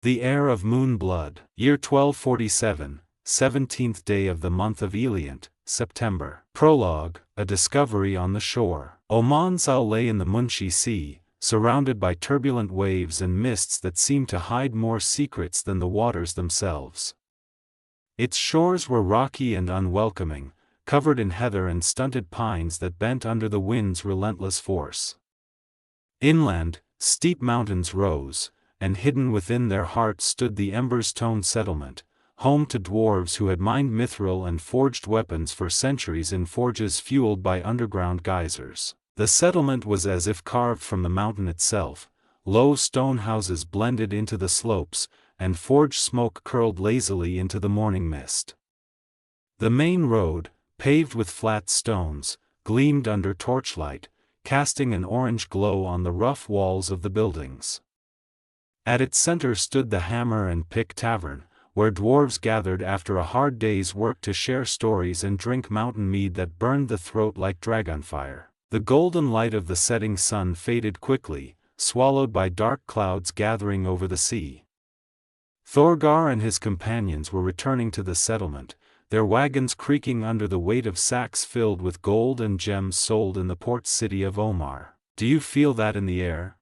The Heir of Moonblood, year 1247, 17th day of the month of Elin, September. Prologue, a discovery on the shore. Omanzal lay in the Munchy Sea, surrounded by turbulent waves and mists that seemed to hide more secrets than the waters themselves. Its shores were rocky and unwelcoming, covered in heather and stunted pines that bent under the wind's relentless force. Inland, steep mountains rose, and hidden within their hearts stood the Emberstone Settlement, home to dwarves who had mined mithril and forged weapons for centuries in forges fueled by underground geysers. The settlement was as if carved from the mountain itself. Low stone houses blended into the slopes, and forge smoke curled lazily into the morning mist. The main road, paved with flat stones, gleamed under torchlight, casting an orange glow on the rough walls of the buildings. At its center stood the Hammer and Pick Tavern, where dwarves gathered after a hard day's work to share stories and drink mountain mead that burned the throat like dragonfire. The golden light of the setting sun faded quickly, swallowed by dark clouds gathering over the sea. Thorgar and his companions were returning to the settlement, their wagons creaking under the weight of sacks filled with gold and gems sold in the port city of Omar. "Do you feel that in the air?"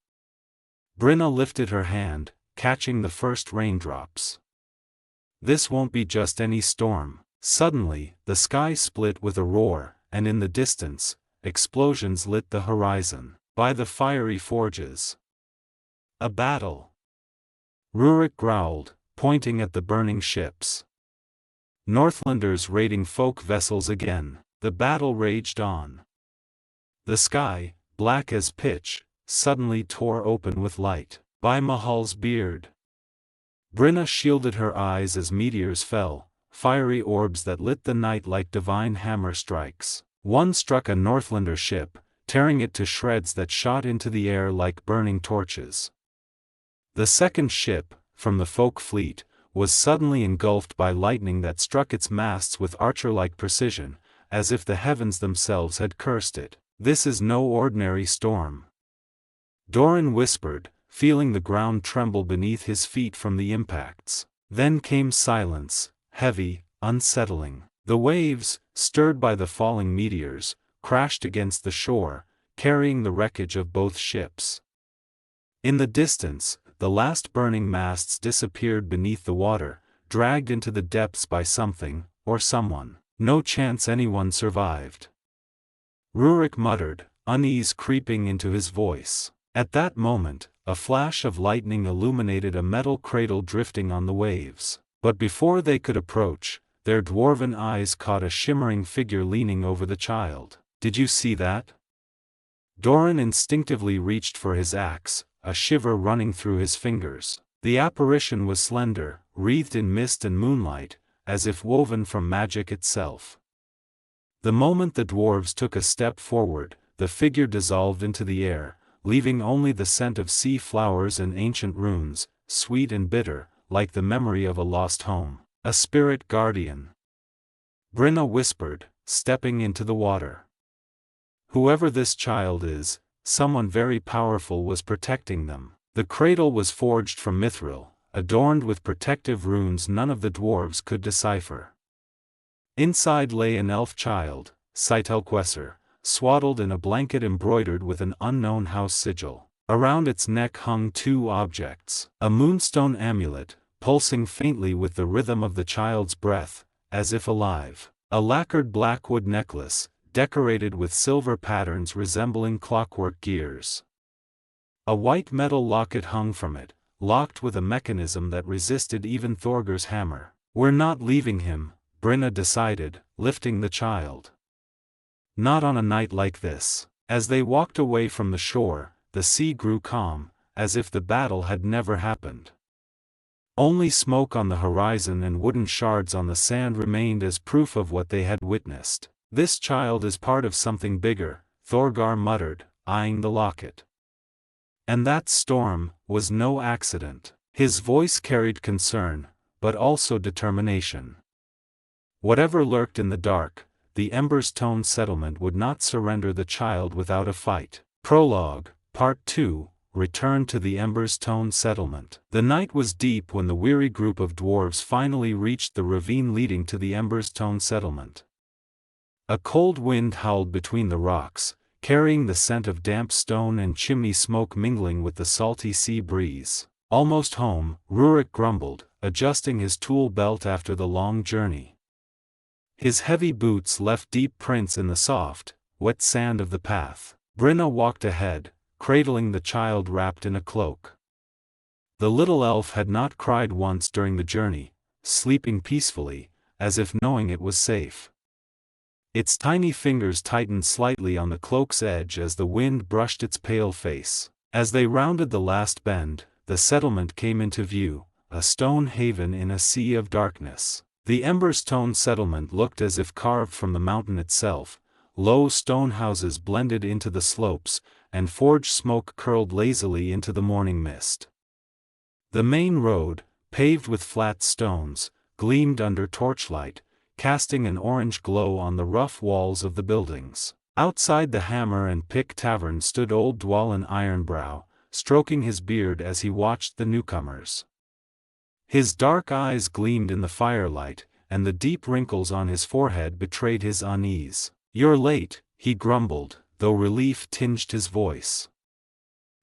Brinna lifted her hand, catching the first raindrops. "This won't be just any storm." Suddenly, the sky split with a roar, and in the distance, explosions lit the horizon. By the fiery forges. "A battle!" Rurik growled, pointing at the burning ships. Northlanders raiding folk vessels again. The battle raged on. The sky, black as pitch, suddenly tore open with light. By Mahal's beard. Brinna shielded her eyes as meteors fell, fiery orbs that lit the night like divine hammer strikes. One struck a Northlander ship, tearing it to shreds that shot into the air like burning torches. The second ship, from the folk fleet, was suddenly engulfed by lightning that struck its masts with archer-like precision, as if the heavens themselves had cursed it. "This is no ordinary storm," Doran whispered, feeling the ground tremble beneath his feet from the impacts. Then came silence, heavy, unsettling. The waves, stirred by the falling meteors, crashed against the shore, carrying the wreckage of both ships. In the distance, the last burning masts disappeared beneath the water, dragged into the depths by something, or someone. No chance anyone survived. Rurik muttered, unease creeping into his voice. At that moment, a flash of lightning illuminated a metal cradle drifting on the waves. But before they could approach, their dwarven eyes caught a shimmering figure leaning over the child. "Did you see that?" Doran instinctively reached for his axe, a shiver running through his fingers. The apparition was slender, wreathed in mist and moonlight, as if woven from magic itself. The moment the dwarves took a step forward, the figure dissolved into the air, leaving only the scent of sea flowers and ancient runes, sweet and bitter, like the memory of a lost home. "A spirit guardian," Brinna whispered, stepping into the water. "Whoever this child is, someone very powerful was protecting them." The cradle was forged from mithril, adorned with protective runes none of the dwarves could decipher. Inside lay an elf child, Sitelquesser, swaddled in a blanket embroidered with an unknown house sigil. Around its neck hung two objects. A moonstone amulet, pulsing faintly with the rhythm of the child's breath, as if alive. A lacquered blackwood necklace, decorated with silver patterns resembling clockwork gears. A white metal locket hung from it, locked with a mechanism that resisted even Thorgar's hammer. "We're not leaving him," Brinna decided, lifting the child. "Not on a night like this." As they walked away from the shore, the sea grew calm, as if the battle had never happened. Only smoke on the horizon and wooden shards on the sand remained as proof of what they had witnessed. "This child is part of something bigger," Thorgar muttered, eyeing the locket. "And that storm was no accident." His voice carried concern, but also determination. Whatever lurked in the dark, the Emberstone Settlement would not surrender the child without a fight. Prologue, Part 2, returned to the Emberstone Settlement. The night was deep when the weary group of dwarves finally reached the ravine leading to the Emberstone Settlement. A cold wind howled between the rocks, carrying the scent of damp stone and chimney smoke mingling with the salty sea breeze. Almost home, Rurik grumbled, adjusting his tool belt after the long journey. His heavy boots left deep prints in the soft, wet sand of the path. Brinna walked ahead, cradling the child wrapped in a cloak. The little elf had not cried once during the journey, sleeping peacefully, as if knowing it was safe. Its tiny fingers tightened slightly on the cloak's edge as the wind brushed its pale face. As they rounded the last bend, the settlement came into view, a stone haven in a sea of darkness. The Emberstone Settlement looked as if carved from the mountain itself. Low stone houses blended into the slopes, and forge smoke curled lazily into the morning mist. The main road, paved with flat stones, gleamed under torchlight, casting an orange glow on the rough walls of the buildings. Outside the Hammer and Pick Tavern stood old Dwalin Ironbrow, stroking his beard as he watched the newcomers. His dark eyes gleamed in the firelight, and the deep wrinkles on his forehead betrayed his unease. "You're late," he grumbled, though relief tinged his voice.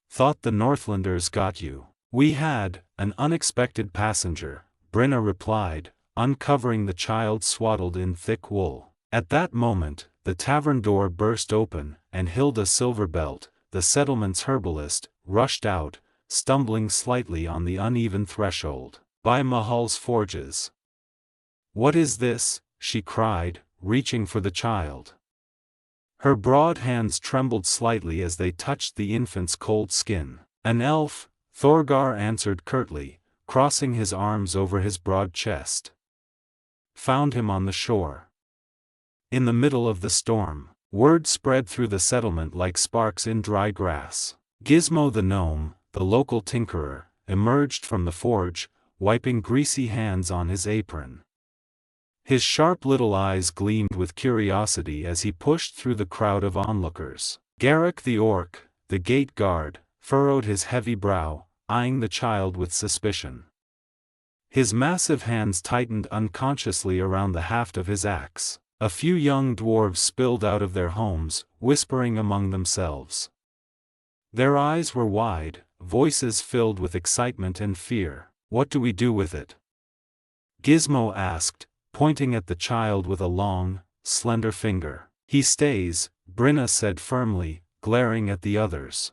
"Thought the Northlanders got you." "We had an unexpected passenger," Brinna replied, uncovering the child swaddled in thick wool. At that moment, the tavern door burst open, and Hilda Silverbelt, the settlement's herbalist, rushed out, stumbling slightly on the uneven threshold. "By Mahal's forges." "What is this?" she cried, reaching for the child. Her broad hands trembled slightly as they touched the infant's cold skin. "An elf," Thorgar answered curtly, crossing his arms over his broad chest. "Found him on the shore. In the middle of the storm." Word spread through the settlement like sparks in dry grass. Gizmo the gnome, the local tinkerer, emerged from the forge, wiping greasy hands on his apron. His sharp little eyes gleamed with curiosity as he pushed through the crowd of onlookers. Garrick the orc, the gate guard, furrowed his heavy brow, eyeing the child with suspicion. His massive hands tightened unconsciously around the haft of his axe. A few young dwarves spilled out of their homes, whispering among themselves. Their eyes were wide, voices filled with excitement and fear. "What do we do with it?" Gizmo asked, pointing at the child with a long, slender finger. "He stays," Brinna said firmly, glaring at the others.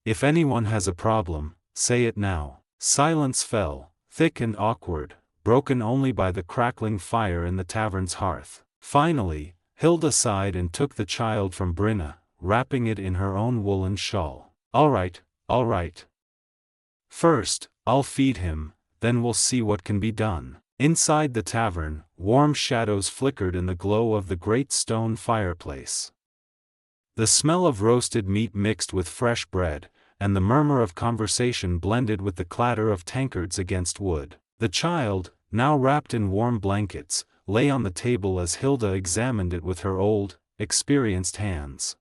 "If anyone has a problem, say it now." Silence fell, thick and awkward, broken only by the crackling fire in the tavern's hearth. Finally, Hilda sighed and took the child from Brinna, wrapping it in her own woolen shawl. All right. First, I'll feed him, then we'll see what can be done." Inside the tavern, warm shadows flickered in the glow of the great stone fireplace. The smell of roasted meat mixed with fresh bread, and the murmur of conversation blended with the clatter of tankards against wood. The child, now wrapped in warm blankets, lay on the table as Hilda examined it with her old, experienced hands.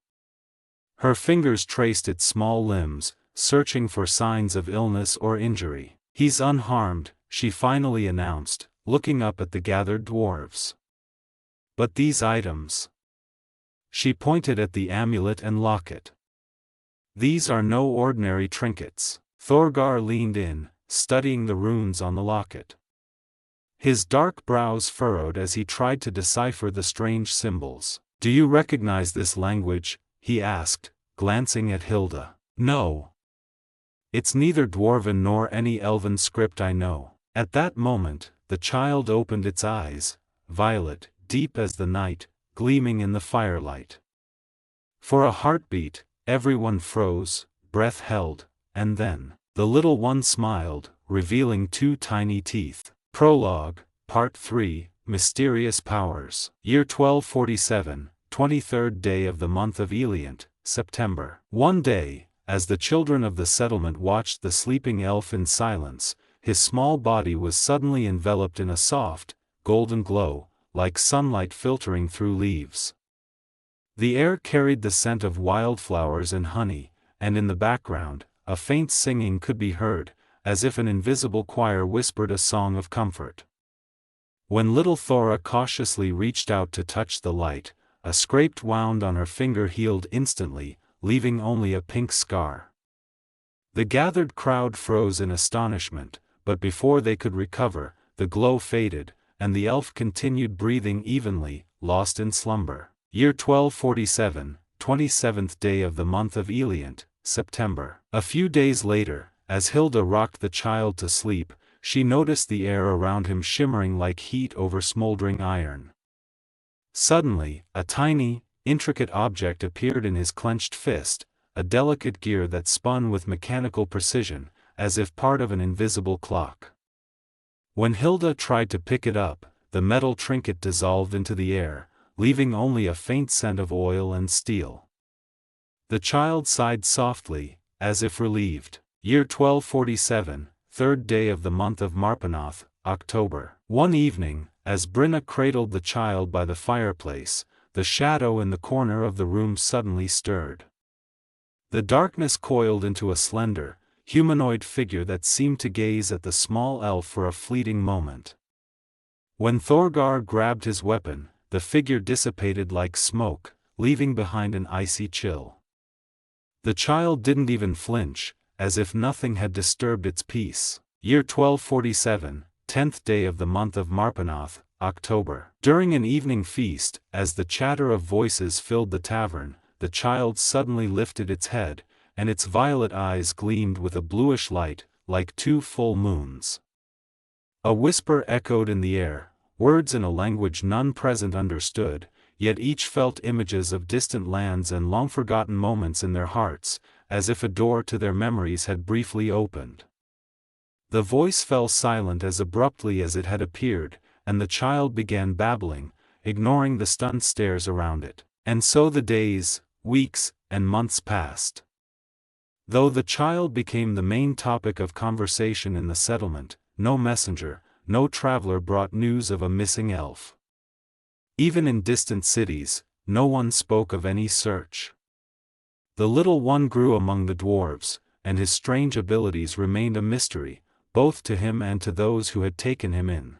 Her fingers traced its small limbs, searching for signs of illness or injury. "He's unharmed," she finally announced, looking up at the gathered dwarves. "But these items." She pointed at the amulet and locket. "These are no ordinary trinkets." Thorgar leaned in, studying the runes on the locket. His dark brows furrowed as he tried to decipher the strange symbols. "Do you recognize this language?" he asked, glancing at Hilda. "No. It's neither dwarven nor any elven script I know." At that moment, the child opened its eyes, violet, deep as the night, gleaming in the firelight. For a heartbeat, everyone froze, breath held, and then, the little one smiled, revealing two tiny teeth. Prologue, Part 3, Mysterious Powers. Year 1247, 23rd day of the month of Elin, September. One day, as the children of the settlement watched the sleeping elf in silence, his small body was suddenly enveloped in a soft, golden glow, like sunlight filtering through leaves. The air carried the scent of wildflowers and honey, and in the background, a faint singing could be heard, as if an invisible choir whispered a song of comfort. When little Thora cautiously reached out to touch the light, a scraped wound on her finger healed instantly, leaving only a pink scar. The gathered crowd froze in astonishment, but before they could recover, the glow faded, and the elf continued breathing evenly, lost in slumber. Year 1247, 27th day of the month of Elin, September. A few days later, as Hilda rocked the child to sleep, she noticed the air around him shimmering like heat over smoldering iron. Suddenly, a tiny, intricate object appeared in his clenched fist, a delicate gear that spun with mechanical precision, as if part of an invisible clock. When Hilda tried to pick it up, the metal trinket dissolved into the air, leaving only a faint scent of oil and steel. The child sighed softly, as if relieved. Year 1247, third day of the month of Marpanoth, October. One evening, as Brinna cradled the child by the fireplace, the shadow in the corner of the room suddenly stirred. The darkness coiled into a slender, humanoid figure that seemed to gaze at the small elf for a fleeting moment. When Thorgar grabbed his weapon, the figure dissipated like smoke, leaving behind an icy chill. The child didn't even flinch, as if nothing had disturbed its peace. Year 1247, 10th day of the month of Marpanoth, October. During an evening feast, as the chatter of voices filled the tavern, the child suddenly lifted its head, and its violet eyes gleamed with a bluish light, like two full moons. A whisper echoed in the air, words in a language none present understood, yet each felt images of distant lands and long-forgotten moments in their hearts, as if a door to their memories had briefly opened. The voice fell silent as abruptly as it had appeared, and the child began babbling, ignoring the stunned stares around it. And so the days, weeks, and months passed. Though the child became the main topic of conversation in the settlement, no messenger, no traveler brought news of a missing elf. Even in distant cities, no one spoke of any search. The little one grew among the dwarves, and his strange abilities remained a mystery, both to him and to those who had taken him in.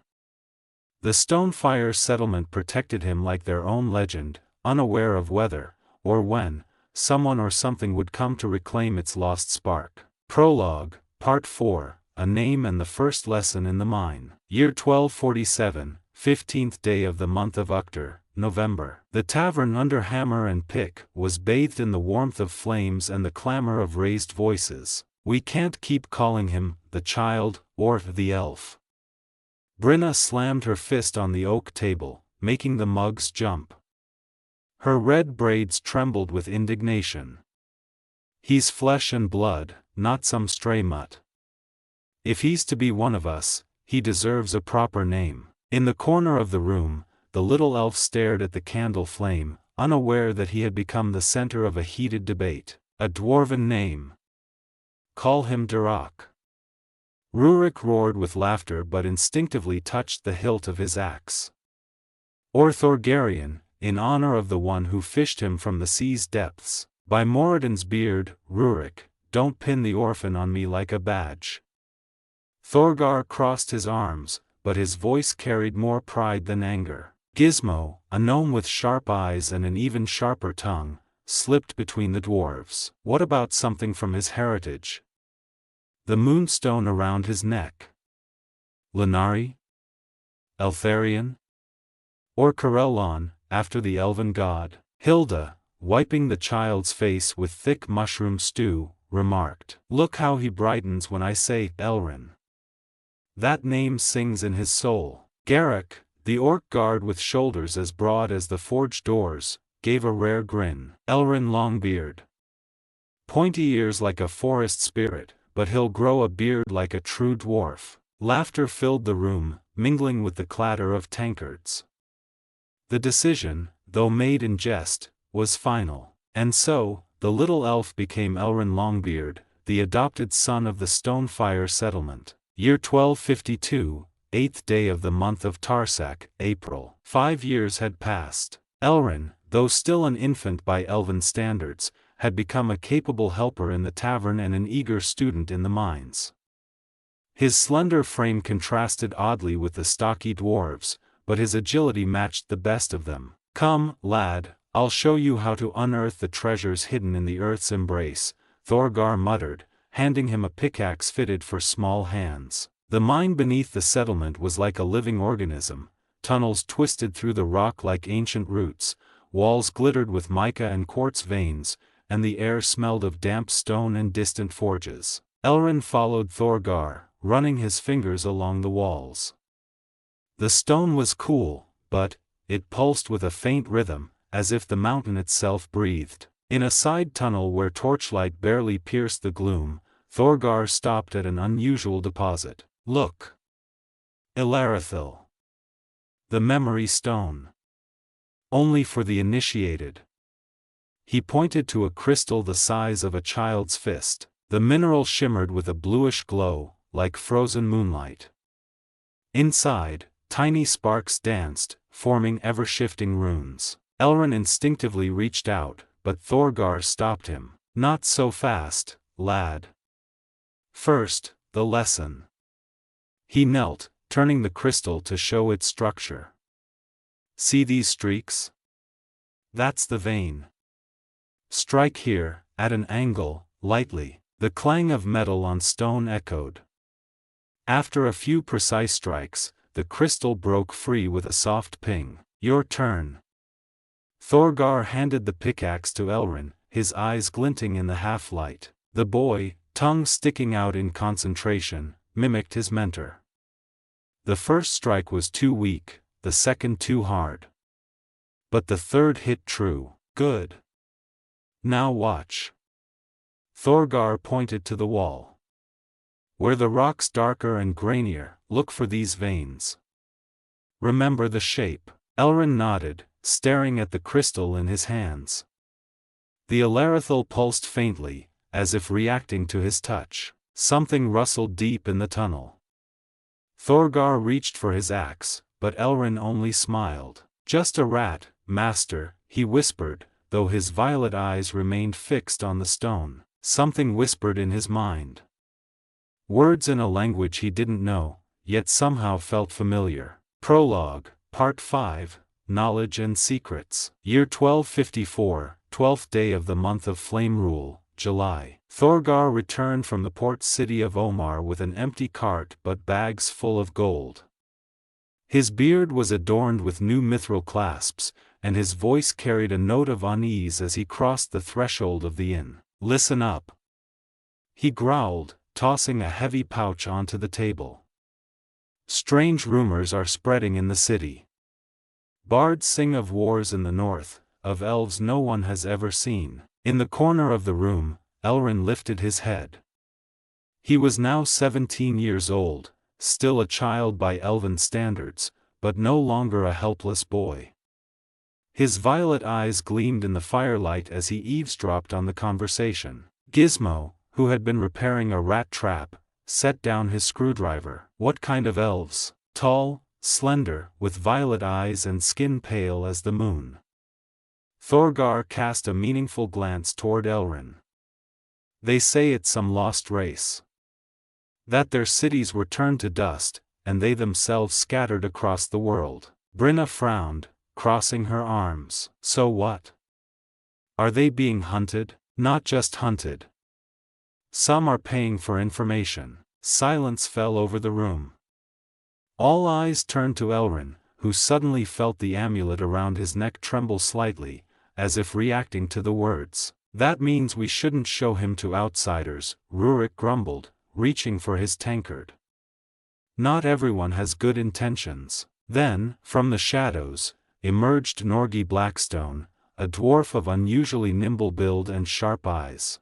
The Stonefire Settlement protected him like their own legend, unaware of whether, or when, someone or something would come to reclaim its lost spark. Prologue, Part 4, A Name and the First Lesson in the Mine. Year 1247, 15th day of the month of Uctor, November. The tavern under hammer and pick was bathed in the warmth of flames and the clamor of raised voices. We can't keep calling him the child, or the elf. Brinna slammed her fist on the oak table, making the mugs jump. Her red braids trembled with indignation. He's flesh and blood, not some stray mutt. If he's to be one of us, he deserves a proper name. In the corner of the room, the little elf stared at the candle flame, unaware that he had become the center of a heated debate. A dwarven name. Call him Durak. Rurik roared with laughter but instinctively touched the hilt of his axe. Or Thorgarian, in honor of the one who fished him from the sea's depths. By Moradin's beard, Rurik, don't pin the orphan on me like a badge. Thorgar crossed his arms, but his voice carried more pride than anger. Gizmo, a gnome with sharp eyes and an even sharper tongue, slipped between the dwarves. What about something from his heritage? The moonstone around his neck. Lenari? Eltharion? Or Corellon, after the elven god? Hilda, wiping the child's face with thick mushroom stew, remarked. Look how he brightens when I say Aelrin. That name sings in his soul. Garrick, the orc guard with shoulders as broad as the forged doors, gave a rare grin. Aelrin Longbeard. Pointy ears like a forest spirit, but he'll grow a beard like a true dwarf. Laughter filled the room, mingling with the clatter of tankards. The decision, though made in jest, was final. And so, the little elf became Aelrin Longbeard, the adopted son of the Stonefire Settlement. Year 1252, 8th day of the month of Tarsak, April. 5 years had passed. Aelrin, though still an infant by elven standards, had become a capable helper in the tavern and an eager student in the mines. His slender frame contrasted oddly with the stocky dwarves, but his agility matched the best of them. "Come, lad, I'll show you how to unearth the treasures hidden in the earth's embrace," Thorgar muttered, handing him a pickaxe fitted for small hands. The mine beneath the settlement was like a living organism. Tunnels twisted through the rock like ancient roots, walls glittered with mica and quartz veins, and the air smelled of damp stone and distant forges. Elrin followed Thorgar, running his fingers along the walls. The stone was cool, but it pulsed with a faint rhythm, as if the mountain itself breathed. In a side tunnel where torchlight barely pierced the gloom, Thorgar stopped at an unusual deposit. "Look! Ilarithil. The memory stone. Only for the initiated." He pointed to a crystal the size of a child's fist. The mineral shimmered with a bluish glow, like frozen moonlight. Inside, tiny sparks danced, forming ever-shifting runes. Elrin instinctively reached out, but Thorgar stopped him. "Not so fast, lad. First, the lesson." He knelt, turning the crystal to show its structure. "See these streaks? That's the vein. Strike here, at an angle, lightly." The clang of metal on stone echoed. After a few precise strikes, the crystal broke free with a soft ping. "Your turn." Thorgar handed the pickaxe to Elrin, his eyes glinting in the half-light. The boy, tongue sticking out in concentration, mimicked his mentor. The first strike was too weak, the second too hard. But the third hit true. "Good. Now watch." Thorgar pointed to the wall. "Where the rock's darker and grainier, look for these veins. Remember the shape." Elrin nodded, staring at the crystal in his hands. The Ilarithil pulsed faintly, as if reacting to his touch. Something rustled deep in the tunnel. Thorgar reached for his axe, but Elrin only smiled. "Just a rat, master," he whispered, though his violet eyes remained fixed on the stone. Something whispered in his mind. Words in a language he didn't know, yet somehow felt familiar. Prologue, Part 5, Knowledge and Secrets. Year 1254, 12th day of the month of Flame Rule, July. Thorgar returned from the port city of Omar with an empty cart but bags full of gold. His beard was adorned with new mithril clasps, and his voice carried a note of unease as he crossed the threshold of the inn. "Listen up," he growled, tossing a heavy pouch onto the table. "Strange rumors are spreading in the city. Bards sing of wars in the north, of elves no one has ever seen." In the corner of the room, Elrin lifted his head. He was now 17 years old, still a child by elven standards, but no longer a helpless boy. His violet eyes gleamed in the firelight as he eavesdropped on the conversation. Gizmo, who had been repairing a rat trap, set down his screwdriver. "What kind of elves?" "Tall, slender, with violet eyes and skin pale as the moon." Thorgar cast a meaningful glance toward Elrin. "They say it's some lost race. That their cities were turned to dust, and they themselves scattered across the world." Brinna frowned, crossing her arms. "So what? Are they being hunted?" "Not just hunted. Some are paying for information." Silence fell over the room. All eyes turned to Elrin, who suddenly felt the amulet around his neck tremble slightly, as if reacting to the words. "That means we shouldn't show him to outsiders," Rurik grumbled, reaching for his tankard. "Not everyone has good intentions." Then, from the shadows, emerged Norgi Blackstone, a dwarf of unusually nimble build and sharp eyes.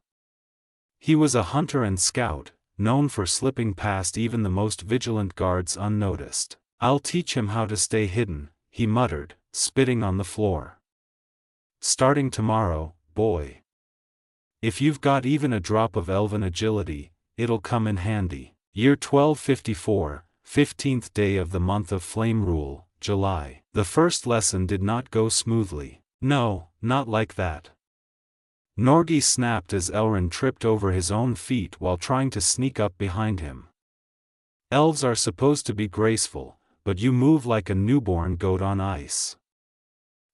He was a hunter and scout, known for slipping past even the most vigilant guards unnoticed. "I'll teach him how to stay hidden," he muttered, spitting on the floor. "Starting tomorrow, boy. If you've got even a drop of elven agility, it'll come in handy." Year 1254, 15th day of the month of Flame Rule, July. The first lesson did not go smoothly. No, not like that. Norgi snapped as Aelrin tripped over his own feet while trying to sneak up behind him. Elves are supposed to be graceful, but you move like a newborn goat on ice.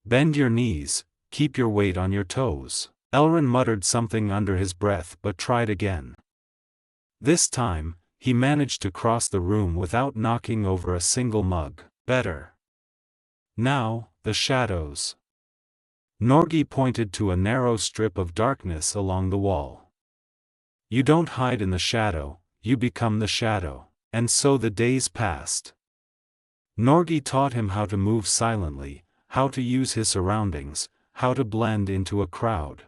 Bend your knees, keep your weight on your toes. Aelrin muttered something under his breath but tried again. This time, he managed to cross the room without knocking over a single mug. Better. Now, the shadows. Norgi pointed to a narrow strip of darkness along the wall. You don't hide in the shadow, you become the shadow. And so the days passed. Norgi taught him how to move silently, how to use his surroundings, how to blend into a crowd.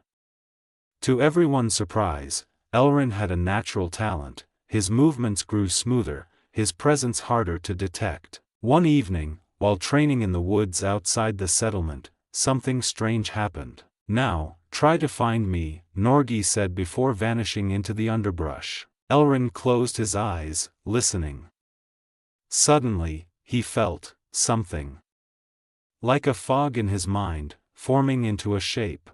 To everyone's surprise, Aelrin had a natural talent. His movements grew smoother, his presence harder to detect. One evening, while training in the woods outside the settlement, something strange happened. Now, try to find me, Norgi said before vanishing into the underbrush. Aelrin closed his eyes, listening. Suddenly, he felt something. Like a fog in his mind, forming into a shape.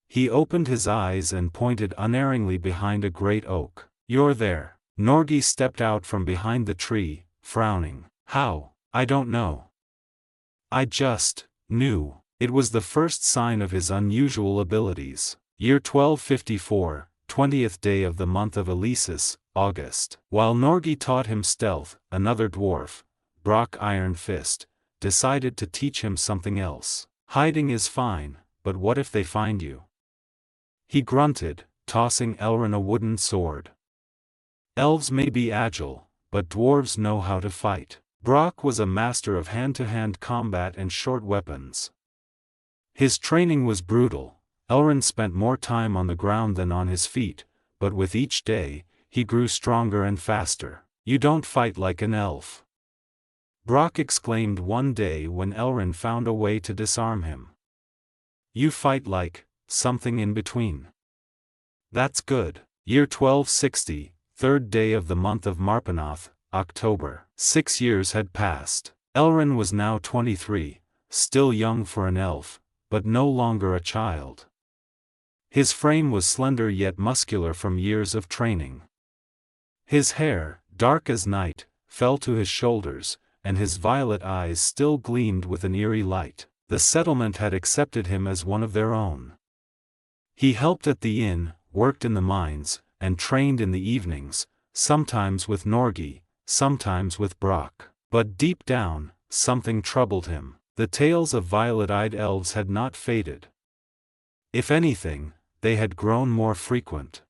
He opened his eyes and pointed unerringly behind a great oak. You're there. Norgi stepped out from behind the tree, frowning. How? I don't know. I just knew. It was the first sign of his unusual abilities. Year 1254, 20th day of the month of Elisis, August. While Norgi taught him stealth, another dwarf, Brock Iron Fist, decided to teach him something else. Hiding is fine, but what if they find you? He grunted, tossing Aelrin a wooden sword. Elves may be agile, but dwarves know how to fight. Brock was a master of hand-to-hand combat and short weapons. His training was brutal. Aelrin spent more time on the ground than on his feet, but with each day, he grew stronger and faster. You don't fight like an elf. Brock exclaimed one day when Aelrin found a way to disarm him. You fight like something in between. That's good. Year 1260, third day of the month of Marpanoth, October. 6 years had passed. Aelrin was now 23, still young for an elf, but no longer a child. His frame was slender yet muscular from years of training. His hair, dark as night, fell to his shoulders, and his violet eyes still gleamed with an eerie light. The settlement had accepted him as one of their own. He helped at the inn, worked in the mines, and trained in the evenings, sometimes with Norgi, sometimes with Brock. But deep down, something troubled him. The tales of violet-eyed elves had not faded. If anything, they had grown more frequent.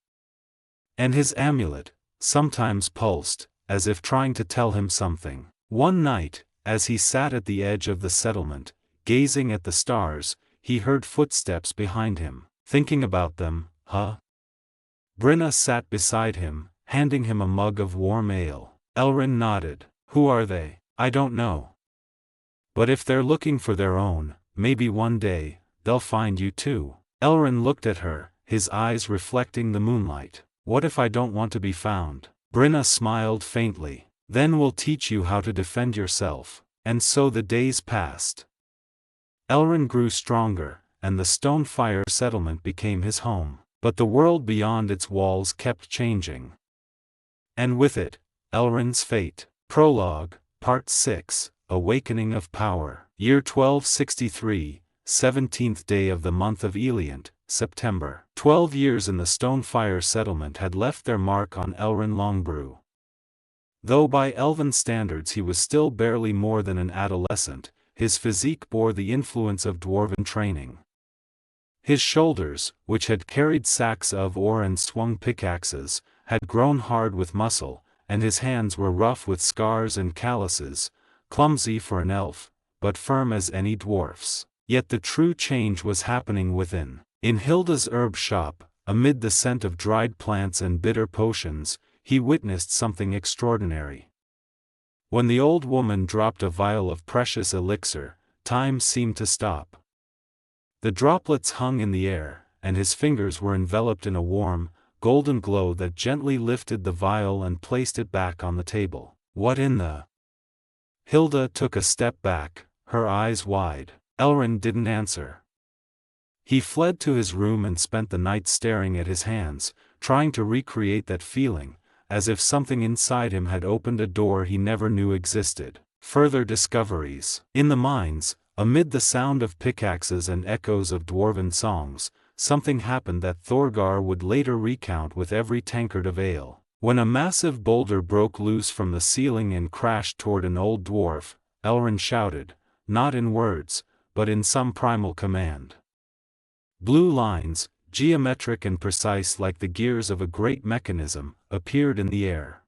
And his amulet, sometimes pulsed, as if trying to tell him something. One night, as he sat at the edge of the settlement, gazing at the stars, he heard footsteps behind him. Thinking about them, huh? Brenna sat beside him, handing him a mug of warm ale. Aelrin nodded. Who are they? I don't know. But if they're looking for their own, maybe one day, they'll find you too. Aelrin looked at her, his eyes reflecting the moonlight. What if I don't want to be found? Brenna smiled faintly. Then we'll teach you how to defend yourself. And so the days passed. Aelrin grew stronger, and the Stonefire settlement became his home. But the world beyond its walls kept changing. And with it, Aelrin's fate. Prologue, Part 6, Awakening of Power. Year 1263, 17th day of the month of Elin, September. 12 years in the Stonefire settlement had left their mark on Aelrin Longbeard. Though by elven standards he was still barely more than an adolescent, his physique bore the influence of dwarven training. His shoulders, which had carried sacks of ore and swung pickaxes, had grown hard with muscle, and his hands were rough with scars and calluses, clumsy for an elf, but firm as any dwarf's. Yet the true change was happening within. In Hilda's herb shop, amid the scent of dried plants and bitter potions, he witnessed something extraordinary. When the old woman dropped a vial of precious elixir, time seemed to stop. The droplets hung in the air, and his fingers were enveloped in a warm, golden glow that gently lifted the vial and placed it back on the table. What in the? Hilda took a step back, her eyes wide. Aelrin didn't answer. He fled to his room and spent the night staring at his hands, trying to recreate that feeling, as if something inside him had opened a door he never knew existed. Further discoveries. In the mines, amid the sound of pickaxes and echoes of dwarven songs, something happened that Thorgar would later recount with every tankard of ale. When a massive boulder broke loose from the ceiling and crashed toward an old dwarf, Aelrin shouted, not in words, but in some primal command. Blue lines, geometric and precise like the gears of a great mechanism, appeared in the air.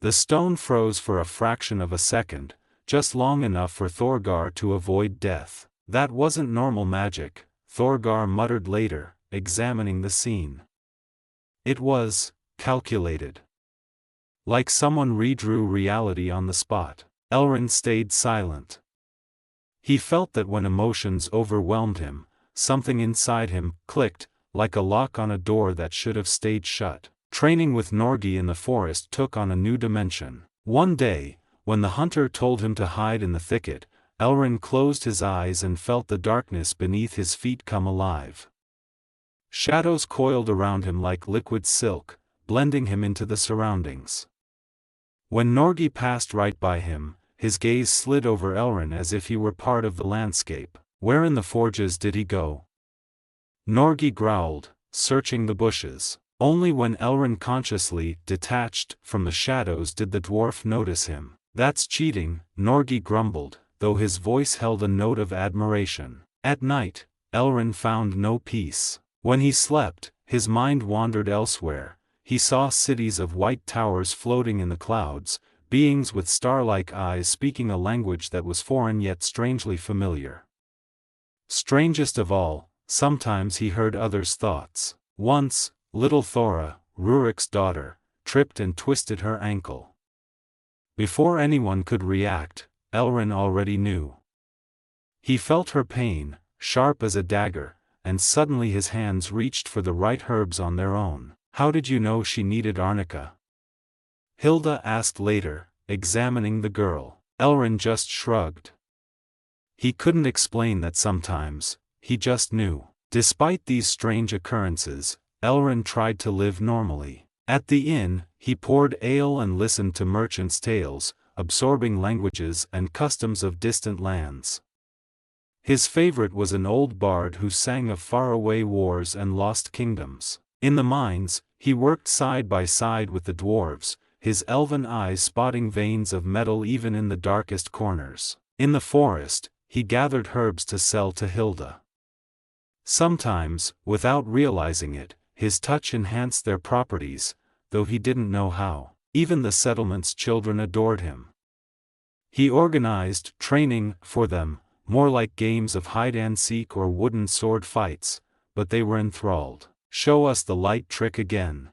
The stone froze for a fraction of a second, just long enough for Thorgar to avoid death. That wasn't normal magic, Thorgar muttered later, examining the scene. It was calculated. Like someone redrew reality on the spot. Aelrin stayed silent. He felt that when emotions overwhelmed him, something inside him clicked, like a lock on a door that should have stayed shut. Training with Norgi in the forest took on a new dimension. One day, when the hunter told him to hide in the thicket, Aelrin closed his eyes and felt the darkness beneath his feet come alive. Shadows coiled around him like liquid silk, blending him into the surroundings. When Norgi passed right by him, his gaze slid over Aelrin as if he were part of the landscape. Where in the forges did he go? Norgi growled, searching the bushes. Only when Aelrin consciously detached from the shadows did the dwarf notice him. That's cheating, Norgi grumbled, though his voice held a note of admiration. At night, Aelrin found no peace. When he slept, his mind wandered elsewhere. He saw cities of white towers floating in the clouds, beings with star-like eyes speaking a language that was foreign yet strangely familiar. Strangest of all, sometimes he heard others' thoughts. Once, little Thora, Rurik's daughter, tripped and twisted her ankle. Before anyone could react, Aelrin already knew. He felt her pain, sharp as a dagger, and suddenly his hands reached for the right herbs on their own. How did you know she needed arnica? Hilda asked later, examining the girl. Aelrin just shrugged. He couldn't explain that sometimes, he just knew. Despite these strange occurrences, Aelrin tried to live normally. At the inn, he poured ale and listened to merchants' tales, absorbing languages and customs of distant lands. His favorite was an old bard who sang of faraway wars and lost kingdoms. In the mines, he worked side by side with the dwarves, his elven eyes spotting veins of metal even in the darkest corners. In the forest, he gathered herbs to sell to Hilda. Sometimes, without realizing it, his touch enhanced their properties, though he didn't know how. Even the settlement's children adored him. He organized training for them, more like games of hide-and-seek or wooden sword fights, but they were enthralled. Show us the light trick again.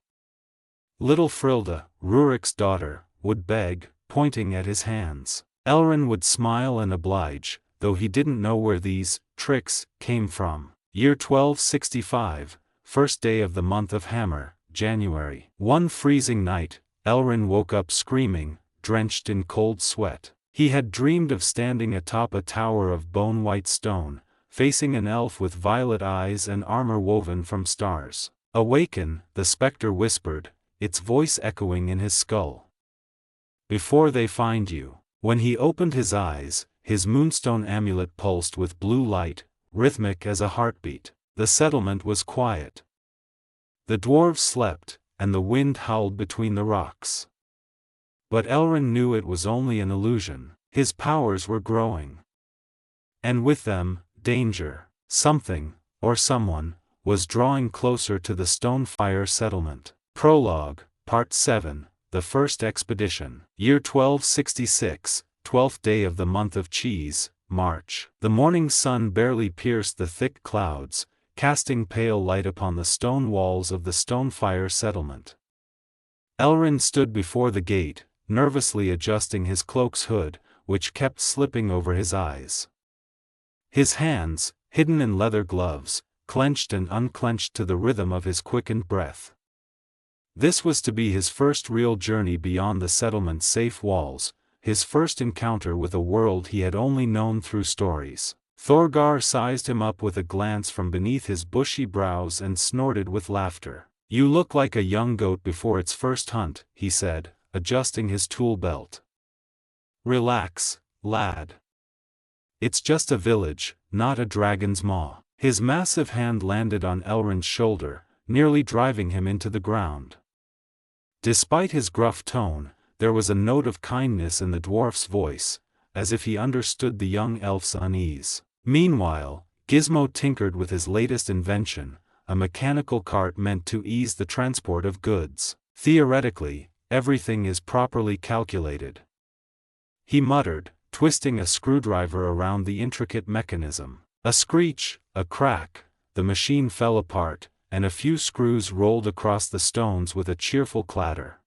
Little Frilda, Rurik's daughter, would beg, pointing at his hands. Aelrin would smile and oblige, though he didn't know where these tricks came from. Year 1265, first day of the month of Hammer, January. One freezing night, Aelrin woke up screaming, drenched in cold sweat. He had dreamed of standing atop a tower of bone-white stone, facing an elf with violet eyes and armor woven from stars. Awaken, the specter whispered, its voice echoing in his skull. Before they find you. When he opened his eyes, his moonstone amulet pulsed with blue light, rhythmic as a heartbeat. The settlement was quiet. The dwarves slept, and the wind howled between the rocks. But Aelrin knew it was only an illusion. His powers were growing. And with them, danger. Something, or someone, was drawing closer to the Stonefire Settlement. Prologue, Part 7, The First Expedition. Year 1266, 12th day of the month of Cheese, March. The morning sun barely pierced the thick clouds, casting pale light upon the stone walls of the Stonefire Settlement. Aelrin stood before the gate, nervously adjusting his cloak's hood, which kept slipping over his eyes. His hands, hidden in leather gloves, clenched and unclenched to the rhythm of his quickened breath. This was to be his first real journey beyond the settlement's safe walls, his first encounter with a world he had only known through stories. Thorgar sized him up with a glance from beneath his bushy brows and snorted with laughter. "You look like a young goat before its first hunt," he said, adjusting his tool belt. "Relax, lad. It's just a village, not a dragon's maw." His massive hand landed on Elrin's shoulder, nearly driving him into the ground. Despite his gruff tone, there was a note of kindness in the dwarf's voice, as if he understood the young elf's unease. Meanwhile, Gizmo tinkered with his latest invention, a mechanical cart meant to ease the transport of goods. "Theoretically, everything is properly calculated," he muttered, twisting a screwdriver around the intricate mechanism. A screech, a crack, the machine fell apart, and a few screws rolled across the stones with a cheerful clatter.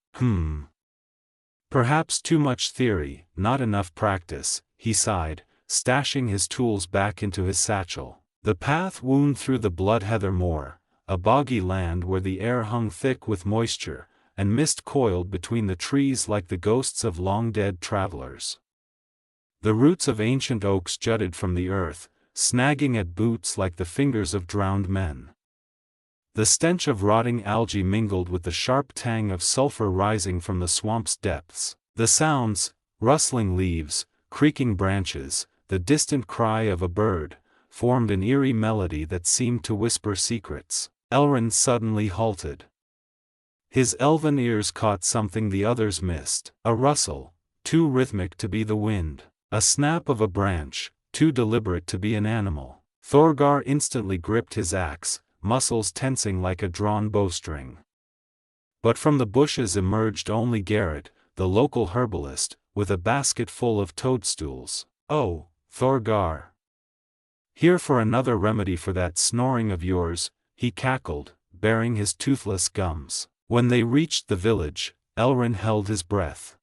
Perhaps too much theory, not enough practice," he sighed, stashing his tools back into his satchel. The path wound through the blood-heather moor, a boggy land where the air hung thick with moisture, and mist coiled between the trees like the ghosts of long-dead travelers. The roots of ancient oaks jutted from the earth, snagging at boots like the fingers of drowned men. The stench of rotting algae mingled with the sharp tang of sulfur rising from the swamp's depths. The sounds, rustling leaves, creaking branches, the distant cry of a bird, formed an eerie melody that seemed to whisper secrets. Elrin suddenly halted. His elven ears caught something the others missed: a rustle, too rhythmic to be the wind; a snap of a branch, too deliberate to be an animal. Thorgar instantly gripped his axe, muscles tensing like a drawn bowstring. But from the bushes emerged only Garrett, the local herbalist, with a basket full of toadstools. "Oh, Thorgar. Here for another remedy for that snoring of yours," he cackled, baring his toothless gums. When they reached the village, Elrin held his breath.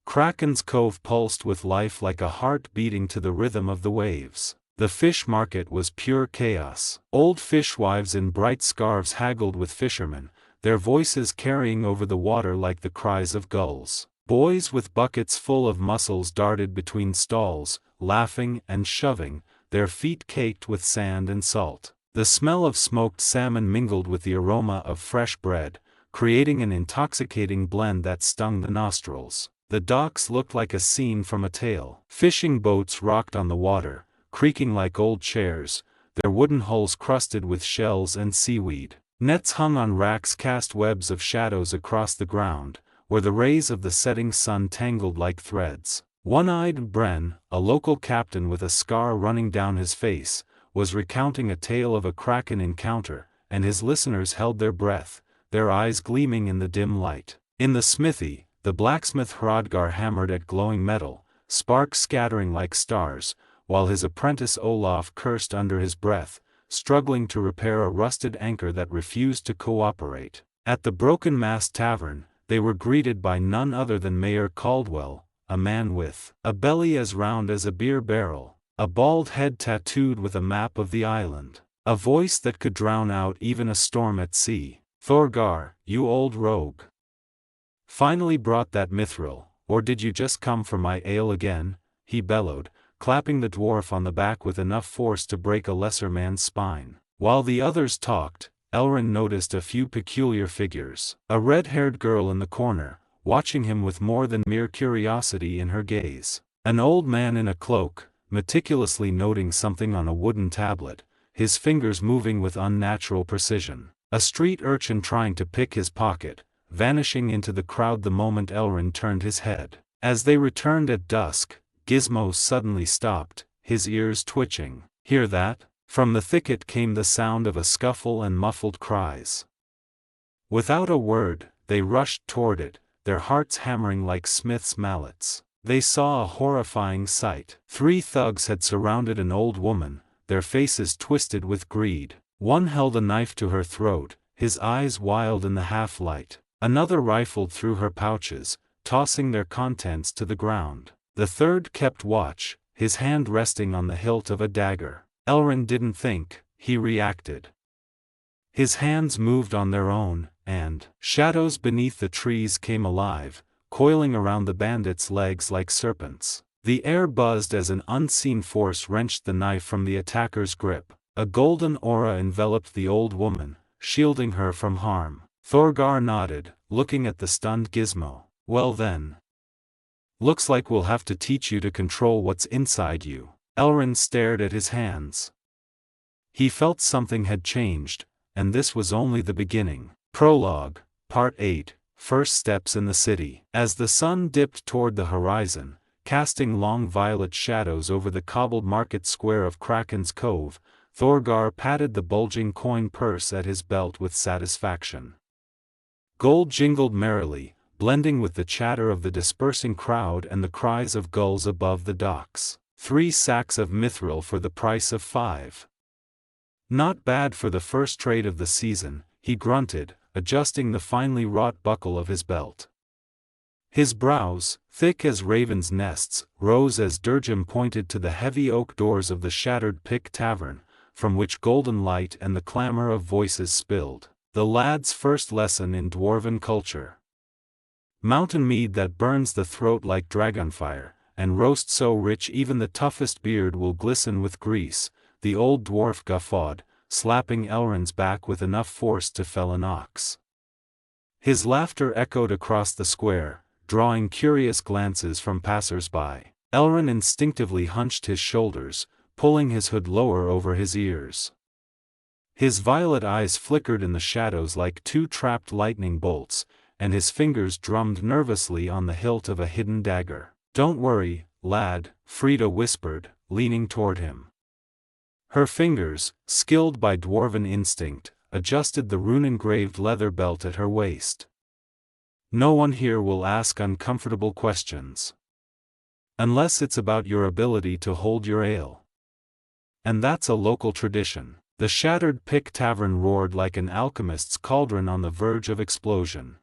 Kraken's Cove pulsed with life like a heart beating to the rhythm of the waves. The fish market was pure chaos. Old fishwives in bright scarves haggled with fishermen, their voices carrying over the water like the cries of gulls. Boys with buckets full of mussels darted between stalls, laughing and shoving, their feet caked with sand and salt. The smell of smoked salmon mingled with the aroma of fresh bread, creating an intoxicating blend that stung the nostrils. The docks looked like a scene from a tale. Fishing boats rocked on the water, creaking like old chairs, their wooden hulls crusted with shells and seaweed. Nets hung on racks cast webs of shadows across the ground, where the rays of the setting sun tangled like threads. One-eyed Bren, a local captain with a scar running down his face, was recounting a tale of a kraken encounter, and his listeners held their breath, their eyes gleaming in the dim light. In the smithy, the blacksmith Hrodgar hammered at glowing metal, sparks scattering like stars, while his apprentice Olaf cursed under his breath, struggling to repair a rusted anchor that refused to cooperate. At the Broken Mast Tavern, they were greeted by none other than Mayor Caldwell, a man with a belly as round as a beer barrel, a bald head tattooed with a map of the island, a voice that could drown out even a storm at sea. "Thorgar, you old rogue. Finally brought that mithril, or did you just come for my ale again?" he bellowed, clapping the dwarf on the back with enough force to break a lesser man's spine. While the others talked, Elrin noticed a few peculiar figures. A red-haired girl in the corner, watching him with more than mere curiosity in her gaze. An old man in a cloak, meticulously noting something on a wooden tablet, his fingers moving with unnatural precision. A street urchin trying to pick his pocket, vanishing into the crowd the moment Elrin turned his head. As they returned at dusk, Gizmo suddenly stopped, his ears twitching. "Hear that?" From the thicket came the sound of a scuffle and muffled cries. Without a word, they rushed toward it, their hearts hammering like smith's mallets. They saw a horrifying sight. 3 thugs had surrounded an old woman, their faces twisted with greed. One held a knife to her throat, his eyes wild in the half-light. Another rifled through her pouches, tossing their contents to the ground. The third kept watch, his hand resting on the hilt of a dagger. Elrin didn't think, he reacted. His hands moved on their own, and shadows beneath the trees came alive, coiling around the bandits' legs like serpents. The air buzzed as an unseen force wrenched the knife from the attacker's grip. A golden aura enveloped the old woman, shielding her from harm. Thorgar nodded, looking at the stunned Gizmo. Well then. Looks like we'll have to teach you to control what's inside you. Aelrin stared at his hands. He felt something had changed, and this was only the beginning. Prologue, Part 8, First Steps in the City. As the sun dipped toward the horizon, casting long violet shadows over the cobbled market square of Kraken's Cove, Thorgar patted the bulging coin purse at his belt with satisfaction. Gold jingled merrily, blending with the chatter of the dispersing crowd and the cries of gulls above the docks. 3 sacks of mithril for the price of 5. Not bad for the first trade of the season, he grunted, adjusting the finely wrought buckle of his belt. His brows, thick as ravens' nests, rose as Durgim pointed to the heavy oak doors of the Shattered Pick Tavern, from which golden light and the clamor of voices spilled. The lad's first lesson in dwarven culture. Mountain mead that burns the throat like dragonfire, and roast so rich even the toughest beard will glisten with grease, the old dwarf guffawed, slapping Elrin's back with enough force to fell an ox. His laughter echoed across the square, drawing curious glances from passers-by. Aelrin instinctively hunched his shoulders, pulling his hood lower over his ears. His violet eyes flickered in the shadows like 2 trapped lightning bolts, and his fingers drummed nervously on the hilt of a hidden dagger. "Don't worry, lad," Frida whispered, leaning toward him. Her fingers, skilled by dwarven instinct, adjusted the rune-engraved leather belt at her waist. "No one here will ask uncomfortable questions. Unless it's about your ability to hold your ale. And that's a local tradition." The Shattered Pick Tavern roared like an alchemist's cauldron on the verge of explosion.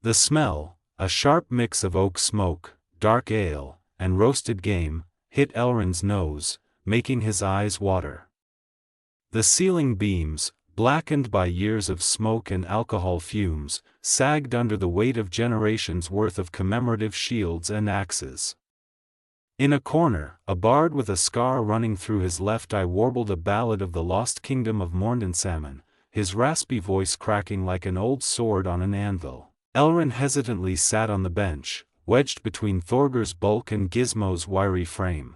The smell, a sharp mix of oak smoke, dark ale, and roasted game, hit Elrin's nose, making his eyes water. The ceiling beams, blackened by years of smoke and alcohol fumes, sagged under the weight of generations' worth of commemorative shields and axes. In a corner, a bard with a scar running through his left eye warbled a ballad of the lost kingdom of Morndensalmon, his raspy voice cracking like an old sword on an anvil. Aelrin hesitantly sat on the bench, wedged between Thorgar's bulk and Gizmo's wiry frame.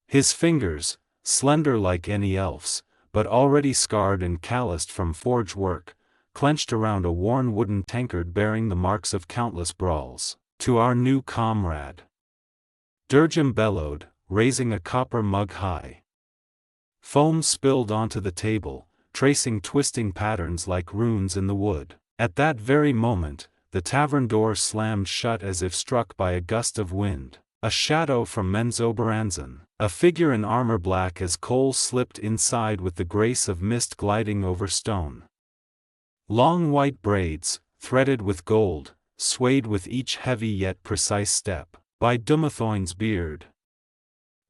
His fingers, slender like any elf's, but already scarred and calloused from forge work, clenched around a worn wooden tankard bearing the marks of countless brawls. "To our new comrade," Durgim bellowed, raising a copper mug high. Foam spilled onto the table, tracing twisting patterns like runes in the wood. At that very moment, the tavern door slammed shut as if struck by a gust of wind. A shadow from Menzoberranzan, a figure in armor black as coal slipped inside with the grace of mist gliding over stone. Long white braids, threaded with gold, swayed with each heavy yet precise step. "By Dumathoin's beard,"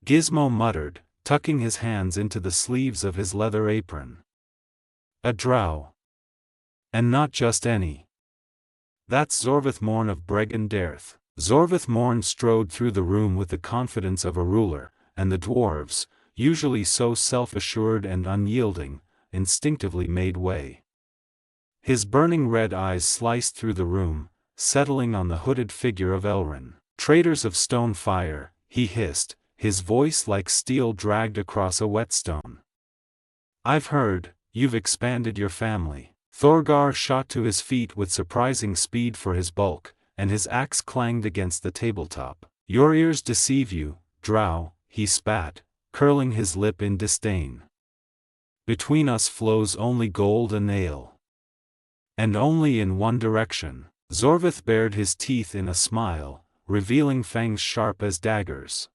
Gizmo muttered, tucking his hands into the sleeves of his leather apron. "A drow. And not just any. That's Zorvith Morn of Bregan Derth." Zorvith Morn strode through the room with the confidence of a ruler, and the dwarves, usually so self-assured and unyielding, instinctively made way. His burning red eyes sliced through the room, settling on the hooded figure of Aelrin. "Traitors of stone fire," he hissed, his voice like steel dragged across a whetstone. "I've heard, you've expanded your family." Thorgar shot to his feet with surprising speed for his bulk, and his axe clanged against the tabletop. "Your ears deceive you, drow," he spat, curling his lip in disdain. "Between us flows only gold and ale. And only in one direction." Zorvith bared his teeth in a smile, revealing fangs sharp as daggers.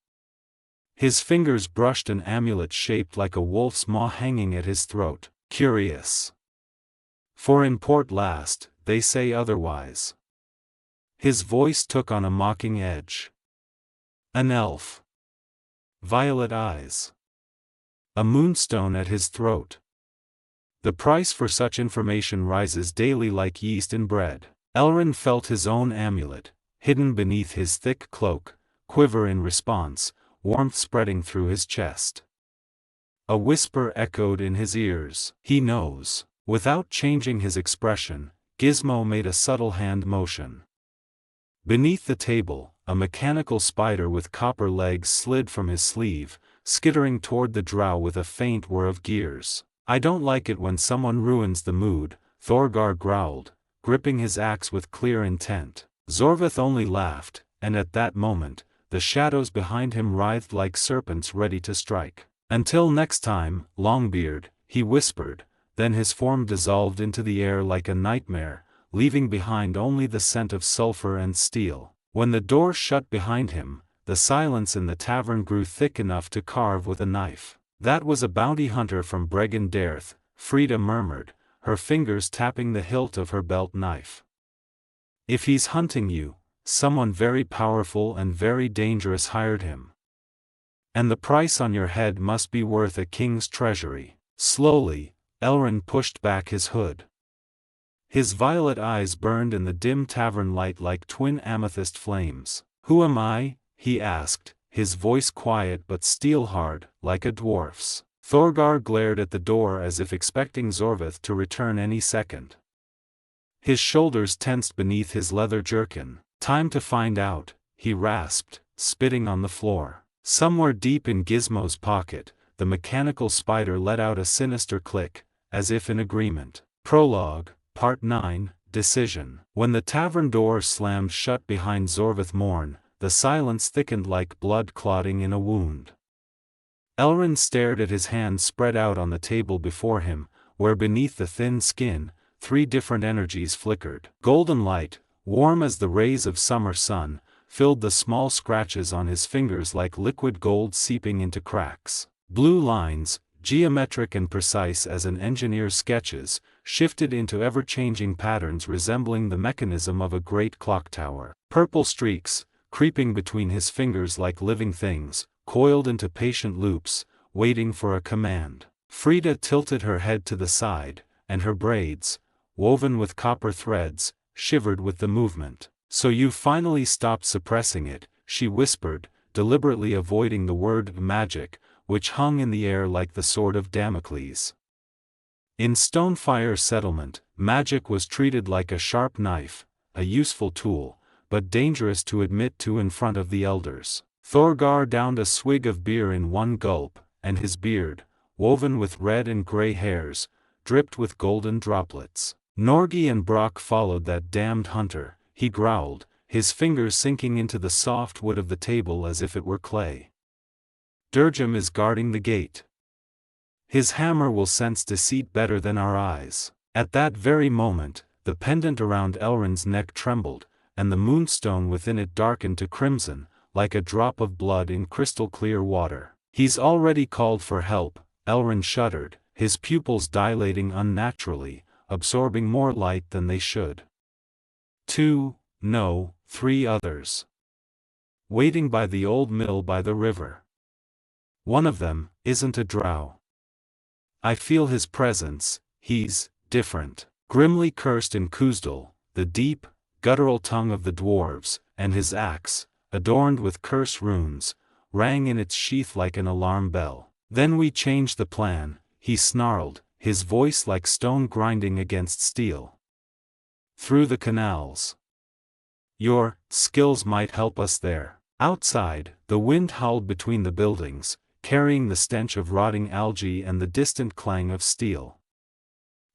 His fingers brushed an amulet shaped like a wolf's maw hanging at his throat. "Curious. For in Port Last, they say otherwise." His voice took on a mocking edge. "An elf. Violet eyes. A moonstone at his throat. The price for such information rises daily like yeast in bread." Aelrin felt his own amulet, hidden beneath his thick cloak, quiver in response, warmth spreading through his chest. A whisper echoed in his ears. He knows. Without changing his expression, Gizmo made a subtle hand motion. Beneath the table, a mechanical spider with copper legs slid from his sleeve, skittering toward the drow with a faint whir of gears. I don't like it when someone ruins the mood, Thorgar growled, gripping his axe with clear intent. Zorveth only laughed, and at that moment, the shadows behind him writhed like serpents ready to strike. Until next time, Longbeard, he whispered, then his form dissolved into the air like a nightmare, leaving behind only the scent of sulfur and steel. When the door shut behind him, the silence in the tavern grew thick enough to carve with a knife. That was a bounty hunter from Bregan Derth, Frida murmured, her fingers tapping the hilt of her belt knife. If he's hunting you, someone very powerful and very dangerous hired him. And the price on your head must be worth a king's treasury. Slowly, Aelrin pushed back his hood. His violet eyes burned in the dim tavern light like twin amethyst flames. Who am I? He asked, his voice quiet but steel-hard, like a dwarf's. Thorgar glared at the door as if expecting Zorveth to return any second. His shoulders tensed beneath his leather jerkin. Time to find out, he rasped, spitting on the floor. Somewhere deep in Gizmo's pocket, the mechanical spider let out a sinister click, as if in agreement. Prologue, Part 9, Decision. When the tavern door slammed shut behind Zorveth Morn, the silence thickened like blood clotting in a wound. Aelrin stared at his hands spread out on the table before him, where beneath the thin skin, 3 different energies flickered. Golden light, warm as the rays of summer sun, filled the small scratches on his fingers like liquid gold seeping into cracks. Blue lines, geometric and precise as an engineer's sketches, shifted into ever-changing patterns resembling the mechanism of a great clock tower. Purple streaks, creeping between his fingers like living things, coiled into patient loops, waiting for a command. Frida tilted her head to the side, and her braids, woven with copper threads, shivered with the movement. So you finally stopped suppressing it, she whispered, deliberately avoiding the word magic, which hung in the air like the sword of Damocles. In Stonefire Settlement, magic was treated like a sharp knife, a useful tool, but dangerous to admit to in front of the elders. Thorgar downed a swig of beer in one gulp, and his beard, woven with red and gray hairs, dripped with golden droplets. Norgi and Brock followed that damned hunter, he growled, his fingers sinking into the soft wood of the table as if it were clay. Durgam is guarding the gate. His hammer will sense deceit better than our eyes. At that very moment, the pendant around Aelrin's neck trembled, and the moonstone within it darkened to crimson, like a drop of blood in crystal-clear water. He's already called for help, Aelrin shuddered, his pupils dilating unnaturally, absorbing more light than they should. 2, no, 3 others. Waiting by the old mill by the river. One of them isn't a drow. I feel his presence, he's different. Grimly cursed in Khuzdul, the deep, guttural tongue of the dwarves, and his axe, adorned with curse runes, rang in its sheath like an alarm bell. Then we changed the plan, he snarled, his voice like stone grinding against steel. Through the canals. Your skills might help us there. Outside, the wind howled between the buildings, carrying the stench of rotting algae and the distant clang of steel.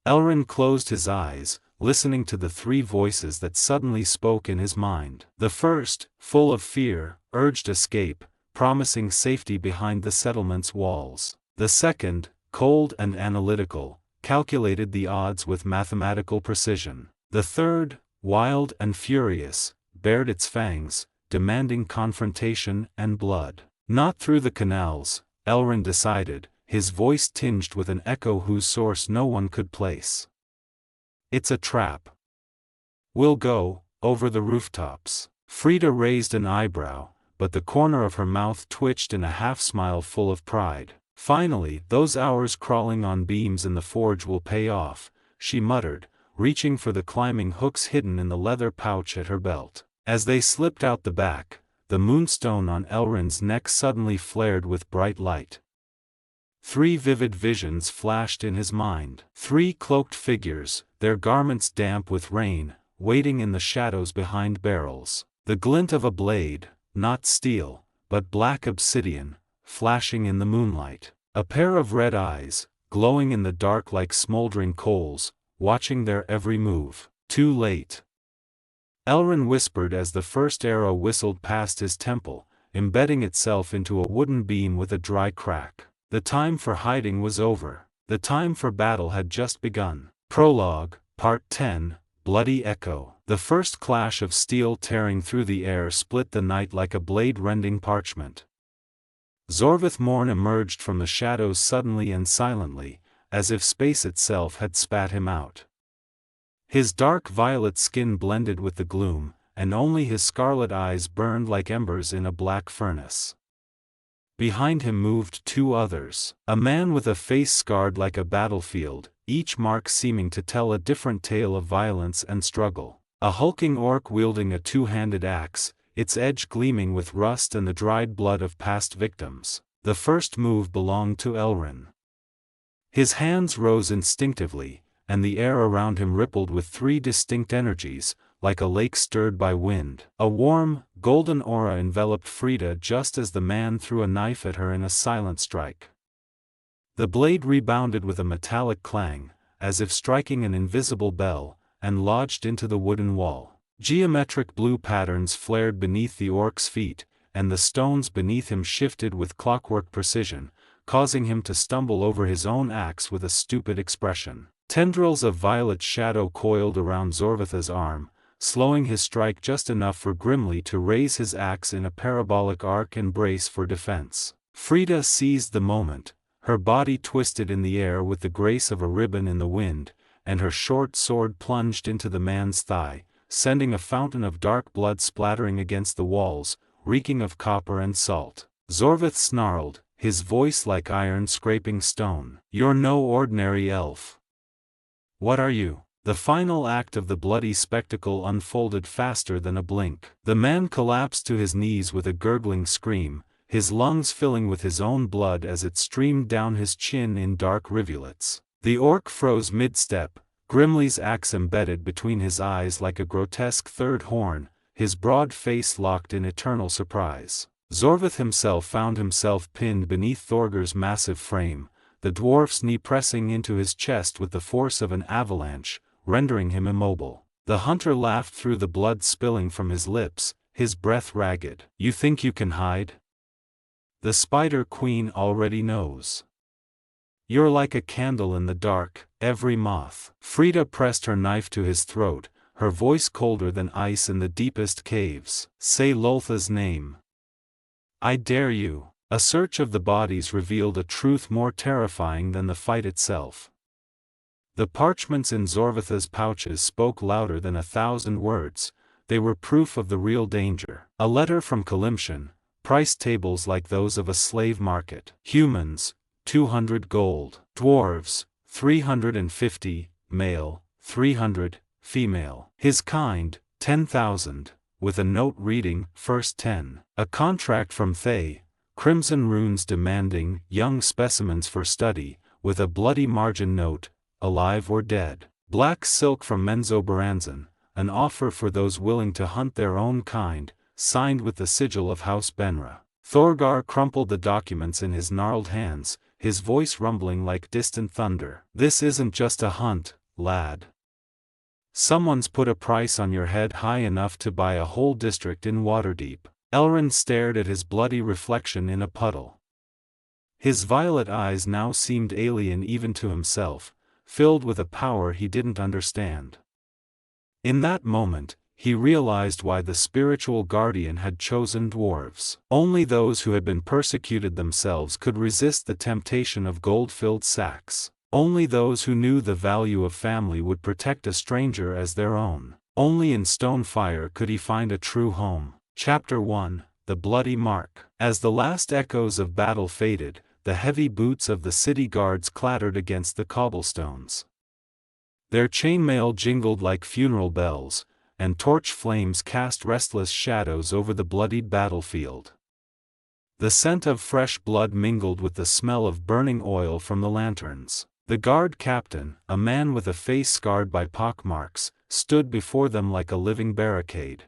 Aelrin closed his eyes, listening to the 3 voices that suddenly spoke in his mind. The first, full of fear, urged escape, promising safety behind the settlement's walls. The second, cold and analytical, calculated the odds with mathematical precision. The third, wild and furious, bared its fangs, demanding confrontation and blood. Not through the canals, Aelrin decided, his voice tinged with an echo whose source no one could place. It's a trap. We'll go, over the rooftops. Frida raised an eyebrow, but the corner of her mouth twitched in a half-smile full of pride. Finally, those hours crawling on beams in the forge will pay off, she muttered, reaching for the climbing hooks hidden in the leather pouch at her belt. As they slipped out the back, the moonstone on Elrin's neck suddenly flared with bright light. 3 vivid visions flashed in his mind. 3 cloaked figures, their garments damp with rain, waiting in the shadows behind barrels. The glint of a blade, not steel, but black obsidian, flashing in the moonlight. A pair of red eyes, glowing in the dark like smoldering coals, watching their every move. Too late. Elrin whispered as the first arrow whistled past his temple, embedding itself into a wooden beam with a dry crack. The time for hiding was over. The time for battle had just begun. Prologue, Part 10, Bloody Echo. The first clash of steel tearing through the air split the night like a blade rending parchment. Zorveth Morn emerged from the shadows suddenly and silently, as if space itself had spat him out. His dark violet skin blended with the gloom, and only his scarlet eyes burned like embers in a black furnace. Behind him moved 2 others, a man with a face scarred like a battlefield, each mark seeming to tell a different tale of violence and struggle. A hulking orc wielding a 2-handed axe, its edge gleaming with rust and the dried blood of past victims. The first move belonged to Elrin. His hands rose instinctively, and the air around him rippled with 3 distinct energies, like a lake stirred by wind. A warm, golden aura enveloped Frida just as the man threw a knife at her in a silent strike. The blade rebounded with a metallic clang, as if striking an invisible bell, and lodged into the wooden wall. Geometric blue patterns flared beneath the orc's feet, and the stones beneath him shifted with clockwork precision, causing him to stumble over his own axe with a stupid expression. Tendrils of violet shadow coiled around Zorveth's arm, slowing his strike just enough for Grimly to raise his axe in a parabolic arc and brace for defense. Frida seized the moment, her body twisted in the air with the grace of a ribbon in the wind, and her short sword plunged into the man's thigh, sending a fountain of dark blood splattering against the walls, reeking of copper and salt. Zorveth snarled, his voice like iron scraping stone. "You're no ordinary elf. What are you?" The final act of the bloody spectacle unfolded faster than a blink. The man collapsed to his knees with a gurgling scream, his lungs filling with his own blood as it streamed down his chin in dark rivulets. The orc froze mid-step, Grimly's axe embedded between his eyes like a grotesque third horn, his broad face locked in eternal surprise. Zorveth himself found himself pinned beneath Thorgar's massive frame, the dwarf's knee pressing into his chest with the force of an avalanche, rendering him immobile. The hunter laughed through the blood spilling from his lips, his breath ragged. "You think you can hide? The Spider Queen already knows. You're like a candle in the dark, every moth." Frida pressed her knife to his throat, her voice colder than ice in the deepest caves. "Say Loltha's name. I dare you." A search of the bodies revealed a truth more terrifying than the fight itself. The parchments in Zorveth's pouches spoke louder than 1,000 words, they were proof of the real danger. A letter from Kalimshan, price tables like those of a slave market. Humans, 200 gold. Dwarves, 350, male, 300, female. His kind, 10,000, with a note reading, first 10. A contract from Thay, crimson runes demanding young specimens for study, with a bloody margin note, alive or dead. Black silk from Menzoberranzan, an offer for those willing to hunt their own kind, signed with the sigil of House Benra. Thorgar crumpled the documents in his gnarled hands, his voice rumbling like distant thunder. "This isn't just a hunt, lad. Someone's put a price on your head high enough to buy a whole district in Waterdeep." Elrin stared at his bloody reflection in a puddle. His violet eyes now seemed alien even to himself, filled with a power he didn't understand. In that moment, he realized why the spiritual guardian had chosen dwarves. Only those who had been persecuted themselves could resist the temptation of gold-filled sacks. Only those who knew the value of family would protect a stranger as their own. Only in Stonefire could he find a true home. Chapter 1, The Bloody Mark. As the last echoes of battle faded, the heavy boots of the city guards clattered against the cobblestones. Their chainmail jingled like funeral bells, and torch flames cast restless shadows over the bloodied battlefield. The scent of fresh blood mingled with the smell of burning oil from the lanterns. The guard captain, a man with a face scarred by pockmarks, stood before them like a living barricade.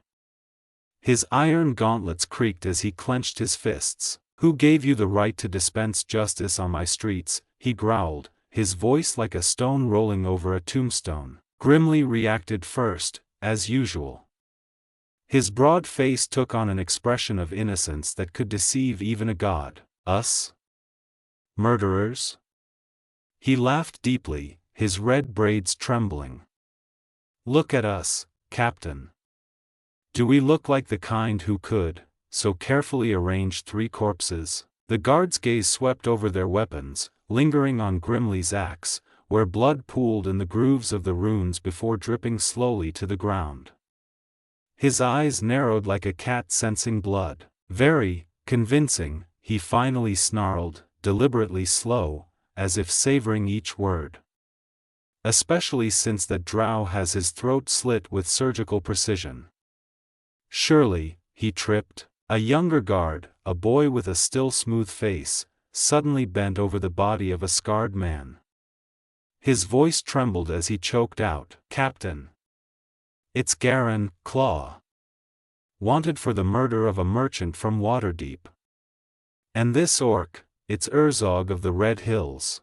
His iron gauntlets creaked as he clenched his fists. "Who gave you the right to dispense justice on my streets?" he growled, his voice like a stone rolling over a tombstone. Grimly reacted first, as usual. His broad face took on an expression of innocence that could deceive even a god. "Us? Murderers?" He laughed deeply, his red braids trembling. "Look at us, Captain. Do we look like the kind who could, so carefully arrange 3 corpses?" The guard's gaze swept over their weapons, lingering on Grimly's axe, where blood pooled in the grooves of the runes before dripping slowly to the ground. His eyes narrowed like a cat sensing blood. "Very convincing," he finally snarled, deliberately slow, as if savoring each word. "Especially since that drow has his throat slit with surgical precision." "Surely," he tripped. A younger guard, a boy with a still smooth face, suddenly bent over the body of a scarred man. His voice trembled as he choked out, "Captain. It's Garin Claw. Wanted for the murder of a merchant from Waterdeep. And this orc, it's Urzog of the Red Hills.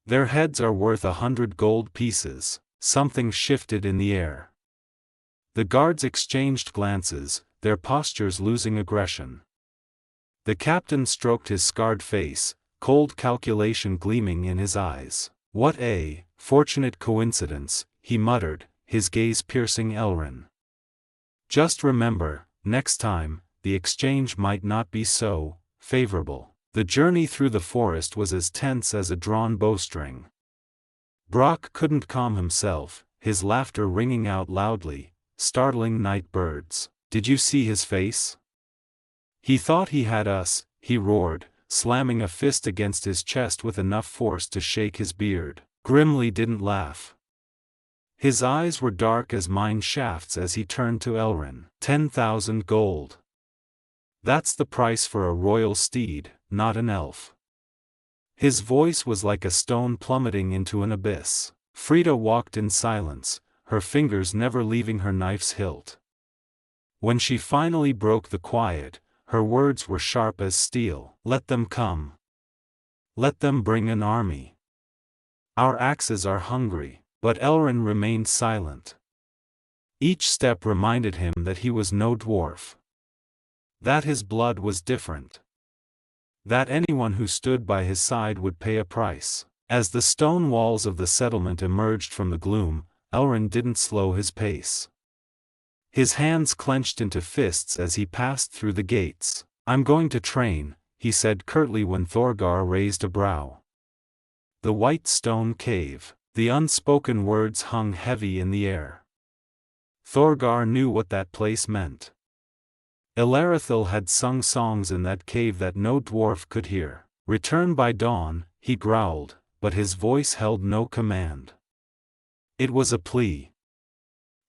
Their heads are worth 100 gold pieces." Something shifted in the air. The guards exchanged glances, their postures losing aggression. The captain stroked his scarred face, cold calculation gleaming in his eyes. "What a fortunate coincidence," he muttered, his gaze piercing Aelrin. "Just remember, next time, the exchange might not be so favorable." The journey through the forest was as tense as a drawn bowstring. Brock couldn't calm himself, his laughter ringing out loudly, startling night birds. "Did you see his face? He thought he had us," he roared, slamming a fist against his chest with enough force to shake his beard. Grimly didn't laugh. His eyes were dark as mine shafts as he turned to Aelrin. 10,000 gold. That's the price for a royal steed, not an elf." His voice was like a stone plummeting into an abyss. Frida walked in silence, her fingers never leaving her knife's hilt. When she finally broke the quiet, her words were sharp as steel. "Let them come. Let them bring an army. Our axes are hungry." But Aelrin remained silent. Each step reminded him that he was no dwarf. That his blood was different. That anyone who stood by his side would pay a price. As the stone walls of the settlement emerged from the gloom, Aelrin didn't slow his pace. His hands clenched into fists as he passed through the gates. "I'm going to train," he said curtly when Thorgar raised a brow. The white stone cave. The unspoken words hung heavy in the air. Thorgar knew what that place meant. Ilarithil had sung songs in that cave that no dwarf could hear. "Return by dawn," he growled, but his voice held no command. It was a plea.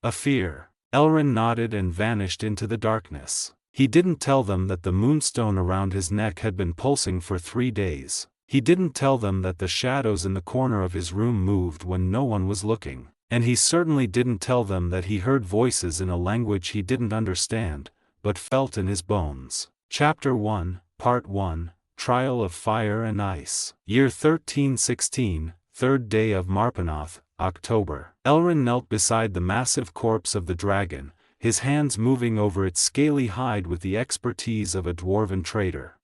A fear. Aelrin nodded and vanished into the darkness. He didn't tell them that the moonstone around his neck had been pulsing for 3 days. He didn't tell them that the shadows in the corner of his room moved when no one was looking. And he certainly didn't tell them that he heard voices in a language he didn't understand, but felt in his bones. Chapter 1, Part 1, Trial of Fire and Ice. Year 1316, 3rd day of Marpanoth, October. Aelrin knelt beside the massive corpse of the dragon, his hands moving over its scaly hide with the expertise of a dwarven trader.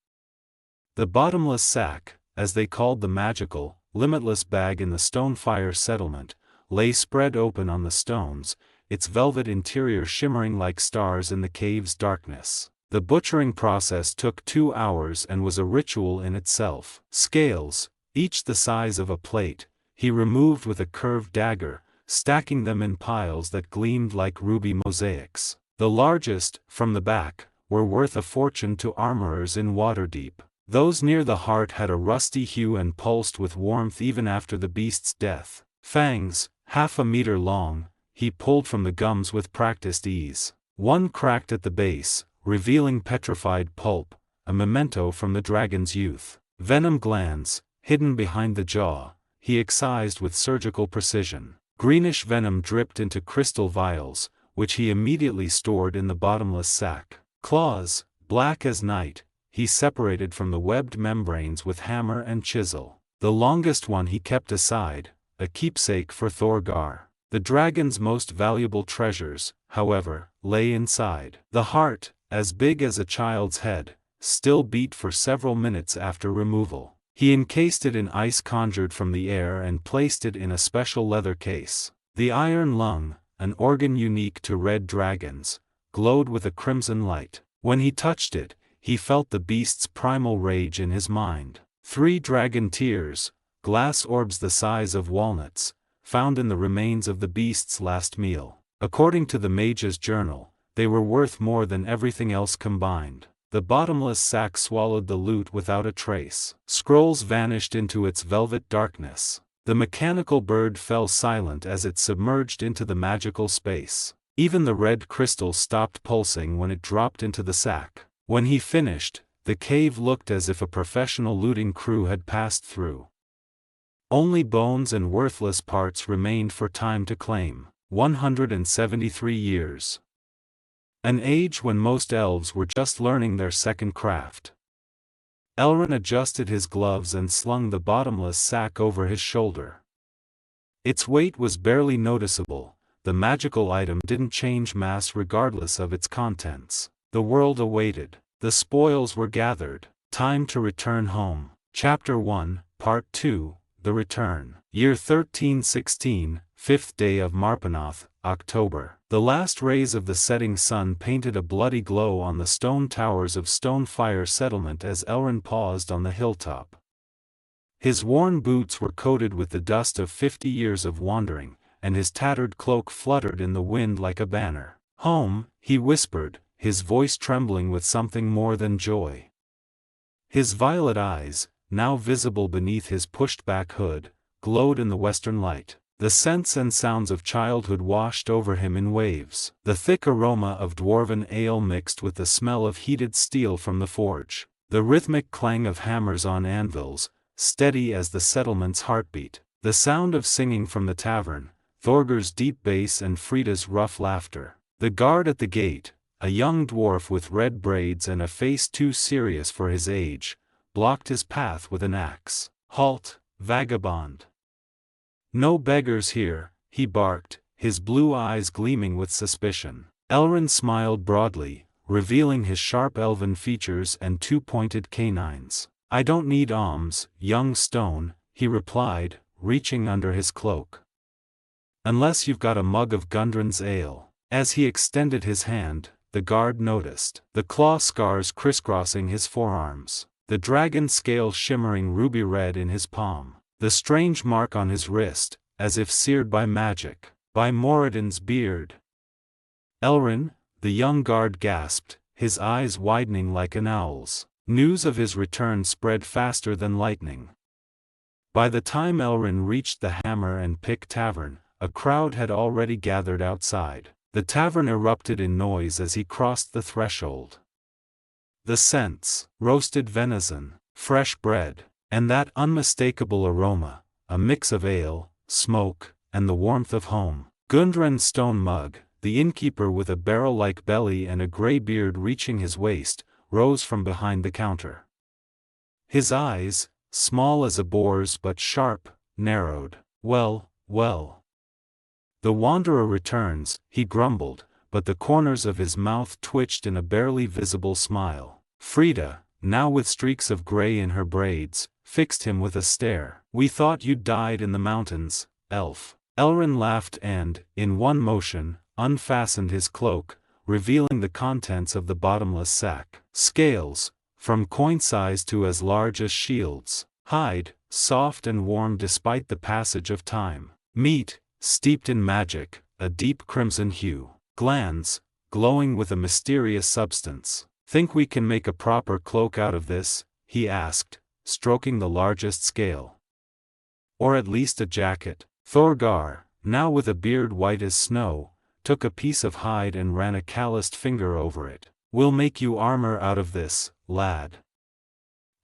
The bottomless sack, as they called the magical, limitless bag in the Stonefire Settlement, lay spread open on the stones, its velvet interior shimmering like stars in the cave's darkness. The butchering process took 2 hours and was a ritual in itself. Scales, each the size of a plate, he removed with a curved dagger, stacking them in piles that gleamed like ruby mosaics. The largest, from the back, were worth a fortune to armorers in Waterdeep. Those near the heart had a rusty hue and pulsed with warmth even after the beast's death. Fangs, half a meter long, he pulled from the gums with practiced ease. One cracked at the base, revealing petrified pulp, a memento from the dragon's youth. Venom glands, hidden behind the jaw, he excised with surgical precision. Greenish venom dripped into crystal vials, which he immediately stored in the bottomless sack. Claws, black as night, he separated from the webbed membranes with hammer and chisel. The longest one he kept aside, a keepsake for Thorgar. The dragon's most valuable treasures, however, lay inside. The heart, as big as a child's head, still beat for several minutes after removal. He encased it in ice conjured from the air and placed it in a special leather case. The iron lung, an organ unique to red dragons, glowed with a crimson light. When he touched it, he felt the beast's primal rage in his mind. 3 dragon tears, glass orbs the size of walnuts, found in the remains of the beast's last meal. According to the mage's journal, they were worth more than everything else combined. The bottomless sack swallowed the loot without a trace. Scrolls vanished into its velvet darkness. The mechanical bird fell silent as it submerged into the magical space. Even the red crystal stopped pulsing when it dropped into the sack. When he finished, the cave looked as if a professional looting crew had passed through. Only bones and worthless parts remained for time to claim. 173 years. An age when most elves were just learning their second craft. Elrin adjusted his gloves and slung the bottomless sack over his shoulder. Its weight was barely noticeable, the magical item didn't change mass regardless of its contents. The world awaited. The spoils were gathered. Time to return home. Chapter 1, Part 2, The Return. Year 1316, 5th day of Marpanoth, October. The last rays of the setting sun painted a bloody glow on the stone towers of Stonefire Settlement as Elrin paused on the hilltop. His worn boots were coated with the dust of 50 years of wandering, and his tattered cloak fluttered in the wind like a banner. "Home," he whispered, his voice trembling with something more than joy. His violet eyes, now visible beneath his pushed-back hood, glowed in the western light. The scents and sounds of childhood washed over him in waves. The thick aroma of dwarven ale mixed with the smell of heated steel from the forge. The rhythmic clang of hammers on anvils, steady as the settlement's heartbeat. The sound of singing from the tavern, Thorgar's deep bass and Frida's rough laughter. The guard at the gate, a young dwarf with red braids and a face too serious for his age, blocked his path with an axe. "Halt, vagabond! No beggars here," he barked, his blue eyes gleaming with suspicion. Elrin smiled broadly, revealing his sharp elven features and 2 pointed canines. "I don't need alms, young stone," he replied, reaching under his cloak. "Unless you've got a mug of Gundren's ale." As he extended his hand, the guard noticed the claw scars crisscrossing his forearms, the dragon scale shimmering ruby red in his palm, the strange mark on his wrist, as if seared by magic, by Moradin's beard. "Elrin," the young guard gasped, his eyes widening like an owl's. News of his return spread faster than lightning. By the time Elrin reached the Hammer and Pick Tavern, a crowd had already gathered outside. The tavern erupted in noise as he crossed the threshold. The scents, roasted venison, fresh bread, and that unmistakable aroma, a mix of ale, smoke, and the warmth of home. Gundren's stone mug, the innkeeper with a barrel-like belly and a grey beard reaching his waist, rose from behind the counter. His eyes, small as a boar's but sharp, narrowed. "Well, well. The wanderer returns," he grumbled, but the corners of his mouth twitched in a barely visible smile. Frida, now with streaks of grey in her braids, fixed him with a stare. "We thought you'd died in the mountains, elf." Elrin laughed and, in one motion, unfastened his cloak, revealing the contents of the bottomless sack. Scales, from coin-size to as large as shields. Hide, soft and warm despite the passage of time. Meat, steeped in magic, a deep crimson hue. Glands, glowing with a mysterious substance. "Think we can make a proper cloak out of this?" he asked, stroking the largest scale. "Or at least a jacket?" Thorgar, now with a beard white as snow, took a piece of hide and ran a calloused finger over it. "We'll make you armor out of this, lad.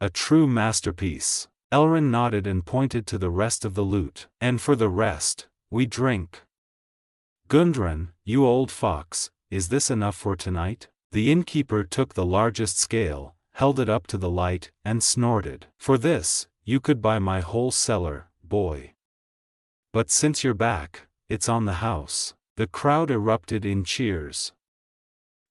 A true masterpiece." Aelrin nodded and pointed to the rest of the loot. "And for the rest, we drink." "Gundren, you old fox, is this enough for tonight?" The innkeeper took the largest scale, held it up to the light, and snorted. "For this, you could buy my whole cellar, boy. But since you're back, it's on the house." The crowd erupted in cheers.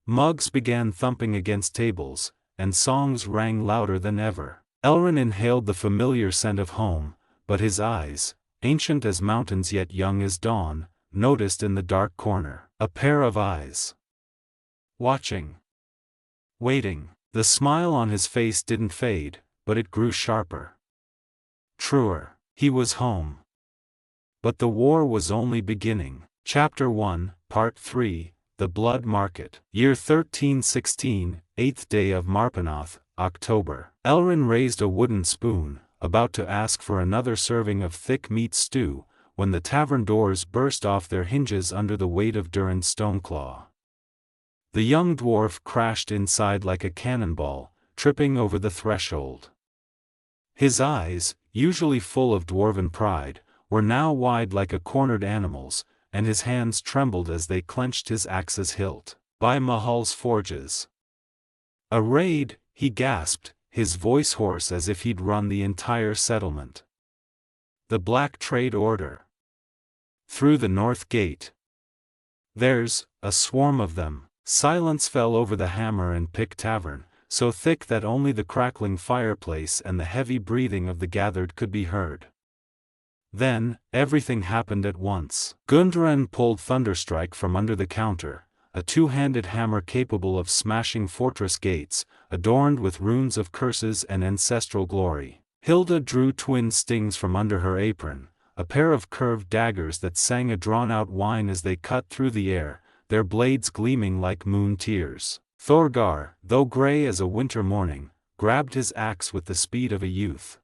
Mugs began thumping against tables, and songs rang louder than ever. Aelrin inhaled the familiar scent of home, but his eyes, ancient as mountains yet young as dawn, noticed in the dark corner a pair of eyes. Watching. Waiting. The smile on his face didn't fade, but it grew sharper. Truer. He was home. But the war was only beginning. Chapter 1, Part 3, The Blood Market. Year 1316, 8th day of Marpanoth, October. Aelrin raised a wooden spoon, about to ask for another serving of thick meat stew, when the tavern doors burst off their hinges under the weight of Durin's Stoneclaw. The young dwarf crashed inside like a cannonball, tripping over the threshold. His eyes, usually full of dwarven pride, were now wide like a cornered animal's, and his hands trembled as they clenched his axe's hilt. "By Mahal's forges." "A raid," he gasped, his voice hoarse as if he'd run the entire settlement. "The Black Trade Order. Through the North Gate. There's a swarm of them." Silence fell over the Hammer and Pick Tavern, so thick that only the crackling fireplace and the heavy breathing of the gathered could be heard. Then, everything happened at once. Gundren pulled Thunderstrike from under the counter, a two-handed hammer capable of smashing fortress gates, adorned with runes of curses and ancestral glory. Hilda drew twin stings from under her apron, a pair of curved daggers that sang a drawn-out whine as they cut through the air, their blades gleaming like moon tears. Thorgar, though gray as a winter morning, grabbed his axe with the speed of a youth.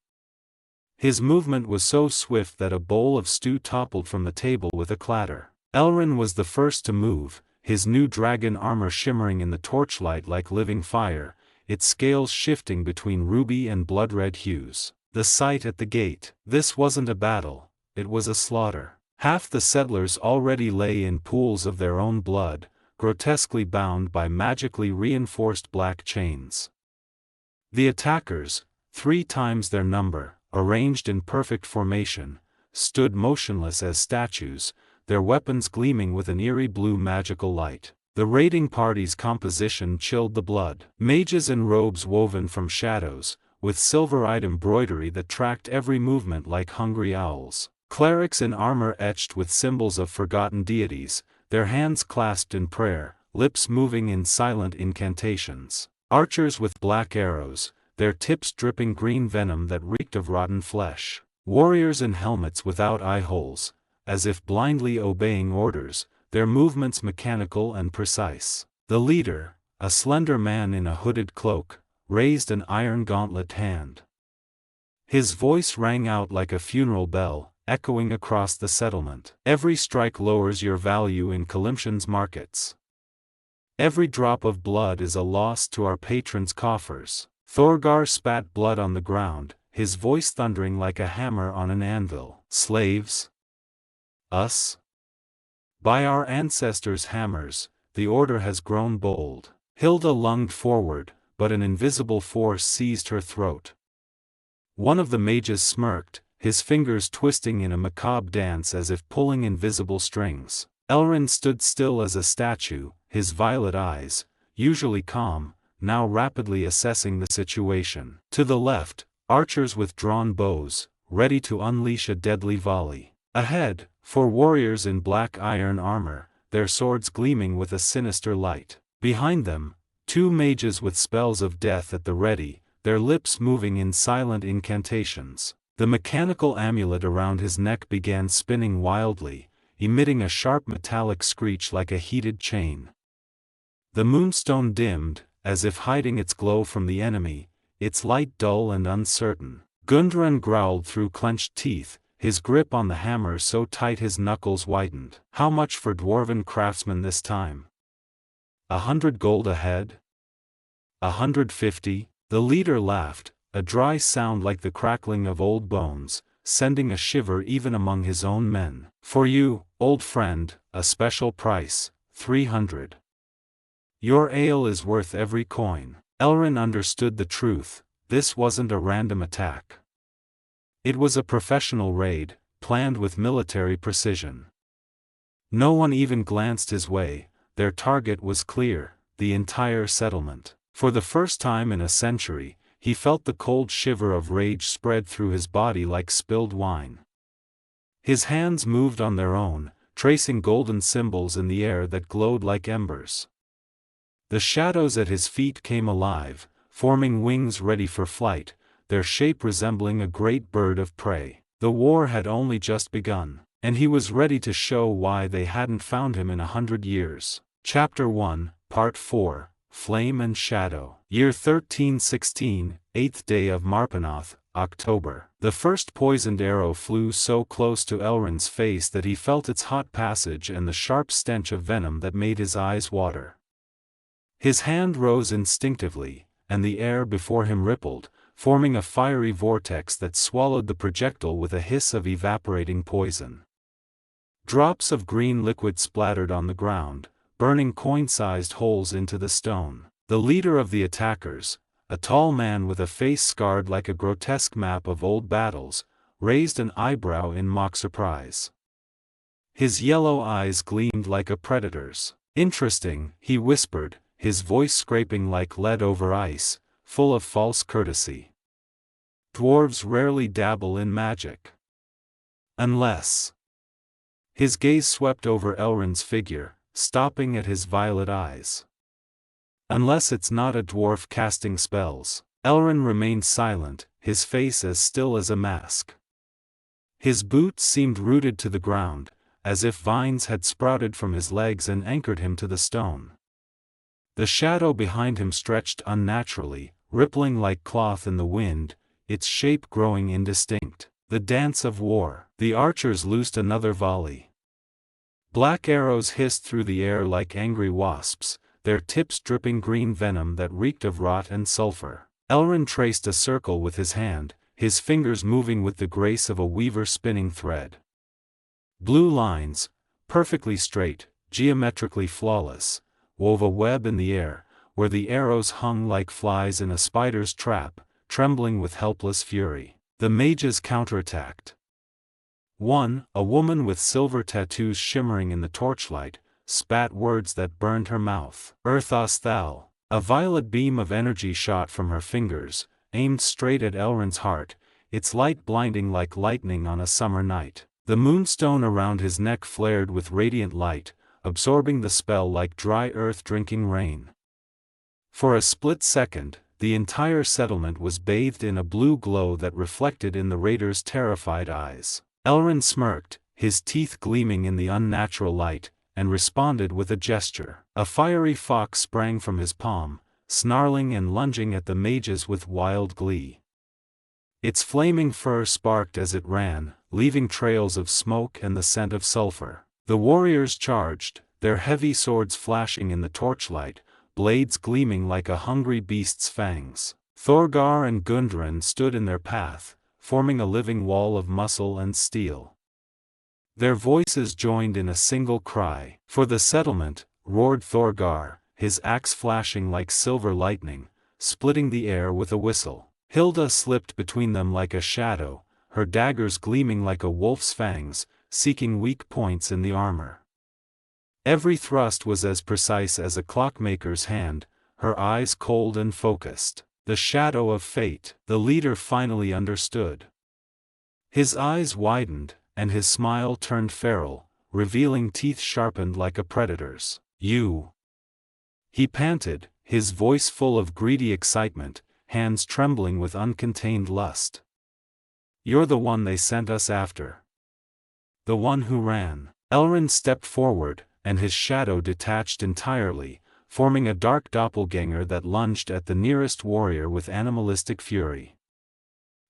His movement was so swift that a bowl of stew toppled from the table with a clatter. Aelrin was the first to move, his new dragon armor shimmering in the torchlight like living fire, its scales shifting between ruby and blood-red hues. The sight at the gate. This wasn't a battle, it was a slaughter. Half the settlers already lay in pools of their own blood, grotesquely bound by magically reinforced black chains. The attackers, 3 times their number, arranged in perfect formation, stood motionless as statues, their weapons gleaming with an eerie blue magical light. The raiding party's composition chilled the blood. Mages in robes woven from shadows, with silver-eyed embroidery that tracked every movement like hungry owls. Clerics in armor etched with symbols of forgotten deities, their hands clasped in prayer, lips moving in silent incantations. Archers with black arrows, their tips dripping green venom that reeked of rotten flesh. Warriors in helmets without eye-holes, as if blindly obeying orders, their movements mechanical and precise. The leader, a slender man in a hooded cloak, raised an iron gauntlet hand. His voice rang out like a funeral bell, echoing across the settlement. "Every strike lowers your value in Calimshan's markets. Every drop of blood is a loss to our patrons' coffers." Thorgar spat blood on the ground, his voice thundering like a hammer on an anvil. "Slaves? Us? By our ancestors' hammers, the order has grown bold." Hilda lunged forward, but an invisible force seized her throat. One of the mages smirked, his fingers twisting in a macabre dance as if pulling invisible strings. Aelrin stood still as a statue, his violet eyes, usually calm, now rapidly assessing the situation. To the left, archers with drawn bows, ready to unleash a deadly volley. Ahead, 4 warriors in black iron armor, their swords gleaming with a sinister light. Behind them, 2 mages with spells of death at the ready, their lips moving in silent incantations. The mechanical amulet around his neck began spinning wildly, emitting a sharp metallic screech like a heated chain. The moonstone dimmed, as if hiding its glow from the enemy, its light dull and uncertain. Gundren growled through clenched teeth, his grip on the hammer so tight his knuckles whitened. "How much for dwarven craftsmen this time? 100 gold a head? 150? The leader laughed, a dry sound like the crackling of old bones, sending a shiver even among his own men. "For you, old friend, a special price, 300. Your ale is worth every coin." Aelrin understood the truth. This wasn't a random attack. It was a professional raid, planned with military precision. No one even glanced his way. Their target was clear, the entire settlement. For the first time in a century, he felt the cold shiver of rage spread through his body like spilled wine. His hands moved on their own, tracing golden symbols in the air that glowed like embers. The shadows at his feet came alive, forming wings ready for flight, their shape resembling a great bird of prey. The war had only just begun, and he was ready to show why they hadn't found him in 100 years. Chapter 1, Part 4, Flame and Shadow. Year 1316, 8th day of Marpanoth, October. The first poisoned arrow flew so close to Elrin's face that he felt its hot passage and the sharp stench of venom that made his eyes water. His hand rose instinctively, and the air before him rippled, forming a fiery vortex that swallowed the projectile with a hiss of evaporating poison. Drops of green liquid splattered on the ground, burning coin-sized holes into the stone. The leader of the attackers, a tall man with a face scarred like a grotesque map of old battles, raised an eyebrow in mock surprise. His yellow eyes gleamed like a predator's. "Interesting," he whispered, his voice scraping like lead over ice, full of false courtesy. "Dwarves rarely dabble in magic. Unless..." His gaze swept over Elrin's figure, stopping at his violet eyes. "Unless it's not a dwarf casting spells." Aelrin remained silent, his face as still as a mask. His boots seemed rooted to the ground, as if vines had sprouted from his legs and anchored him to the stone. The shadow behind him stretched unnaturally, rippling like cloth in the wind, its shape growing indistinct. The dance of war. The archers loosed another volley. Black arrows hissed through the air like angry wasps, their tips dripping green venom that reeked of rot and sulfur. Aelrin traced a circle with his hand, his fingers moving with the grace of a weaver spinning thread. Blue lines, perfectly straight, geometrically flawless, wove a web in the air, where the arrows hung like flies in a spider's trap, trembling with helpless fury. The mages counterattacked. A woman with silver tattoos shimmering in the torchlight, spat words that burned her mouth. "Earthos thou." A violet beam of energy shot from her fingers, aimed straight at Elrin's heart, its light blinding like lightning on a summer night. The moonstone around his neck flared with radiant light, absorbing the spell like dry earth drinking rain. For a split second, the entire settlement was bathed in a blue glow that reflected in the raider's terrified eyes. Aelrin smirked, his teeth gleaming in the unnatural light, and responded with a gesture. A fiery fox sprang from his palm, snarling and lunging at the mages with wild glee. Its flaming fur sparked as it ran, leaving trails of smoke and the scent of sulfur. The warriors charged, their heavy swords flashing in the torchlight, blades gleaming like a hungry beast's fangs. Thorgar and Gundren stood in their path, forming a living wall of muscle and steel. Their voices joined in a single cry. "For the settlement," roared Thorgar, his axe flashing like silver lightning, splitting the air with a whistle. Hilda slipped between them like a shadow, her daggers gleaming like a wolf's fangs, seeking weak points in the armor. Every thrust was as precise as a clockmaker's hand, her eyes cold and focused. The shadow of fate. The leader finally understood. His eyes widened, and his smile turned feral, revealing teeth sharpened like a predator's. "You." He panted, his voice full of greedy excitement, hands trembling with uncontained lust. "You're the one they sent us after. The one who ran." Aelrin stepped forward, and his shadow detached entirely, forming a dark doppelganger that lunged at the nearest warrior with animalistic fury.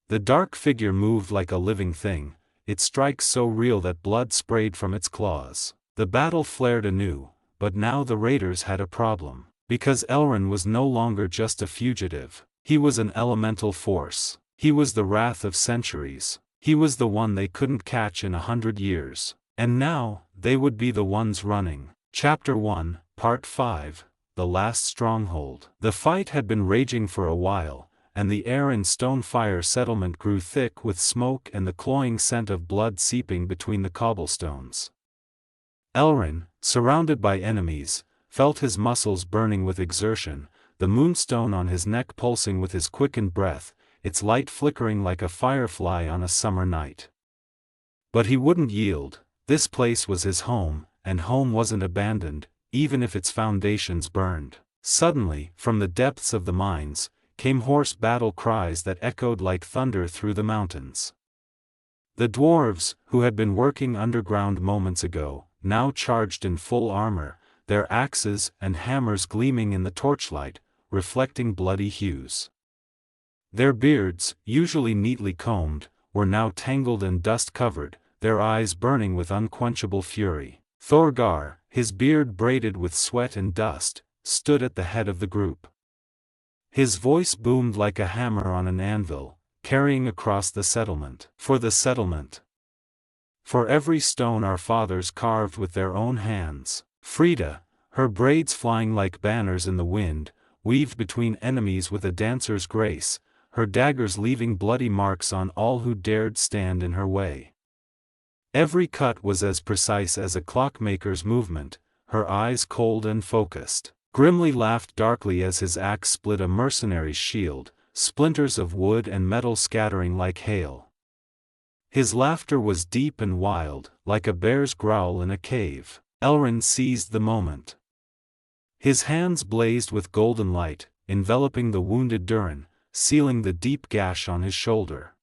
The dark figure moved like a living thing, its strike so real that blood sprayed from its claws. The battle flared anew, but now the raiders had a problem. Because Aelrin was no longer just a fugitive, he was an elemental force. He was the wrath of centuries. He was the one they couldn't catch in 100 years. And now, they would be the ones running. Chapter 1, Part 5, The Last Stronghold. The fight had been raging for a while, and the air in Stonefire Settlement grew thick with smoke and the cloying scent of blood seeping between the cobblestones. Aelrin, surrounded by enemies, felt his muscles burning with exertion, the moonstone on his neck pulsing with his quickened breath, its light flickering like a firefly on a summer night. But he wouldn't yield. This place was his home, and home wasn't abandoned, even if its foundations burned. Suddenly, from the depths of the mines, came hoarse battle cries that echoed like thunder through the mountains. The dwarves, who had been working underground moments ago, now charged in full armor, their axes and hammers gleaming in the torchlight, reflecting bloody hues. Their beards, usually neatly combed, were now tangled and dust-covered, their eyes burning with unquenchable fury. Thorgar, his beard braided with sweat and dust, stood at the head of the group. His voice boomed like a hammer on an anvil, carrying across the settlement. For the settlement. For every stone our fathers carved with their own hands. Frida, her braids flying like banners in the wind, weaved between enemies with a dancer's grace, her daggers leaving bloody marks on all who dared stand in her way. Every cut was as precise as a clockmaker's movement, her eyes cold and focused. Grimly laughed darkly as his axe split a mercenary's shield, splinters of wood and metal scattering like hail. His laughter was deep and wild, like a bear's growl in a cave. Aelrin seized the moment. His hands blazed with golden light, enveloping the wounded Durin, sealing the deep gash on his shoulder.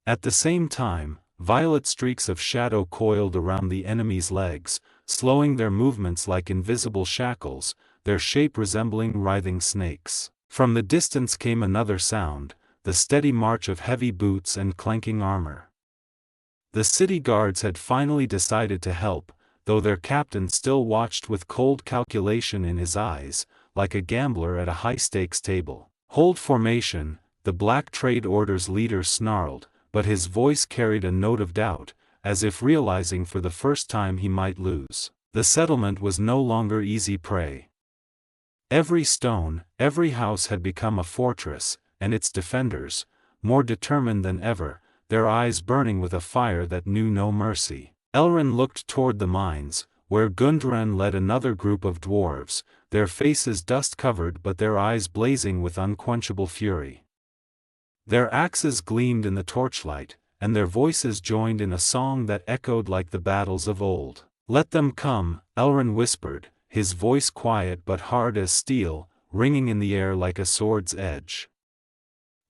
At the same time, violet streaks of shadow coiled around the enemy's legs, slowing their movements like invisible shackles, their shape resembling writhing snakes. From the distance came another sound, the steady march of heavy boots and clanking armor. The city guards had finally decided to help, though their captain still watched with cold calculation in his eyes, like a gambler at a high-stakes table. "Hold formation," the Black Trade Order's leader snarled, but his voice carried a note of doubt, as if realizing for the first time he might lose. The settlement was no longer easy prey. Every stone, every house had become a fortress, and its defenders, more determined than ever, their eyes burning with a fire that knew no mercy. Aelrin looked toward the mines, where Gundren led another group of dwarves, their faces dust-covered but their eyes blazing with unquenchable fury. Their axes gleamed in the torchlight, and their voices joined in a song that echoed like the battles of old. "Let them come," Aelrin whispered, his voice quiet but hard as steel, ringing in the air like a sword's edge.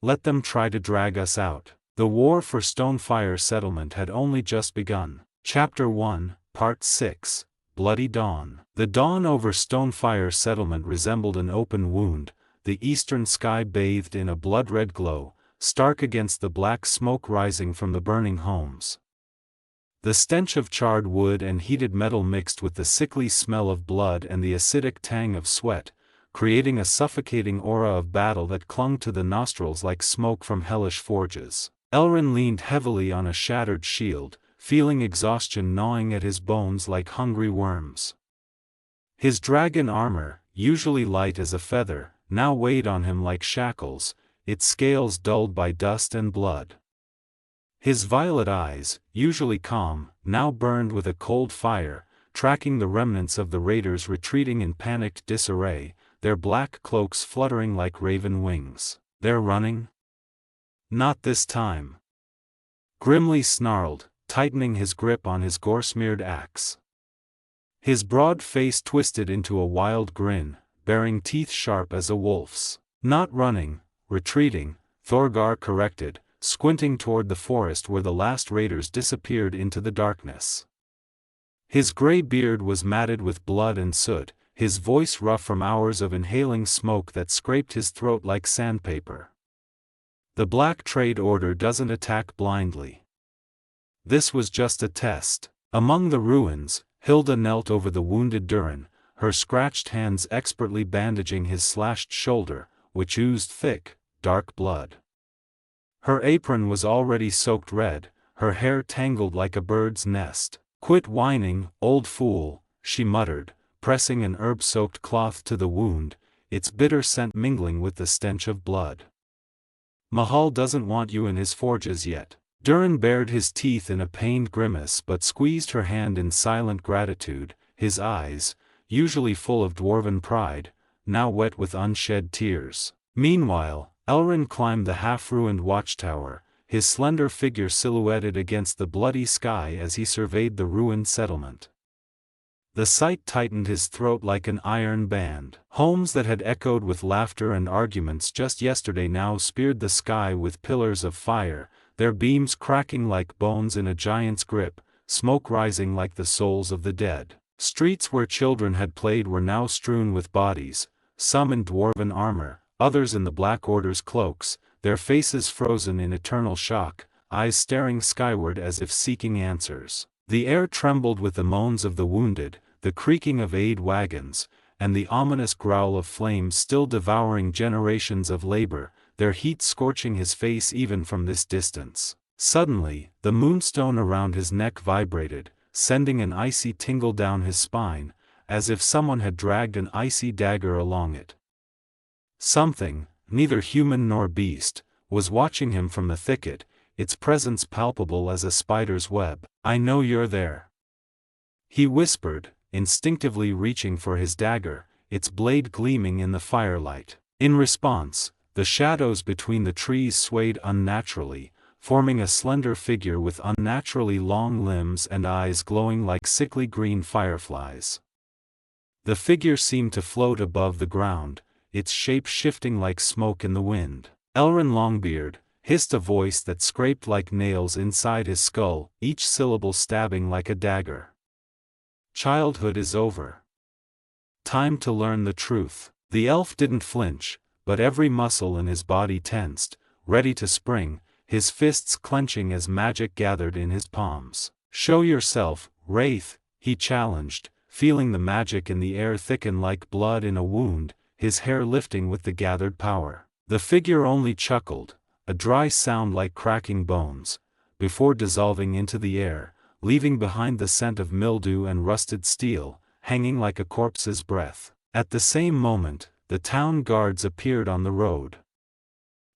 "Let them try to drag us out." The war for Stonefire Settlement had only just begun. Chapter 1, Part 6, Bloody Dawn. The dawn over Stonefire Settlement resembled an open wound, the eastern sky bathed in a blood-red glow, stark against the black smoke rising from the burning homes. The stench of charred wood and heated metal mixed with the sickly smell of blood and the acidic tang of sweat, creating a suffocating aura of battle that clung to the nostrils like smoke from hellish forges. Aelrin leaned heavily on a shattered shield, feeling exhaustion gnawing at his bones like hungry worms. His dragon armor, usually light as a feather, now weighed on him like shackles, its scales dulled by dust and blood. His violet eyes, usually calm, now burned with a cold fire, tracking the remnants of the raiders retreating in panicked disarray, their black cloaks fluttering like raven wings. "They're running? Not this time." Grimly snarled, tightening his grip on his gore-smeared axe. His broad face twisted into a wild grin, baring teeth sharp as a wolf's. "Not running, retreating," Thorgar corrected, squinting toward the forest where the last raiders disappeared into the darkness. His gray beard was matted with blood and soot, his voice rough from hours of inhaling smoke that scraped his throat like sandpaper. "The Black Trade Order doesn't attack blindly. This was just a test. Among the ruins, Hilda knelt over the wounded Durin, her scratched hands expertly bandaging his slashed shoulder, which oozed thick, dark blood. Her apron was already soaked red, her hair tangled like a bird's nest. "Quit whining, old fool," she muttered, pressing an herb-soaked cloth to the wound, its bitter scent mingling with the stench of blood. "Mahal doesn't want you in his forges yet." Durin bared his teeth in a pained grimace but squeezed her hand in silent gratitude, his eyes, usually full of dwarven pride, now wet with unshed tears. Meanwhile, Elrin climbed the half-ruined watchtower, his slender figure silhouetted against the bloody sky as he surveyed the ruined settlement. The sight tightened his throat like an iron band. Homes that had echoed with laughter and arguments just yesterday now speared the sky with pillars of fire, their beams cracking like bones in a giant's grip, smoke rising like the souls of the dead. Streets where children had played were now strewn with bodies, some in dwarven armor, others in the Black Order's cloaks, their faces frozen in eternal shock, eyes staring skyward as if seeking answers. The air trembled with the moans of the wounded, the creaking of aid wagons, and the ominous growl of flames still devouring generations of labor, their heat scorching his face even from this distance. Suddenly, the moonstone around his neck vibrated, sending an icy tingle down his spine, as if someone had dragged an icy dagger along it. Something, neither human nor beast, was watching him from the thicket, its presence palpable as a spider's web. "I know you're there," he whispered, instinctively reaching for his dagger, its blade gleaming in the firelight. In response, the shadows between the trees swayed unnaturally, forming a slender figure with unnaturally long limbs and eyes glowing like sickly green fireflies. The figure seemed to float above the ground, its shape shifting like smoke in the wind. "Aelrin Longbeard," hissed a voice that scraped like nails inside his skull, each syllable stabbing like a dagger. "Childhood is over. Time to learn the truth." The elf didn't flinch, but every muscle in his body tensed, ready to spring, his fists clenching as magic gathered in his palms. "Show yourself, Wraith," he challenged, feeling the magic in the air thicken like blood in a wound, his hair lifting with the gathered power. The figure only chuckled, a dry sound like cracking bones, before dissolving into the air, leaving behind the scent of mildew and rusted steel, hanging like a corpse's breath. At the same moment, the town guards appeared on the road.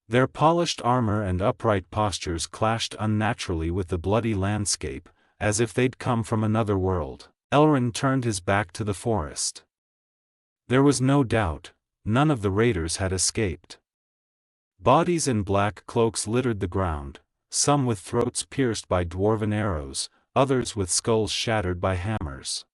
Their polished armor and upright postures clashed unnaturally with the bloody landscape, as if they'd come from another world. Elrin turned his back to the forest. There was no doubt, none of the raiders had escaped. Bodies in black cloaks littered the ground, some with throats pierced by dwarven arrows, others with skulls shattered by hammers.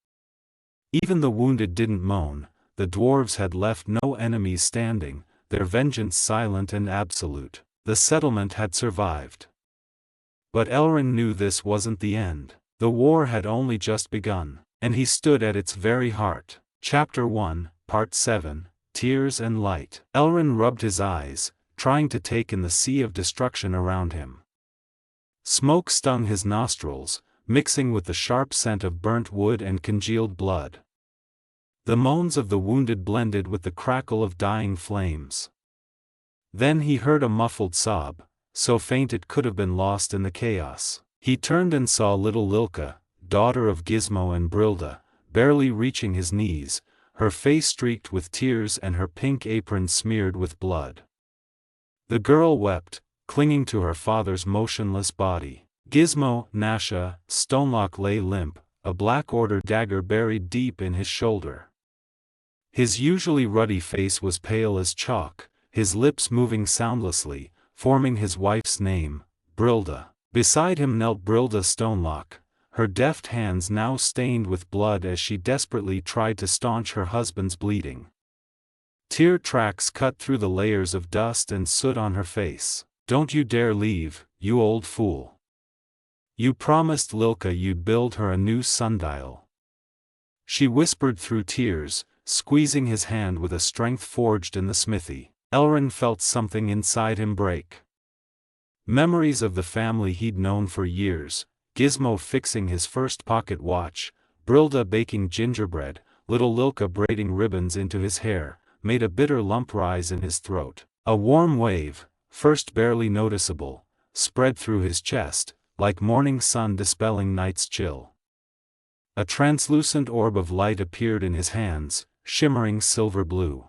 Even the wounded didn't moan, the dwarves had left no enemies standing, their vengeance silent and absolute. The settlement had survived. But Elrin knew this wasn't the end. The war had only just begun, and he stood at its very heart. Chapter 1, Part 7, Tears and Light. Elrin rubbed his eyes, trying to take in the sea of destruction around him. Smoke stung his nostrils, mixing with the sharp scent of burnt wood and congealed blood. The moans of the wounded blended with the crackle of dying flames. Then he heard a muffled sob, so faint it could have been lost in the chaos. He turned and saw little Lilka, daughter of Gizmo and Brilda, barely reaching his knees, her face streaked with tears and her pink apron smeared with blood. The girl wept, clinging to her father's motionless body. Gizmo, Nasha, Stonelock lay limp, a Black Order dagger buried deep in his shoulder. His usually ruddy face was pale as chalk, his lips moving soundlessly, forming his wife's name, Brilda. Beside him knelt Brilda Stonelock, her deft hands now stained with blood as she desperately tried to staunch her husband's bleeding. Tear tracks cut through the layers of dust and soot on her face. "Don't you dare leave, you old fool. You promised Lilka you'd build her a new sundial," she whispered through tears, squeezing his hand with a strength forged in the smithy. Elrin felt something inside him break. Memories of the family he'd known for years, Gizmo fixing his first pocket watch, Brilda baking gingerbread, little Lilka braiding ribbons into his hair, made a bitter lump rise in his throat. A warm wave, first barely noticeable, spread through his chest, like morning sun dispelling night's chill. A translucent orb of light appeared in his hands, shimmering silver blue.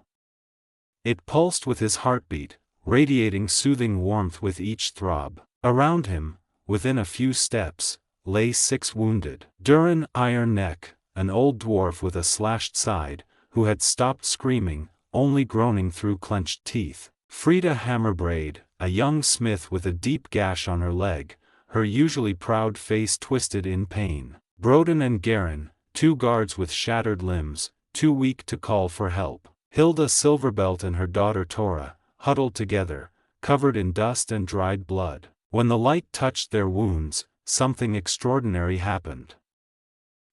It pulsed with his heartbeat, radiating soothing warmth with each throb. Around him, within a few steps, lay 6 wounded. Durin Iron Neck, an old dwarf with a slashed side, who had stopped screaming, only groaning through clenched teeth. Frida Hammerbraid, a young smith with a deep gash on her leg, her usually proud face twisted in pain. Broden and Garen, 2 guards with shattered limbs, too weak to call for help. Hilda Silverbelt and her daughter Tora, huddled together, covered in dust and dried blood. When the light touched their wounds, something extraordinary happened.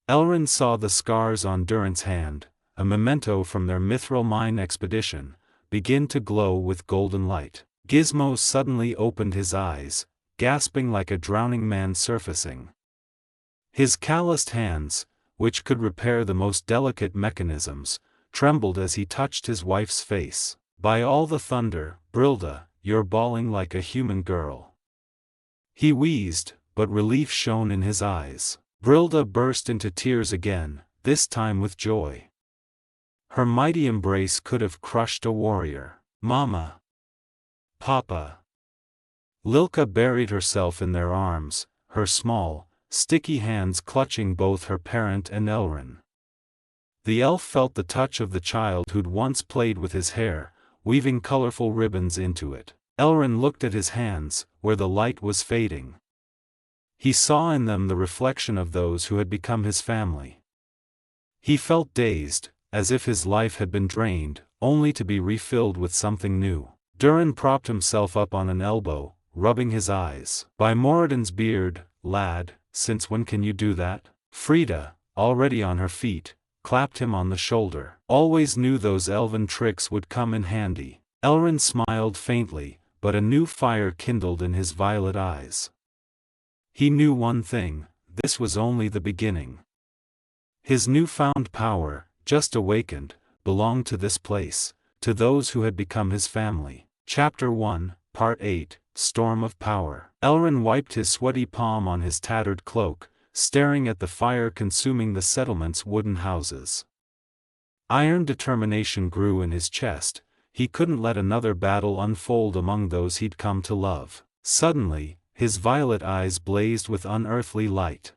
Elrin saw the scars on Durin's hand, a memento from their mithril mine expedition, begin to glow with golden light. Gizmo suddenly opened his eyes, gasping like a drowning man surfacing. His calloused hands, which could repair the most delicate mechanisms, trembled as he touched his wife's face. By all the thunder, Brilda, you're bawling like a human girl. He wheezed, but relief shone in his eyes. Brilda burst into tears again, this time with joy. Her mighty embrace could have crushed a warrior. Mama. Papa. Lilka buried herself in their arms, her small, sticky hands clutching both her parent and Elrin. The elf felt the touch of the child who'd once played with his hair, weaving colorful ribbons into it. Elrin looked at his hands, where the light was fading. He saw in them the reflection of those who had become his family. He felt dazed, as if his life had been drained, only to be refilled with something new. Durin propped himself up on an elbow, rubbing his eyes. By Moradin's beard, lad, since when can you do that? Frida, already on her feet, clapped him on the shoulder. Always knew those elven tricks would come in handy. Elrin smiled faintly, but a new fire kindled in his violet eyes. He knew one thing, this was only the beginning. His newfound power, just awakened, belonged to this place, to those who had become his family. Chapter 1, Part 8, Storm of Power. Elrin wiped his sweaty palm on his tattered cloak, staring at the fire consuming the settlement's wooden houses. Iron determination grew in his chest, he couldn't let another battle unfold among those he'd come to love. Suddenly, his violet eyes blazed with unearthly light.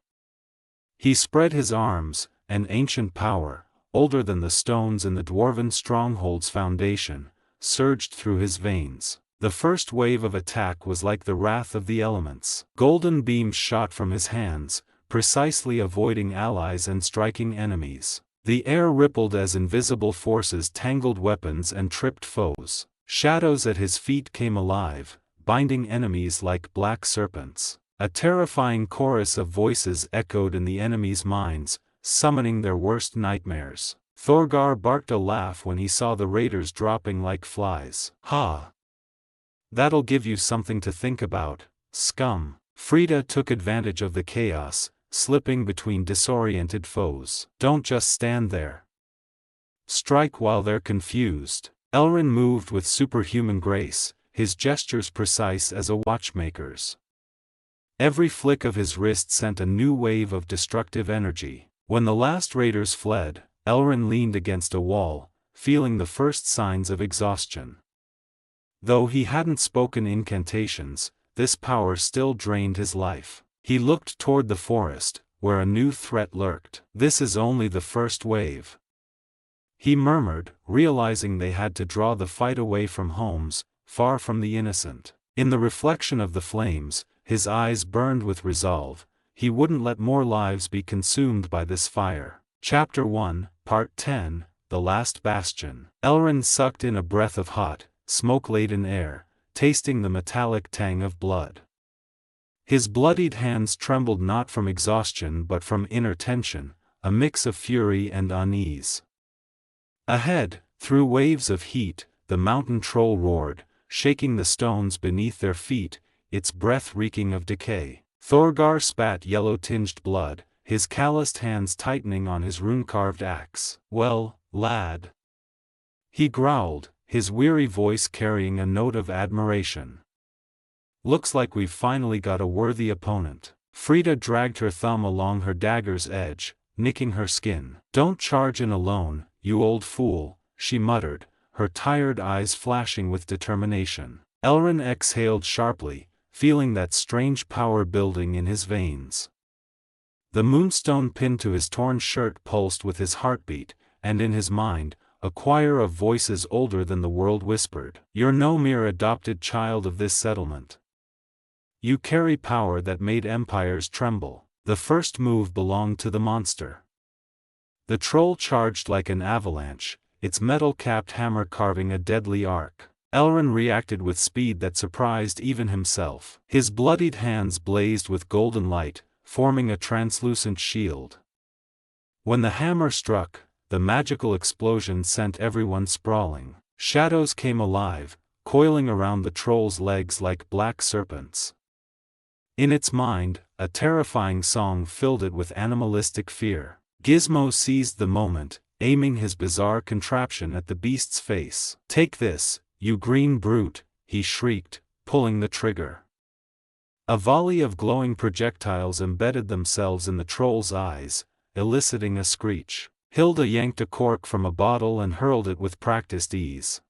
He spread his arms, an ancient power, older than the stones in the dwarven stronghold's foundation, surged through his veins. The first wave of attack was like the wrath of the elements. Golden beams shot from his hands, precisely avoiding allies and striking enemies. The air rippled as invisible forces tangled weapons and tripped foes. Shadows at his feet came alive, binding enemies like black serpents. A terrifying chorus of voices echoed in the enemies' minds, summoning their worst nightmares. Thorgar barked a laugh when he saw the raiders dropping like flies. Ha! That'll give you something to think about, scum. Frida took advantage of the chaos, slipping between disoriented foes. Don't just stand there. Strike while they're confused. Elrin moved with superhuman grace, his gestures precise as a watchmaker's. Every flick of his wrist sent a new wave of destructive energy. When the last raiders fled, Elrin leaned against a wall, feeling the first signs of exhaustion. Though he hadn't spoken incantations, this power still drained his life. He looked toward the forest, where a new threat lurked. This is only the first wave, he murmured, realizing they had to draw the fight away from homes, far from the innocent. In the reflection of the flames, his eyes burned with resolve. He wouldn't let more lives be consumed by this fire. Chapter 1, Part 10, The Last Bastion. Elrin sucked in a breath of hot, smoke-laden air, tasting the metallic tang of blood. His bloodied hands trembled not from exhaustion but from inner tension, a mix of fury and unease. Ahead, through waves of heat, the mountain troll roared, shaking the stones beneath their feet, its breath reeking of decay. Thorgar spat yellow-tinged blood, his calloused hands tightening on his rune-carved axe. "Well, lad," he growled, his weary voice carrying a note of admiration. "Looks like we've finally got a worthy opponent." Frida dragged her thumb along her dagger's edge, nicking her skin. "Don't charge in alone, you old fool," she muttered, her tired eyes flashing with determination. Aelrin exhaled sharply, feeling that strange power building in his veins. The moonstone pinned to his torn shirt pulsed with his heartbeat, and in his mind, a choir of voices older than the world whispered, "You're no mere adopted child of this settlement. You carry power that made empires tremble." The first move belonged to the monster. The troll charged like an avalanche, its metal-capped hammer carving a deadly arc. Aelrin reacted with speed that surprised even himself. His bloodied hands blazed with golden light, forming a translucent shield. When the hammer struck, the magical explosion sent everyone sprawling. Shadows came alive, coiling around the troll's legs like black serpents. In its mind, a terrifying song filled it with animalistic fear. Gizmo seized the moment, aiming his bizarre contraption at the beast's face. "Take this, you green brute," he shrieked, pulling the trigger. A volley of glowing projectiles embedded themselves in the troll's eyes, eliciting a screech. Hilda yanked a cork from a bottle and hurled it with practiced ease.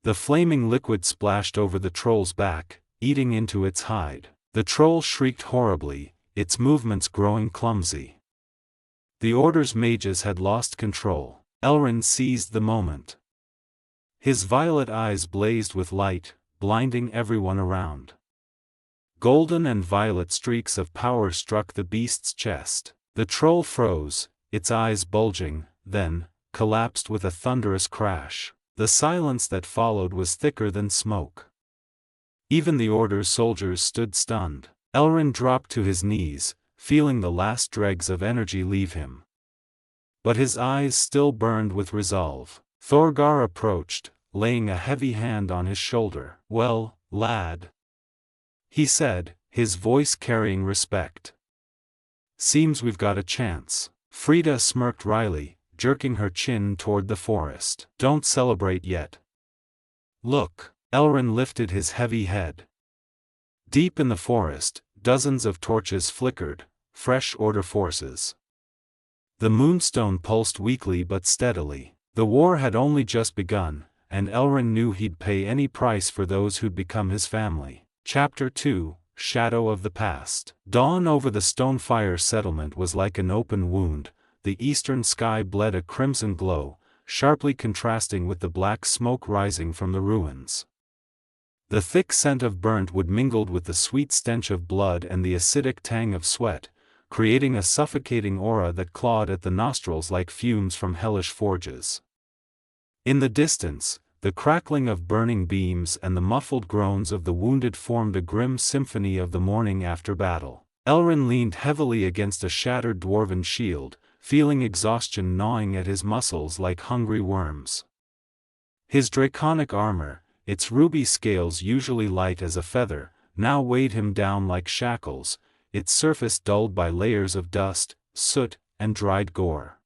The flaming liquid splashed over the troll's back, eating into its hide. The troll shrieked horribly, its movements growing clumsy. The Order's mages had lost control. Aelrin seized the moment. His violet eyes blazed with light, blinding everyone around. Golden and violet streaks of power struck the beast's chest. The troll froze, its eyes bulging, then collapsed with a thunderous crash. The silence that followed was thicker than smoke. Even the Order's soldiers stood stunned. Aelrin dropped to his knees, feeling the last dregs of energy leave him. But his eyes still burned with resolve. Thorgar approached, laying a heavy hand on his shoulder. "Well, lad," he said, his voice carrying respect. "Seems we've got a chance." Frida smirked wryly, jerking her chin toward the forest. "Don't celebrate yet. Look." Aelrin lifted his heavy head. Deep in the forest, dozens of torches flickered, fresh Order forces. The moonstone pulsed weakly but steadily. The war had only just begun, and Aelrin knew he'd pay any price for those who'd become his family. Chapter 2, Shadow of the Past. Dawn over the Stonefire settlement was like an open wound. The eastern sky bled a crimson glow, sharply contrasting with the black smoke rising from the ruins. The thick scent of burnt wood mingled with the sweet stench of blood and the acidic tang of sweat, creating a suffocating aura that clawed at the nostrils like fumes from hellish forges. In the distance, the crackling of burning beams and the muffled groans of the wounded formed a grim symphony of the morning after battle. Aelrin leaned heavily against a shattered dwarven shield, feeling exhaustion gnawing at his muscles like hungry worms. His draconic armor, its ruby scales usually light as a feather, now weighed him down like shackles, its surface dulled by layers of dust, soot, and dried gore.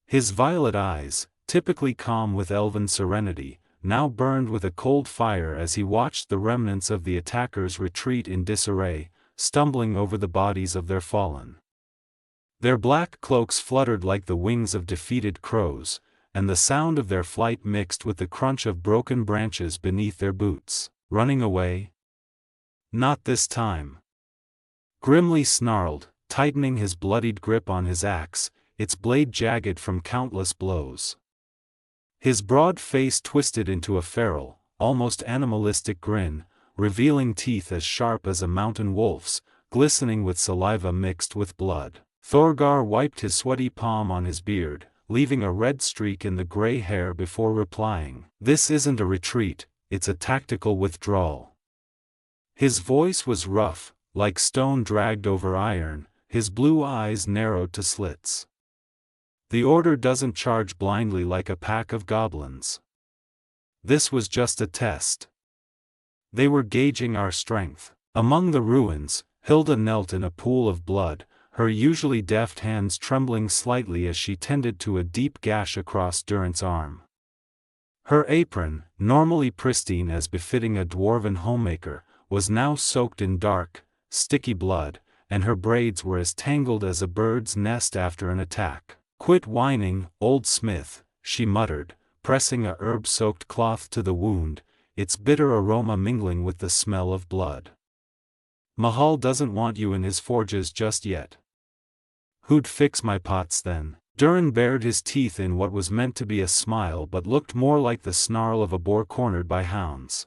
His violet eyes, typically calm with elven serenity, now burned with a cold fire as he watched the remnants of the attackers retreat in disarray, stumbling over the bodies of their fallen. Their black cloaks fluttered like the wings of defeated crows, and the sound of their flight mixed with the crunch of broken branches beneath their boots. Running away? Not this time. Grimly snarled, tightening his bloodied grip on his axe, its blade jagged from countless blows. His broad face twisted into a feral, almost animalistic grin, revealing teeth as sharp as a mountain wolf's, glistening with saliva mixed with blood. Thorgar wiped his sweaty palm on his beard, leaving a red streak in the gray hair before replying, "This isn't a retreat, it's a tactical withdrawal." His voice was rough, like stone dragged over iron, his blue eyes narrowed to slits. "The Order doesn't charge blindly like a pack of goblins. This was just a test. They were gauging our strength." Among the ruins, Hilda knelt in a pool of blood, her usually deft hands trembling slightly as she tended to a deep gash across Durrant's arm. Her apron, normally pristine as befitting a dwarven homemaker, was now soaked in dark, sticky blood, and her braids were as tangled as a bird's nest after an attack. "Quit whining, old smith," she muttered, pressing a herb-soaked cloth to the wound, its bitter aroma mingling with the smell of blood. "Mahal doesn't want you in his forges just yet." "Who'd fix my pots then?" Durin bared his teeth in what was meant to be a smile but looked more like the snarl of a boar cornered by hounds.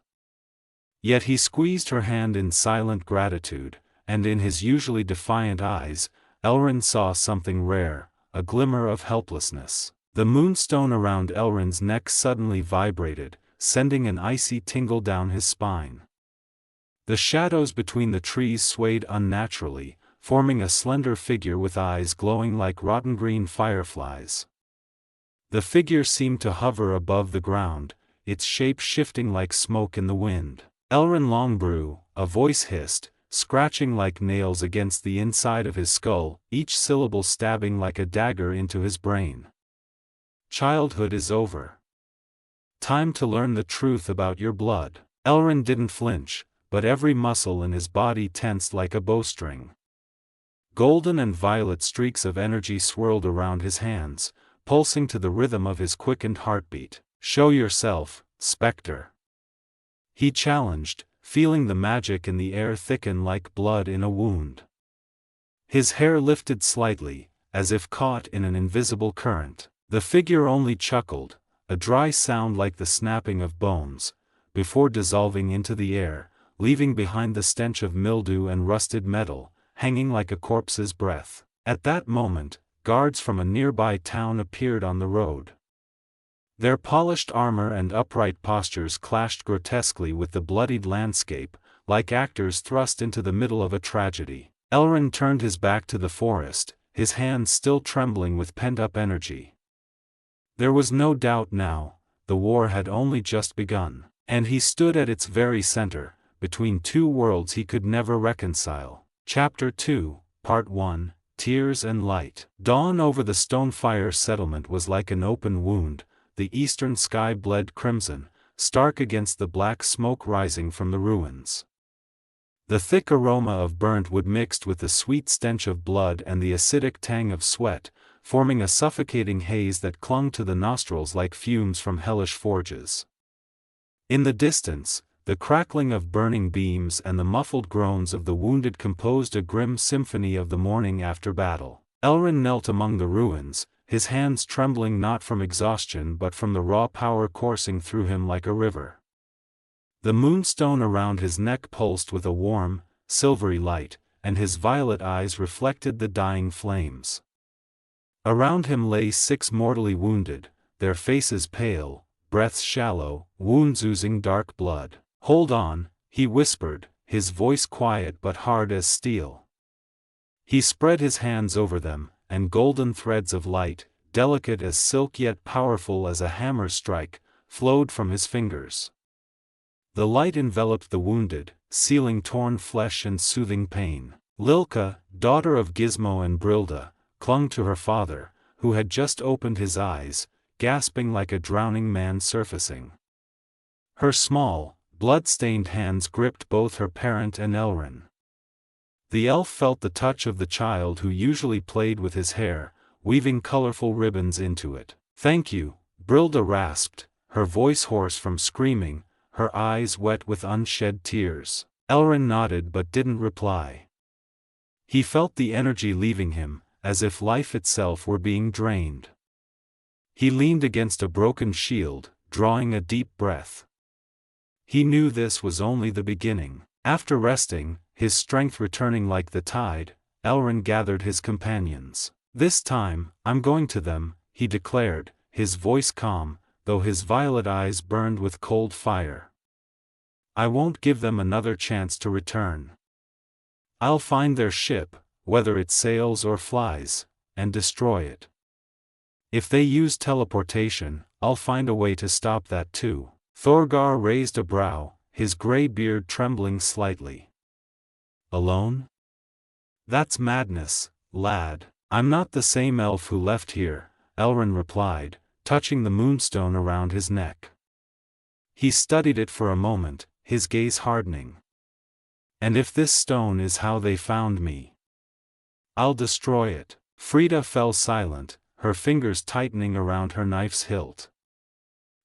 Yet he squeezed her hand in silent gratitude, and in his usually defiant eyes, Elrin saw something rare, a glimmer of helplessness. The moonstone around Elrin's neck suddenly vibrated, sending an icy tingle down his spine. The shadows between the trees swayed unnaturally, forming a slender figure with eyes glowing like rotten green fireflies. The figure seemed to hover above the ground, its shape shifting like smoke in the wind. "Aelrin Longbeard," a voice hissed, scratching like nails against the inside of his skull, each syllable stabbing like a dagger into his brain. "Childhood is over. Time to learn the truth about your blood." Elrin didn't flinch, but every muscle in his body tensed like a bowstring. Golden and violet streaks of energy swirled around his hands, pulsing to the rhythm of his quickened heartbeat. "Show yourself, Spectre," he challenged, feeling the magic in the air thicken like blood in a wound. His hair lifted slightly, as if caught in an invisible current. The figure only chuckled, a dry sound like the snapping of bones, before dissolving into the air, leaving behind the stench of mildew and rusted metal, hanging like a corpse's breath. At that moment, guards from a nearby town appeared on the road. Their polished armor and upright postures clashed grotesquely with the bloodied landscape, like actors thrust into the middle of a tragedy. Elrin turned his back to the forest, his hands still trembling with pent-up energy. There was no doubt now, the war had only just begun, and he stood at its very center, between two worlds he could never reconcile. Chapter 2, Part 1, Tears and Light. Dawn over the Stonefire settlement was like an open wound, the eastern sky bled crimson, stark against the black smoke rising from the ruins. The thick aroma of burnt wood mixed with the sweet stench of blood and the acidic tang of sweat, forming a suffocating haze that clung to the nostrils like fumes from hellish forges. In the distance, the crackling of burning beams and the muffled groans of the wounded composed a grim symphony of the morning after battle. Elrin knelt among the ruins, his hands trembling not from exhaustion but from the raw power coursing through him like a river. The moonstone around his neck pulsed with a warm, silvery light, and his violet eyes reflected the dying flames. Around him lay 6 mortally wounded, their faces pale, breaths shallow, wounds oozing dark blood. "Hold on," he whispered, his voice quiet but hard as steel. He spread his hands over them, and golden threads of light, delicate as silk yet powerful as a hammer strike, flowed from his fingers. The light enveloped the wounded, sealing torn flesh and soothing pain. Lilka, daughter of Gizmo and Brilda, clung to her father, who had just opened his eyes, gasping like a drowning man surfacing. Her small, blood-stained hands gripped both her parent and Elrin. The elf felt the touch of the child who usually played with his hair, weaving colorful ribbons into it. "Thank you," Brilda rasped, her voice hoarse from screaming, her eyes wet with unshed tears. Elrin nodded but didn't reply. He felt the energy leaving him, as if life itself were being drained. He leaned against a broken shield, drawing a deep breath. He knew this was only the beginning. After resting, his strength returning like the tide, Elrin gathered his companions. "This time, I'm going to them," he declared, his voice calm, though his violet eyes burned with cold fire. "I won't give them another chance to return. I'll find their ship, whether it sails or flies, and destroy it. If they use teleportation, I'll find a way to stop that too." Thorgar raised a brow, his gray beard trembling slightly. "Alone?" That's madness, lad. I'm not the same elf who left here, Aelrin replied, touching the moonstone around his neck. He studied it for a moment, his gaze hardening. And if this stone is how they found me, I'll destroy it. Frida fell silent, her fingers tightening around her knife's hilt.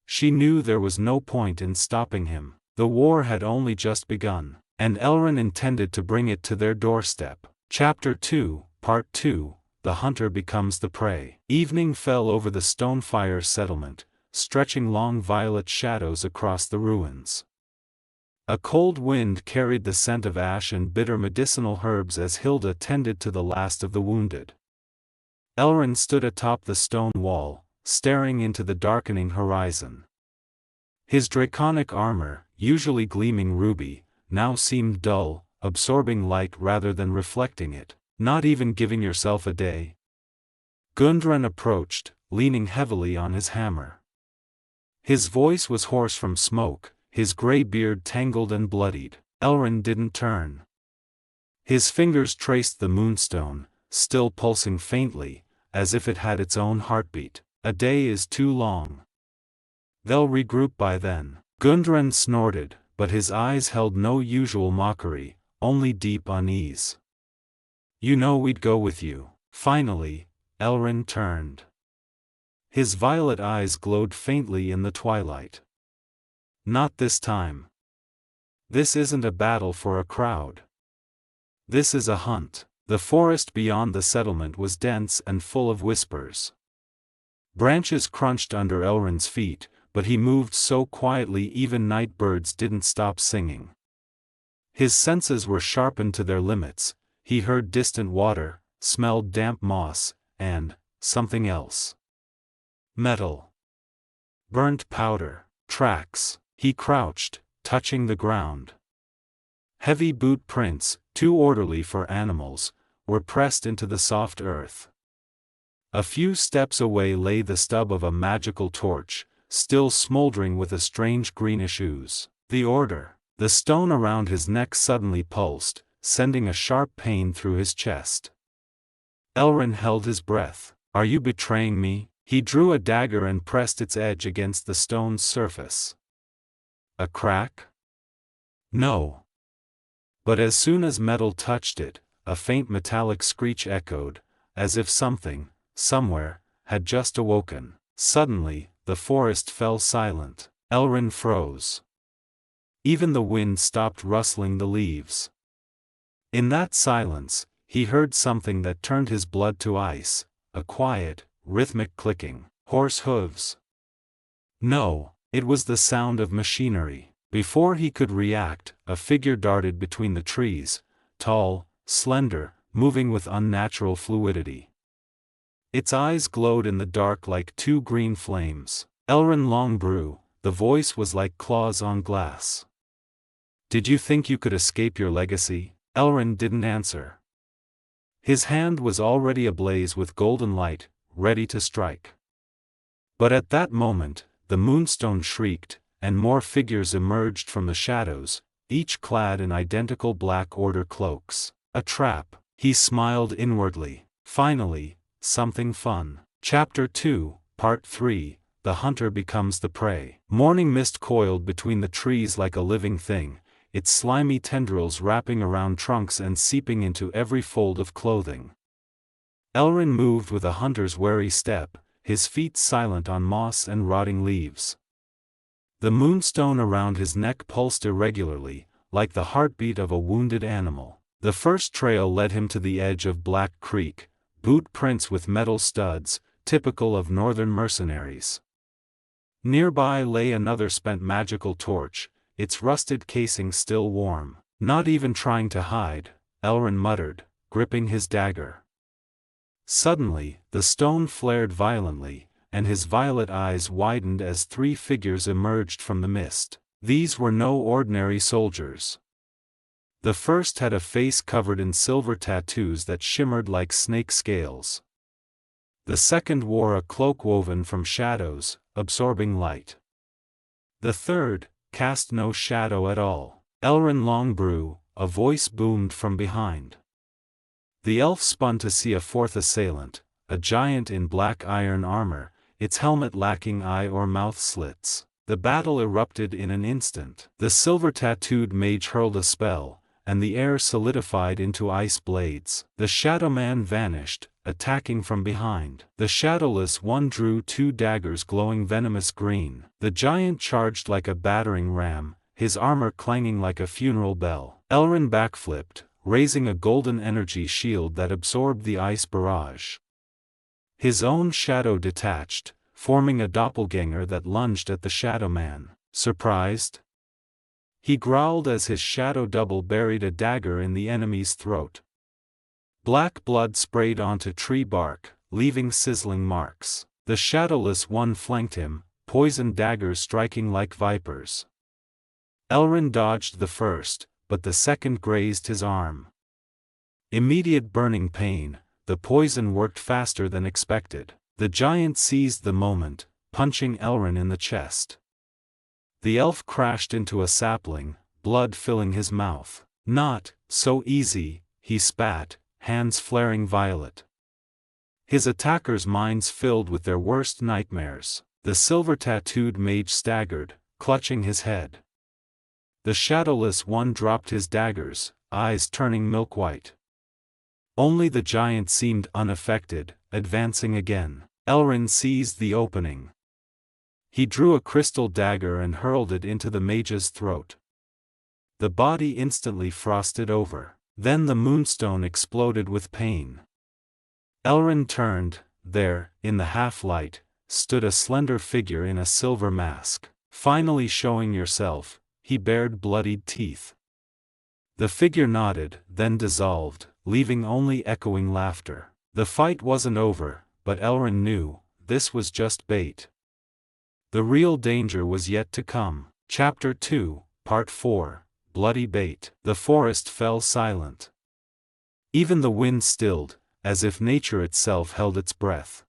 She knew there was no point in stopping him. The war had only just begun, and Aelrin intended to bring it to their doorstep. Chapter 2, Part 2, The Hunter Becomes the Prey. Evening fell over the Stonefire settlement, stretching long violet shadows across the ruins. A cold wind carried the scent of ash and bitter medicinal herbs as Hilda tended to the last of the wounded. Aelrin stood atop the stone wall, staring into the darkening horizon. His draconic armor, usually gleaming ruby, now seemed dull, absorbing light rather than reflecting it. Not even giving yourself a day? Gundren approached, leaning heavily on his hammer. His voice was hoarse from smoke, his gray beard tangled and bloodied. Aelrin didn't turn. His fingers traced the moonstone, still pulsing faintly, as if it had its own heartbeat. A day is too long. They'll regroup by then. Gundren snorted, but his eyes held no usual mockery, only deep unease. You know we'd go with you. Finally, Aelrin turned. His violet eyes glowed faintly in the twilight. Not this time. This isn't a battle for a crowd. This is a hunt. The forest beyond the settlement was dense and full of whispers. Branches crunched under Aelrin's feet, but he moved so quietly even night birds didn't stop singing. His senses were sharpened to their limits. He heard distant water, smelled damp moss, and something else. Metal. Burnt powder. Tracks. He crouched, touching the ground. Heavy boot prints, too orderly for animals, were pressed into the soft earth. A few steps away lay the stub of a magical torch, still smoldering with a strange greenish ooze. The order. The stone around his neck suddenly pulsed, sending a sharp pain through his chest. Aelrin held his breath. Are you betraying me? He drew a dagger and pressed its edge against the stone's surface. A crack? No. But as soon as metal touched it, a faint metallic screech echoed, as if something, somewhere, had just awoken. Suddenly, the forest fell silent. Aelrin froze. Even the wind stopped rustling the leaves. In that silence, he heard something that turned his blood to ice, a quiet, rhythmic clicking. Horse hooves. No, it was the sound of machinery. Before he could react, a figure darted between the trees, tall, slender, moving with unnatural fluidity. Its eyes glowed in the dark like two green flames. Aelrin Longbeard, the voice was like claws on glass. Did you think you could escape your legacy? Aelrin didn't answer. His hand was already ablaze with golden light, ready to strike. But at that moment, the moonstone shrieked, and more figures emerged from the shadows, each clad in identical black order cloaks. A trap. He smiled inwardly. Finally, something fun. Chapter 2, Part 3, The Hunter Becomes the Prey. Morning mist coiled between the trees like a living thing, its slimy tendrils wrapping around trunks and seeping into every fold of clothing. Aelrin moved with a hunter's wary step, his feet silent on moss and rotting leaves. The moonstone around his neck pulsed irregularly, like the heartbeat of a wounded animal. The first trail led him to the edge of Black Creek, boot prints with metal studs, typical of northern mercenaries. Nearby lay another spent magical torch, its rusted casing still warm. Not even trying to hide, Aelrin muttered, gripping his dagger. Suddenly, the stone flared violently, and his violet eyes widened as three figures emerged from the mist. These were no ordinary soldiers. The first had a face covered in silver tattoos that shimmered like snake scales. The second wore a cloak woven from shadows, absorbing light. The third cast no shadow at all. Aelrin Longbeard, a voice boomed from behind. The elf spun to see a fourth assailant, a giant in black iron armor, its helmet lacking eye or mouth slits. The battle erupted in an instant. The silver-tattooed mage hurled a spell, and the air solidified into ice blades. The shadow man vanished, attacking from behind. The shadowless one drew two daggers glowing venomous green. The giant charged like a battering ram, his armor clanging like a funeral bell. Elrin backflipped, raising a golden energy shield that absorbed the ice barrage. His own shadow detached, forming a doppelganger that lunged at the shadow man. Surprised? He growled as his shadow double buried a dagger in the enemy's throat. Black blood sprayed onto tree bark, leaving sizzling marks. The shadowless one flanked him, poisoned daggers striking like vipers. Elrin dodged the first, but the second grazed his arm. Immediate burning pain, the poison worked faster than expected. The giant seized the moment, punching Elrin in the chest. The elf crashed into a sapling, blood filling his mouth. Not so easy, he spat, hands flaring violet. His attackers' minds filled with their worst nightmares. The silver-tattooed mage staggered, clutching his head. The shadowless one dropped his daggers, eyes turning milk-white. Only the giant seemed unaffected, advancing again. Elrin seized the opening. He drew a crystal dagger and hurled it into the mage's throat. The body instantly frosted over. Then the moonstone exploded with pain. Elrin turned. There, in the half-light, stood a slender figure in a silver mask. Finally showing yourself, he bared bloodied teeth. The figure nodded, then dissolved, leaving only echoing laughter. The fight wasn't over, but Elrin knew, this was just bait. The real danger was yet to come. Chapter 2, Part 4, Bloody Bait. The forest fell silent. Even the wind stilled, as if nature itself held its breath.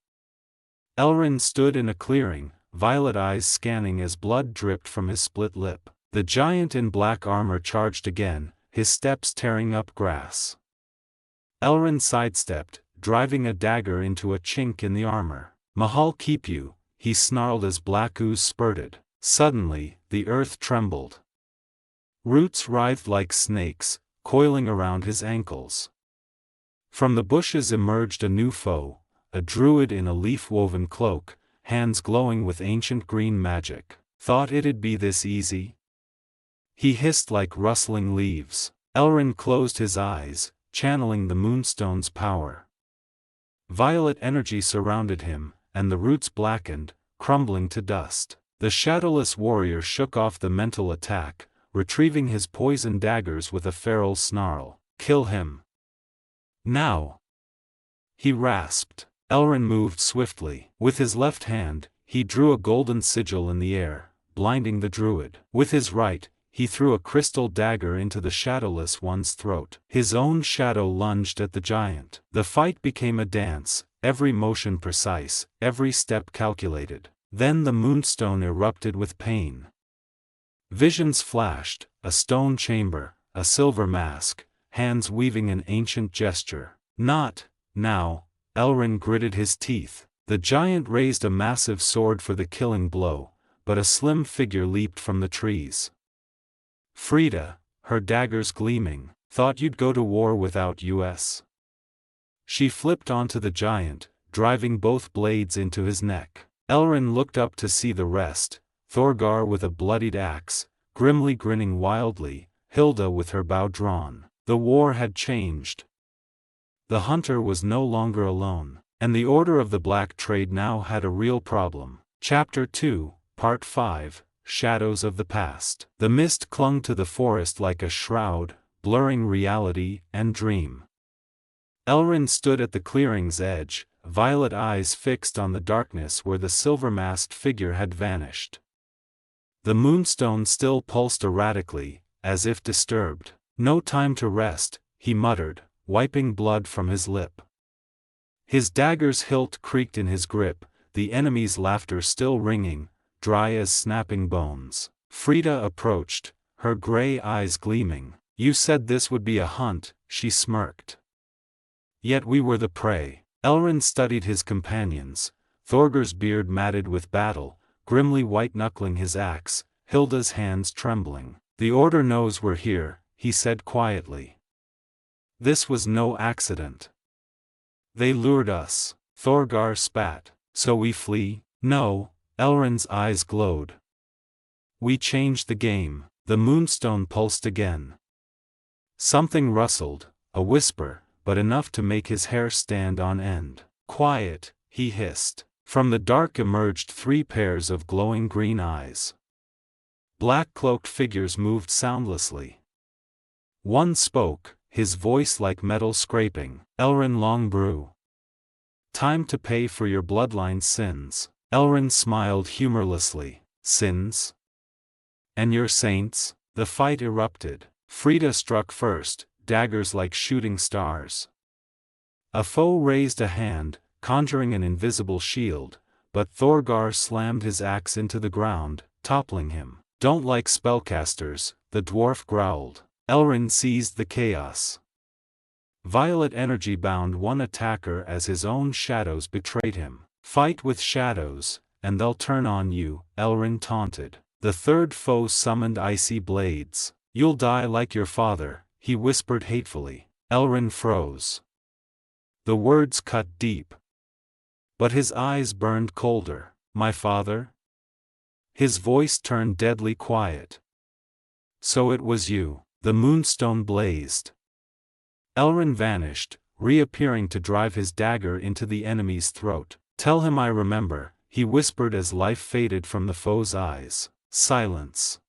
Elrin stood in a clearing, violet eyes scanning as blood dripped from his split lip. The giant in black armor charged again, his steps tearing up grass. Elrin sidestepped, driving a dagger into a chink in the armor. "Mahal keep you," he snarled as black ooze spurted. Suddenly, the earth trembled. Roots writhed like snakes, coiling around his ankles. From the bushes emerged a new foe, a druid in a leaf-woven cloak, hands glowing with ancient green magic. Thought it'd be this easy? He hissed like rustling leaves. Elrin closed his eyes, channeling the moonstone's power. Violet energy surrounded him, and the roots blackened, crumbling to dust. The shadowless warrior shook off the mental attack, retrieving his poisoned daggers with a feral snarl. "Kill him. Now!" he rasped. Elrin moved swiftly. With his left hand, he drew a golden sigil in the air, blinding the druid. With his right, he threw a crystal dagger into the shadowless one's throat. His own shadow lunged at the giant. The fight became a dance, every motion precise, every step calculated. Then the moonstone erupted with pain. Visions flashed, a stone chamber, a silver mask, hands weaving an ancient gesture. Not now, Elrin gritted his teeth. The giant raised a massive sword for the killing blow, but a slim figure leaped from the trees. Frida, her daggers gleaming. "Thought you'd go to war without us?" She flipped onto the giant, driving both blades into his neck. Elrin looked up to see the rest, Thorgar with a bloodied axe, grimly grinning wildly, Hilda with her bow drawn. The war had changed. The hunter was no longer alone, and the Order of the Black Trade now had a real problem. Chapter 2, Part 5, Shadows of the Past. The mist clung to the forest like a shroud, blurring reality and dream. Elrin stood at the clearing's edge, violet eyes fixed on the darkness where the silver-masked figure had vanished. The moonstone still pulsed erratically, as if disturbed. "No time to rest," he muttered, wiping blood from his lip. His dagger's hilt creaked in his grip, the enemy's laughter still ringing, dry as snapping bones. Frida approached, her gray eyes gleaming. "You said this would be a hunt," she smirked. Yet we were the prey. Elrin studied his companions, Thorgar's beard matted with battle, grimly white-knuckling his axe, Hilda's hands trembling. The Order knows we're here, he said quietly. This was no accident. They lured us. Thorgar spat. So we flee? No, Elrin's eyes glowed. We changed the game. The moonstone pulsed again. Something rustled, a whisper, but enough to make his hair stand on end. Quiet, he hissed. From the dark emerged 3 pairs of glowing green eyes. Black-cloaked figures moved soundlessly. One spoke, his voice like metal scraping. Aelrin Longbeard. Time to pay for your bloodline's sins. Elrin smiled humorlessly. Sins? And your saints? The fight erupted. Frida struck first, daggers like shooting stars. A foe raised a hand, conjuring an invisible shield, but Thorgar slammed his axe into the ground, toppling him. Don't like spellcasters, the dwarf growled. Elrin seized the chaos. Violet energy bound one attacker as his own shadows betrayed him. Fight with shadows, and they'll turn on you, Elrin taunted. The third foe summoned icy blades. You'll die like your father, he whispered hatefully. Elrin froze. The words cut deep. But his eyes burned colder. My father? His voice turned deadly quiet. So it was you. The moonstone blazed. Elrin vanished, reappearing to drive his dagger into the enemy's throat. Tell him I remember, he whispered as life faded from the foe's eyes. Silence.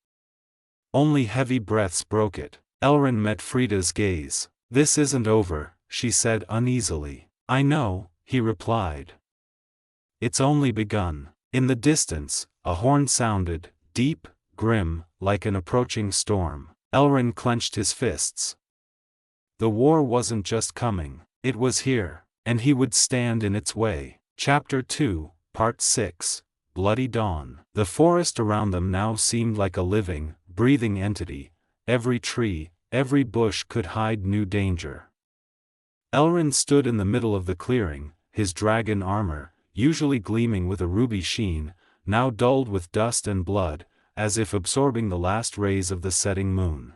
Only heavy breaths broke it. Elrin met Frida's gaze. This isn't over, she said uneasily. I know, he replied. It's only begun. In the distance, a horn sounded, deep, grim, like an approaching storm. Elrin clenched his fists. The war wasn't just coming, it was here, and he would stand in its way. Chapter 2, Part 6, Bloody Dawn. The forest around them now seemed like a living, breathing entity. Every tree, every bush could hide new danger. Elrin stood in the middle of the clearing, his dragon armor, usually gleaming with a ruby sheen, now dulled with dust and blood, as if absorbing the last rays of the setting moon.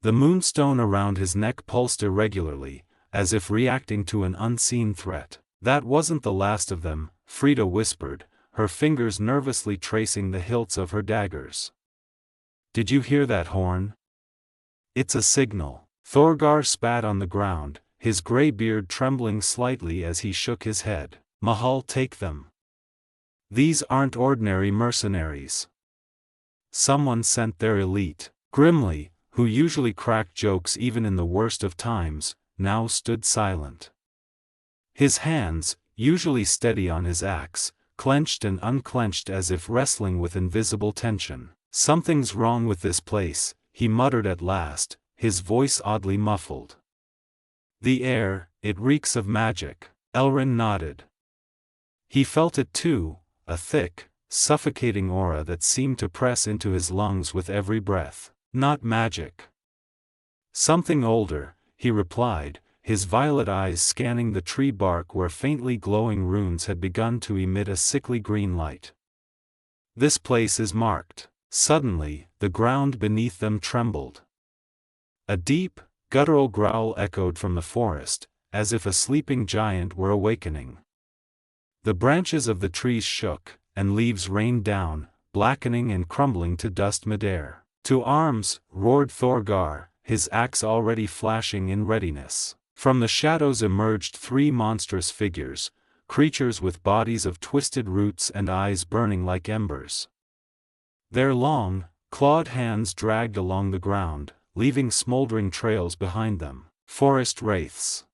The moonstone around his neck pulsed irregularly, as if reacting to an unseen threat. That wasn't the last of them, Frida whispered, her fingers nervously tracing the hilts of her daggers. Did you hear that horn? It's a signal. Thorgar spat on the ground, his gray beard trembling slightly as he shook his head. Mahal, take them. These aren't ordinary mercenaries. Someone sent their elite. Grimly, who usually cracked jokes even in the worst of times, now stood silent. His hands, usually steady on his axe, clenched and unclenched as if wrestling with invisible tension. Something's wrong with this place, he muttered at last, his voice oddly muffled. The air, it reeks of magic. Elrin nodded. He felt it too, a thick, suffocating aura that seemed to press into his lungs with every breath. Not magic. Something older, he replied, his violet eyes scanning the tree bark where faintly glowing runes had begun to emit a sickly green light. This place is marked. Suddenly, the ground beneath them trembled. A deep, guttural growl echoed from the forest, as if a sleeping giant were awakening. The branches of the trees shook, and leaves rained down, blackening and crumbling to dust midair. To arms, roared Thorgar, his axe already flashing in readiness. From the shadows emerged 3 monstrous figures, creatures with bodies of twisted roots and eyes burning like embers. Their long, clawed hands dragged along the ground, leaving smoldering trails behind them. Forest wraiths.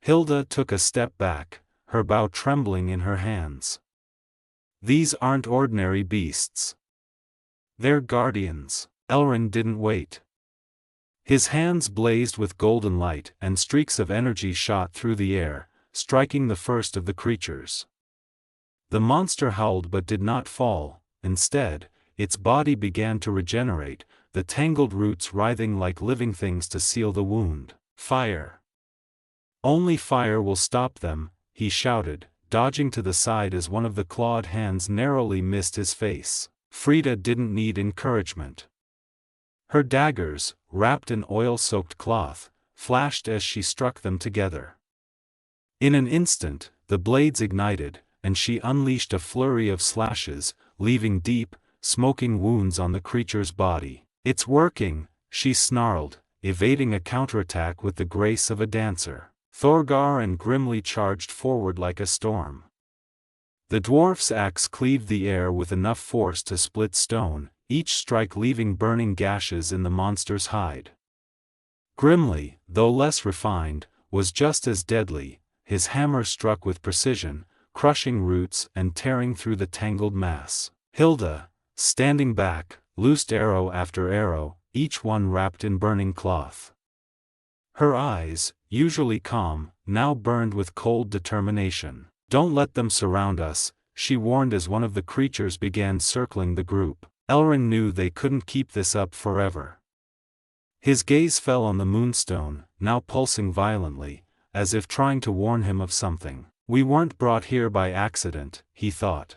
Hilda took a step back, her bow trembling in her hands. These aren't ordinary beasts. They're guardians. Elrin didn't wait. His hands blazed with golden light and streaks of energy shot through the air, striking the first of the creatures. The monster howled but did not fall. Instead, its body began to regenerate, the tangled roots writhing like living things to seal the wound. Fire. Only fire will stop them, he shouted, dodging to the side as one of the clawed hands narrowly missed his face. Frida didn't need encouragement. Her daggers, wrapped in oil-soaked cloth, flashed as she struck them together. In an instant, the blades ignited, and she unleashed a flurry of slashes, leaving deep, smoking wounds on the creature's body. "It's working," she snarled, evading a counterattack with the grace of a dancer. Thorgar and Grimly charged forward like a storm. The dwarf's axe cleaved the air with enough force to split stone, each strike leaving burning gashes in the monster's hide. Grimly, though less refined, was just as deadly. His hammer struck with precision, crushing roots and tearing through the tangled mass. Hilda, standing back, loosed arrow after arrow, each one wrapped in burning cloth. Her eyes, usually calm, now burned with cold determination. "Don't let them surround us," she warned as one of the creatures began circling the group. Aelrin knew they couldn't keep this up forever. His gaze fell on the moonstone, now pulsing violently, as if trying to warn him of something. "We weren't brought here by accident," he thought.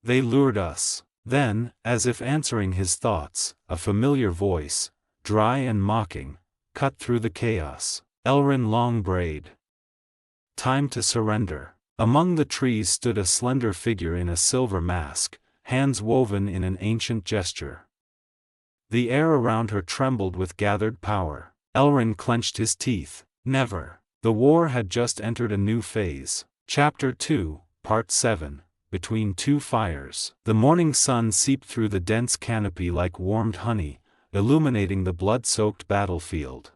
"They lured us." Then, as if answering his thoughts, a familiar voice, dry and mocking, cut through the chaos. "Aelrin Longbeard. Time to surrender." Among the trees stood a slender figure in a silver mask, hands woven in an ancient gesture. The air around her trembled with gathered power. Aelrin clenched his teeth. Never. The war had just entered a new phase. Chapter 2, Part 7, Between Two Fires. The morning sun seeped through the dense canopy like warmed honey, illuminating the blood-soaked battlefield.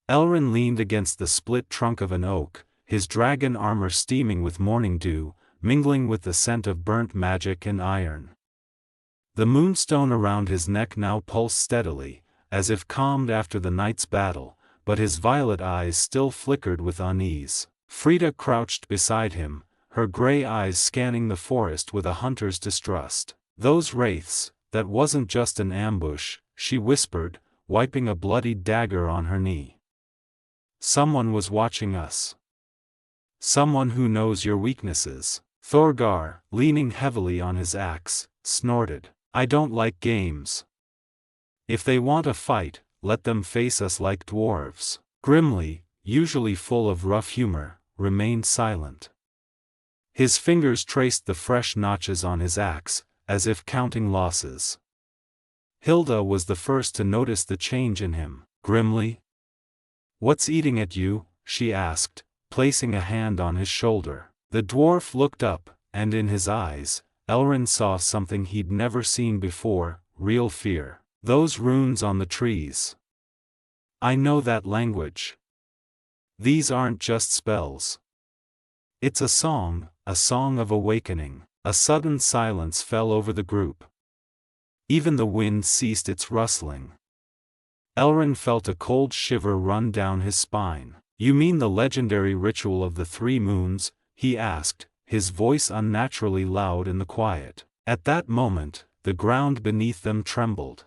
Aelrin leaned against the split trunk of an oak, his dragon armor steaming with morning dew, mingling with the scent of burnt magic and iron. The moonstone around his neck now pulsed steadily, as if calmed after the night's battle, but his violet eyes still flickered with unease. Frida crouched beside him, her gray eyes scanning the forest with a hunter's distrust. "Those wraiths, that wasn't just an ambush," she whispered, wiping a bloodied dagger on her knee. "Someone was watching us. Someone who knows your weaknesses." Thorgar, leaning heavily on his axe, snorted. "I don't like games. If they want a fight, let them face us like dwarves." Grimly, usually full of rough humor, remained silent. His fingers traced the fresh notches on his axe, as if counting losses. Hilda was the first to notice the change in him. "Grimly? What's eating at you?" she asked, placing a hand on his shoulder. The dwarf looked up, and in his eyes, Aelrin saw something he'd never seen before, real fear. "Those runes on the trees. I know that language. These aren't just spells. It's a song of awakening." A sudden silence fell over the group. Even the wind ceased its rustling. Aelrin felt a cold shiver run down his spine. "You mean the legendary ritual of the 3 moons?" he asked, his voice unnaturally loud in the quiet. At that moment, the ground beneath them trembled.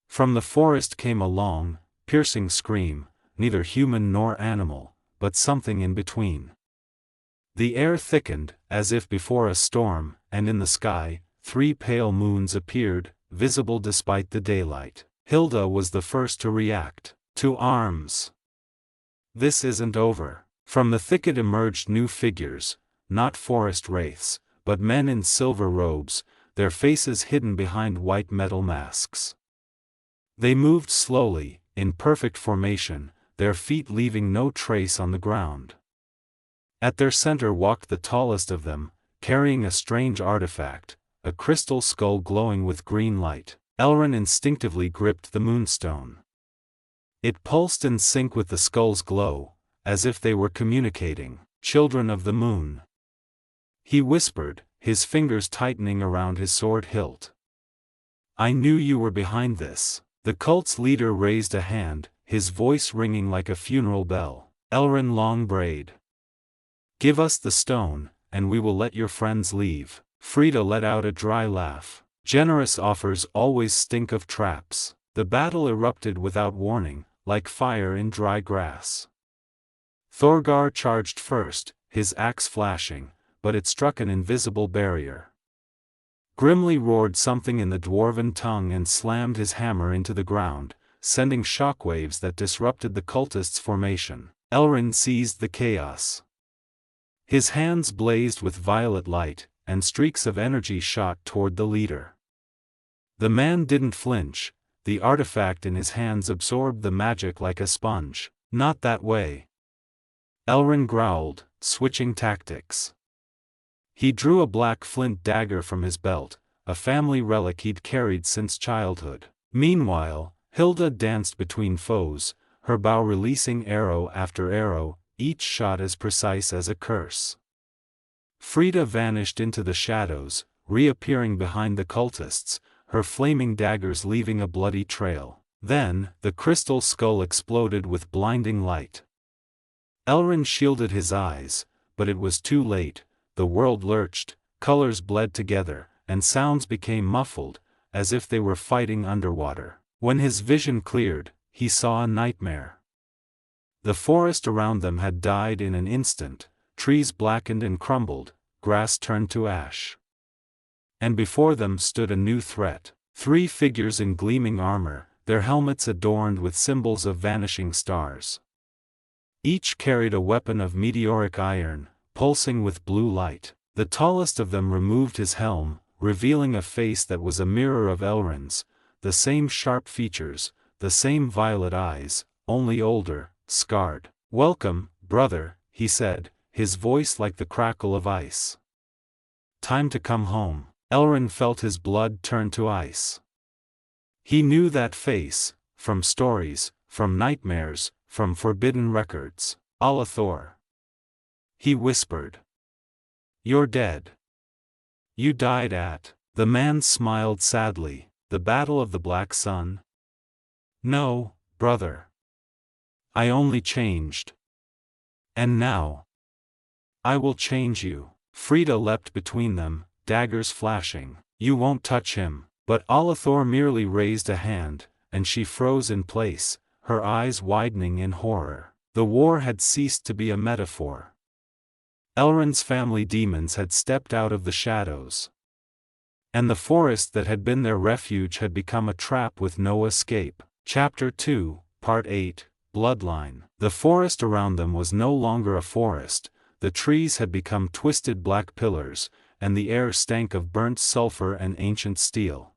From the forest came a long, piercing scream, neither human nor animal, but something in between. The air thickened, as if before a storm, and in the sky, 3 pale moons appeared, visible despite the daylight. Hilda was the first to react. "To arms! This isn't over." From the thicket emerged new figures, not forest wraiths, but men in silver robes, their faces hidden behind white metal masks. They moved slowly, in perfect formation, their feet leaving no trace on the ground. At their center walked the tallest of them, carrying a strange artifact, a crystal skull glowing with green light. Aelrin instinctively gripped the moonstone. It pulsed in sync with the skull's glow, as if they were communicating. "Children of the moon," he whispered, his fingers tightening around his sword hilt. "I knew you were behind this." The cult's leader raised a hand, his voice ringing like a funeral bell. "Aelrin Longbeard. Give us the stone, and we will let your friends leave." Frida let out a dry laugh. "Generous offers always stink of traps." The battle erupted without warning, like fire in dry grass. Thorgar charged first, his axe flashing, but it struck an invisible barrier. Grimly roared something in the dwarven tongue and slammed his hammer into the ground, sending shockwaves that disrupted the cultists' formation. Aelrin seized the chaos. His hands blazed with violet light, and streaks of energy shot toward the leader. The man didn't flinch, the artifact in his hands absorbed the magic like a sponge. Not that way. Aelrin growled, switching tactics. He drew a black flint dagger from his belt, a family relic he'd carried since childhood. Meanwhile, Hilda danced between foes, her bow releasing arrow after arrow, each shot as precise as a curse. Frida vanished into the shadows, reappearing behind the cultists, her flaming daggers leaving a bloody trail. Then, the crystal skull exploded with blinding light. Aelrin shielded his eyes, but it was too late. The world lurched, colors bled together, and sounds became muffled, as if they were fighting underwater. When his vision cleared, he saw a nightmare. The forest around them had died in an instant, trees blackened and crumbled, grass turned to ash. And before them stood a new threat. 3 figures in gleaming armor, their helmets adorned with symbols of vanishing stars. Each carried a weapon of meteoric iron, pulsing with blue light. The tallest of them removed his helm, revealing a face that was a mirror of Aelrin's, the same sharp features, the same violet eyes, only older, scarred. "Welcome, brother," he said, his voice like the crackle of ice. "Time to come home." Aelrin felt his blood turn to ice. He knew that face, from stories, from nightmares, from forbidden records. "Alathor." He whispered. "You're dead. You died at..." The man smiled sadly. "The Battle of the Black Sun?" "No, brother. I only changed. And now, I will change you." Frida leapt between them, daggers flashing. "You won't touch him." But Alathor merely raised a hand, and she froze in place, her eyes widening in horror. The war had ceased to be a metaphor. Aelrin's family demons had stepped out of the shadows. And the forest that had been their refuge had become a trap with no escape. Chapter 2, Part 8, Bloodline. The forest around them was no longer a forest, the trees had become twisted black pillars, and the air stank of burnt sulfur and ancient steel.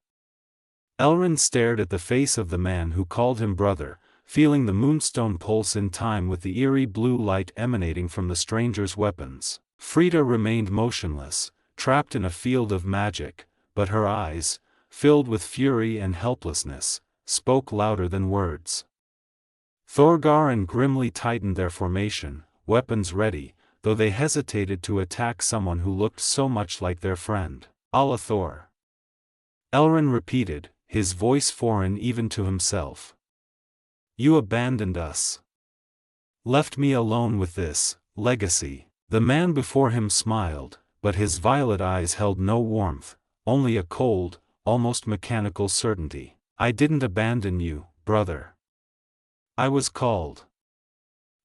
Aelrin stared at the face of the man who called him brother, feeling the moonstone pulse in time with the eerie blue light emanating from the stranger's weapons. Frida remained motionless, trapped in a field of magic, but her eyes, filled with fury and helplessness, spoke louder than words. Thorgar and grimly tightened their formation, weapons ready, though they hesitated to attack someone who looked so much like their friend. "Alathor." Aelrin repeated, his voice foreign even to himself. "You abandoned us. Left me alone with this legacy." The man before him smiled, but his violet eyes held no warmth, only a cold, almost mechanical certainty. "I didn't abandon you, brother. I was called.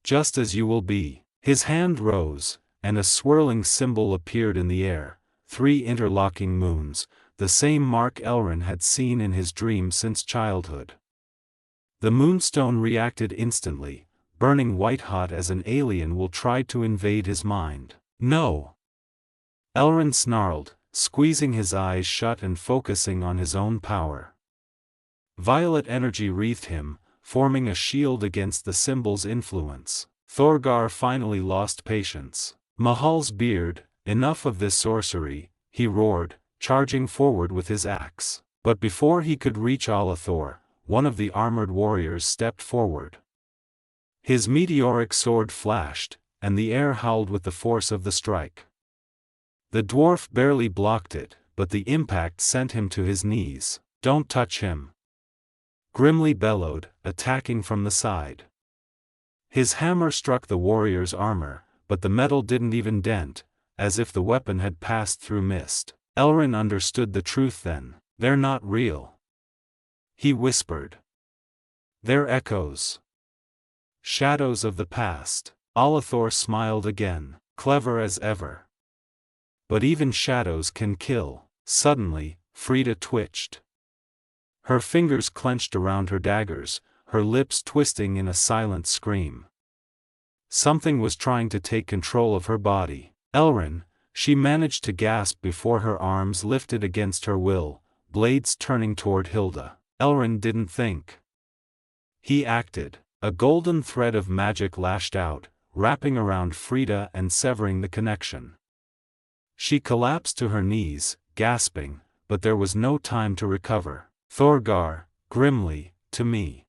Just as you will be." His hand rose, and a swirling symbol appeared in the air, 3 interlocking moons, the same mark Aelrin had seen in his dream since childhood. The moonstone reacted instantly, burning white-hot as an alien will try to invade his mind. "No!" Aelrin snarled, squeezing his eyes shut and focusing on his own power. Violet energy wreathed him, forming a shield against the symbol's influence. Thorgar finally lost patience. "Mahal's beard, enough of this sorcery," he roared, charging forward with his axe. But before he could reach Alathor, one of the armored warriors stepped forward. His meteoric sword flashed, and the air howled with the force of the strike. The dwarf barely blocked it, but the impact sent him to his knees. "Don't touch him!" Grimly bellowed, attacking from the side. His hammer struck the warrior's armor, but the metal didn't even dent, as if the weapon had passed through mist. Aelrin understood the truth then. "They're not real," he whispered. "They're echoes. Shadows of the past." Alethor smiled again, clever as ever. But even shadows can kill. Suddenly, Frida twitched. Her fingers clenched around her daggers, her lips twisting in a silent scream. Something was trying to take control of her body. Aelrin, she managed to gasp before her arms lifted against her will, blades turning toward Hilda. Aelrin didn't think. He acted. A golden thread of magic lashed out, wrapping around Frida and severing the connection. She collapsed to her knees, gasping, but there was no time to recover. Thorgar, grimly, to me.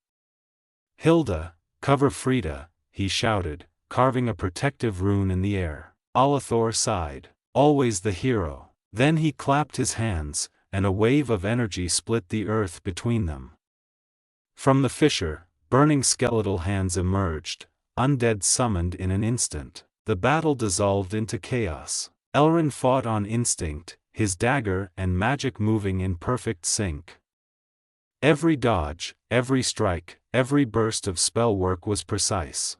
Hilda, cover Frida, he shouted, carving a protective rune in the air. Alethor sighed. Always the hero. Then he clapped his hands, and a wave of energy split the earth between them. From the fissure, burning skeletal hands emerged, undead summoned in an instant. The battle dissolved into chaos. Aelrin fought on instinct, his dagger and magic moving in perfect sync. Every dodge, every strike, every burst of spell work was precise.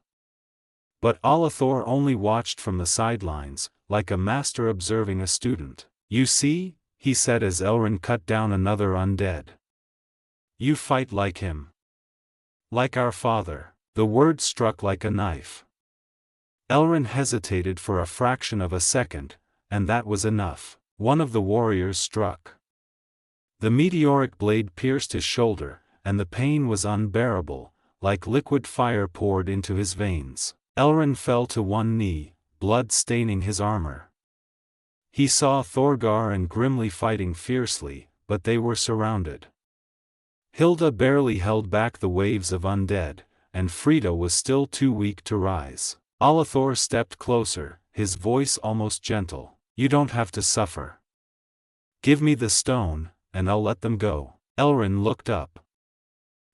But Alethor only watched from the sidelines, like a master observing a student. You see, he said as Aelrin cut down another undead. You fight like him. Like our father. The word struck like a knife. Aelrin hesitated for a fraction of a second, and that was enough. One of the warriors struck. The meteoric blade pierced his shoulder, and the pain was unbearable, like liquid fire poured into his veins. Aelrin fell to one knee, blood staining his armor. He saw Thorgar and Grimly fighting fiercely, but they were surrounded. Hilda barely held back the waves of undead, and Frida was still too weak to rise. Alethor stepped closer, his voice almost gentle. You don't have to suffer. Give me the stone, and I'll let them go. Aelrin looked up.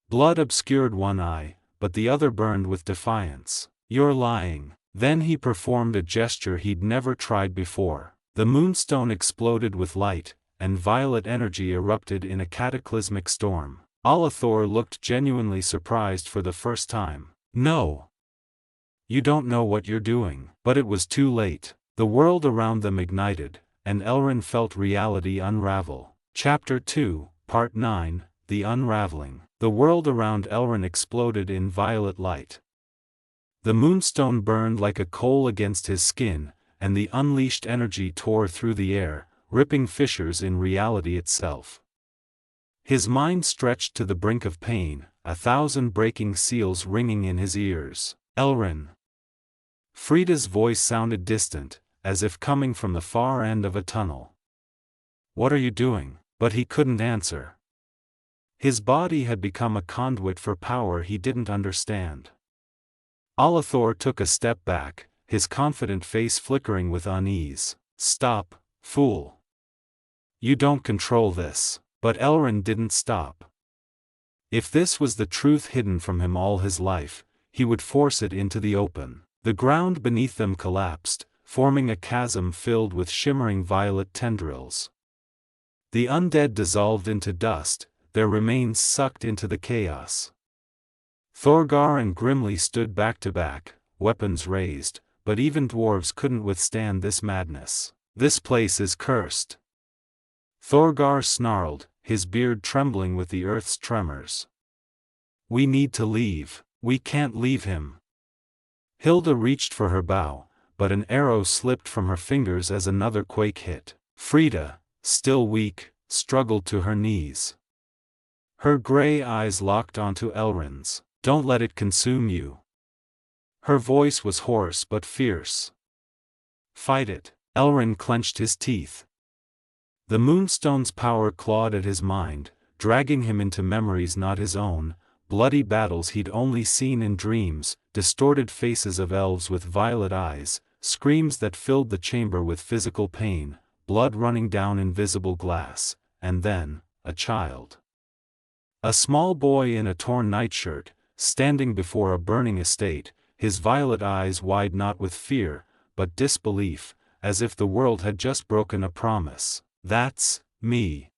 Blood obscured one eye, but the other burned with defiance. You're lying. Then he performed a gesture he'd never tried before. The moonstone exploded with light, and violet energy erupted in a cataclysmic storm. Alethor looked genuinely surprised for the first time. No. You don't know what you're doing. But it was too late. The world around them ignited, and Aelrin felt reality unravel. Chapter 2, Part 9, The Unraveling. The world around Aelrin exploded in violet light. The moonstone burned like a coal against his skin, and the unleashed energy tore through the air, ripping fissures in reality itself. His mind stretched to the brink of pain, 1,000 breaking seals ringing in his ears. Aelrin. Frida's voice sounded distant, as if coming from the far end of a tunnel. What are you doing? But he couldn't answer. His body had become a conduit for power he didn't understand. Alethor took a step back, his confident face flickering with unease. Stop, fool. You don't control this. But Aelrin didn't stop. If this was the truth hidden from him all his life, he would force it into the open. The ground beneath them collapsed, forming a chasm filled with shimmering violet tendrils. The undead dissolved into dust, their remains sucked into the chaos. Thorgar and Grimly stood back to back, weapons raised, but even dwarves couldn't withstand this madness. This place is cursed. Thorgar snarled, his beard trembling with the earth's tremors. We need to leave. We can't leave him. Hilda reached for her bow, but an arrow slipped from her fingers as another quake hit. Frida, still weak, struggled to her knees. Her gray eyes locked onto Aelrin's. Don't let it consume you. Her voice was hoarse but fierce. Fight it. Aelrin clenched his teeth. The moonstone's power clawed at his mind, dragging him into memories not his own, bloody battles he'd only seen in dreams, distorted faces of elves with violet eyes, screams that filled the chamber with physical pain, blood running down invisible glass, and then, a child. A small boy in a torn nightshirt, standing before a burning estate, his violet eyes wide not with fear, but disbelief, as if the world had just broken a promise. That's me.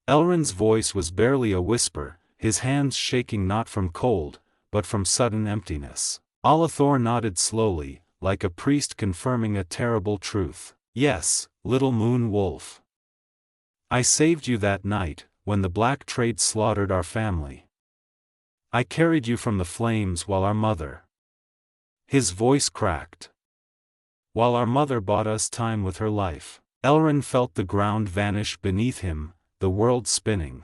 Aelrin's voice was barely a whisper, his hands shaking not from cold, but from sudden emptiness. Alathor nodded slowly, like a priest confirming a terrible truth. Yes, little moon wolf. I saved you that night, when the black trade slaughtered our family. I carried you from the flames while our mother. His voice cracked. While our mother bought us time with her life. Aelrin felt the ground vanish beneath him, the world spinning.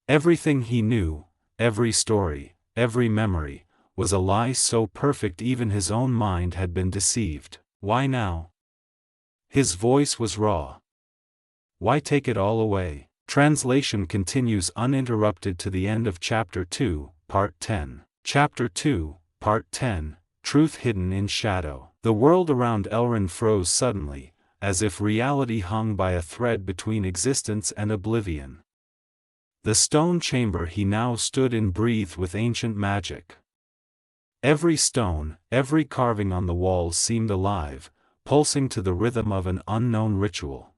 Everything he knew, every story, every memory, was a lie so perfect even his own mind had been deceived. Why now? His voice was raw. Why take it all away? Translation continues uninterrupted to the end of Chapter 2, Part 10. Chapter 2, Part 10, Truth Hidden in Shadow. The world around Aelrin froze suddenly, as if reality hung by a thread between existence and oblivion. The stone chamber he now stood in breathed with ancient magic. Every stone, every carving on the walls seemed alive, pulsing to the rhythm of an unknown ritual.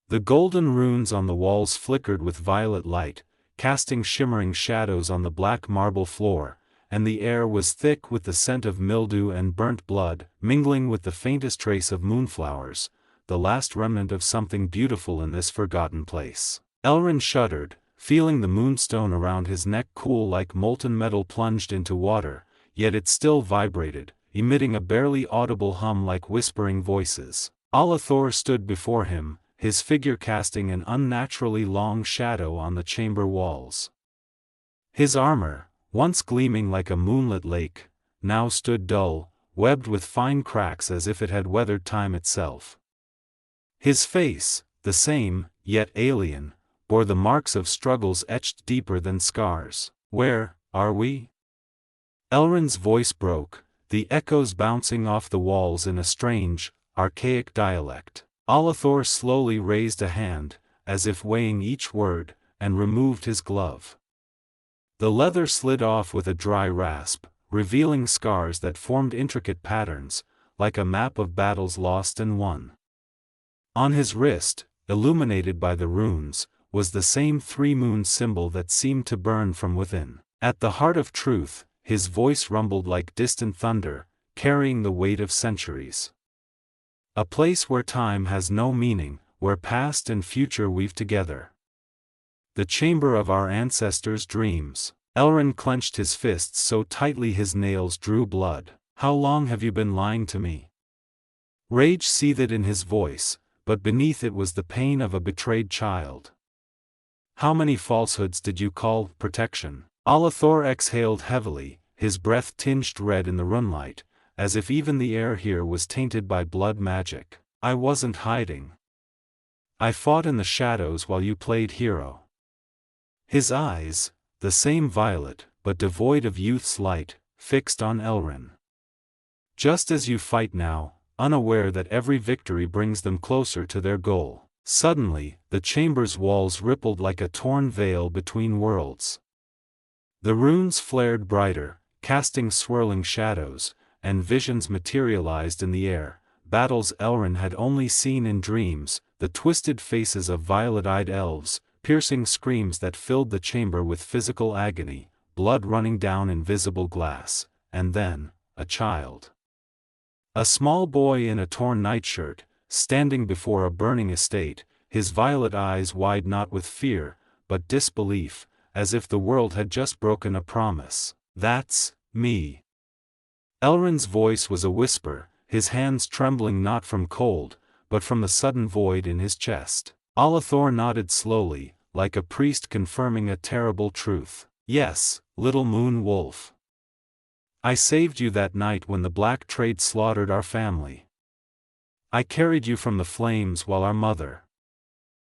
The golden runes on the walls flickered with violet light, casting shimmering shadows on the black marble floor, and the air was thick with the scent of mildew and burnt blood, mingling with the faintest trace of moonflowers, the last remnant of something beautiful in this forgotten place. Aelrin shuddered, feeling the moonstone around his neck cool like molten metal plunged into water, yet it still vibrated, emitting a barely audible hum like whispering voices. Alathor stood before him, his figure casting an unnaturally long shadow on the chamber walls. His armor, once gleaming like a moonlit lake, now stood dull, webbed with fine cracks as if it had weathered time itself. His face, the same, yet alien, bore the marks of struggles etched deeper than scars. Where are we? Aelrin's voice broke, the echoes bouncing off the walls in a strange, archaic dialect. Alathor slowly raised a hand, as if weighing each word, and removed his glove. The leather slid off with a dry rasp, revealing scars that formed intricate patterns, like a map of battles lost and won. On his wrist, illuminated by the runes, was the same three-moon symbol that seemed to burn from within. At the heart of truth, his voice rumbled like distant thunder, carrying the weight of centuries. A place where time has no meaning, where past and future weave together. The chamber of our ancestors' dreams. Aelrin clenched his fists so tightly his nails drew blood. How long have you been lying to me? Rage seethed in his voice, but beneath it was the pain of a betrayed child. How many falsehoods did you call protection? Alathor exhaled heavily, his breath tinged red in the runlight, as if even the air here was tainted by blood magic. I wasn't hiding. I fought in the shadows while you played hero. His eyes, the same violet, but devoid of youth's light, fixed on Aelrin. Just as you fight now, unaware that every victory brings them closer to their goal. Suddenly, the chamber's walls rippled like a torn veil between worlds. The runes flared brighter, casting swirling shadows, and visions materialized in the air, battles Aelrin had only seen in dreams, the twisted faces of violet-eyed elves, piercing screams that filled the chamber with physical agony, blood running down invisible glass, and then, a child. A small boy in a torn nightshirt, standing before a burning estate, his violet eyes wide not with fear, but disbelief, as if the world had just broken a promise. That's me. Aelrin's voice was a whisper, his hands trembling not from cold, but from the sudden void in his chest. Alathor nodded slowly, like a priest confirming a terrible truth. Yes, little moon wolf. I saved you that night when the black trade slaughtered our family. I carried you from the flames while our mother.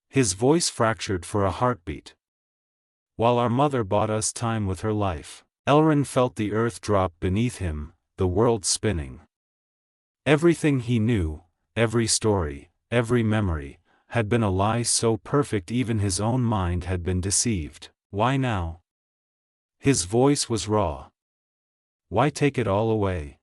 His voice fractured for a heartbeat. While our mother bought us time with her life. Aelrin felt the earth drop beneath him, the world spinning. Everything he knew, every story, every memory, had been a lie so perfect even his own mind had been deceived. Why now? His voice was raw. Why take it all away?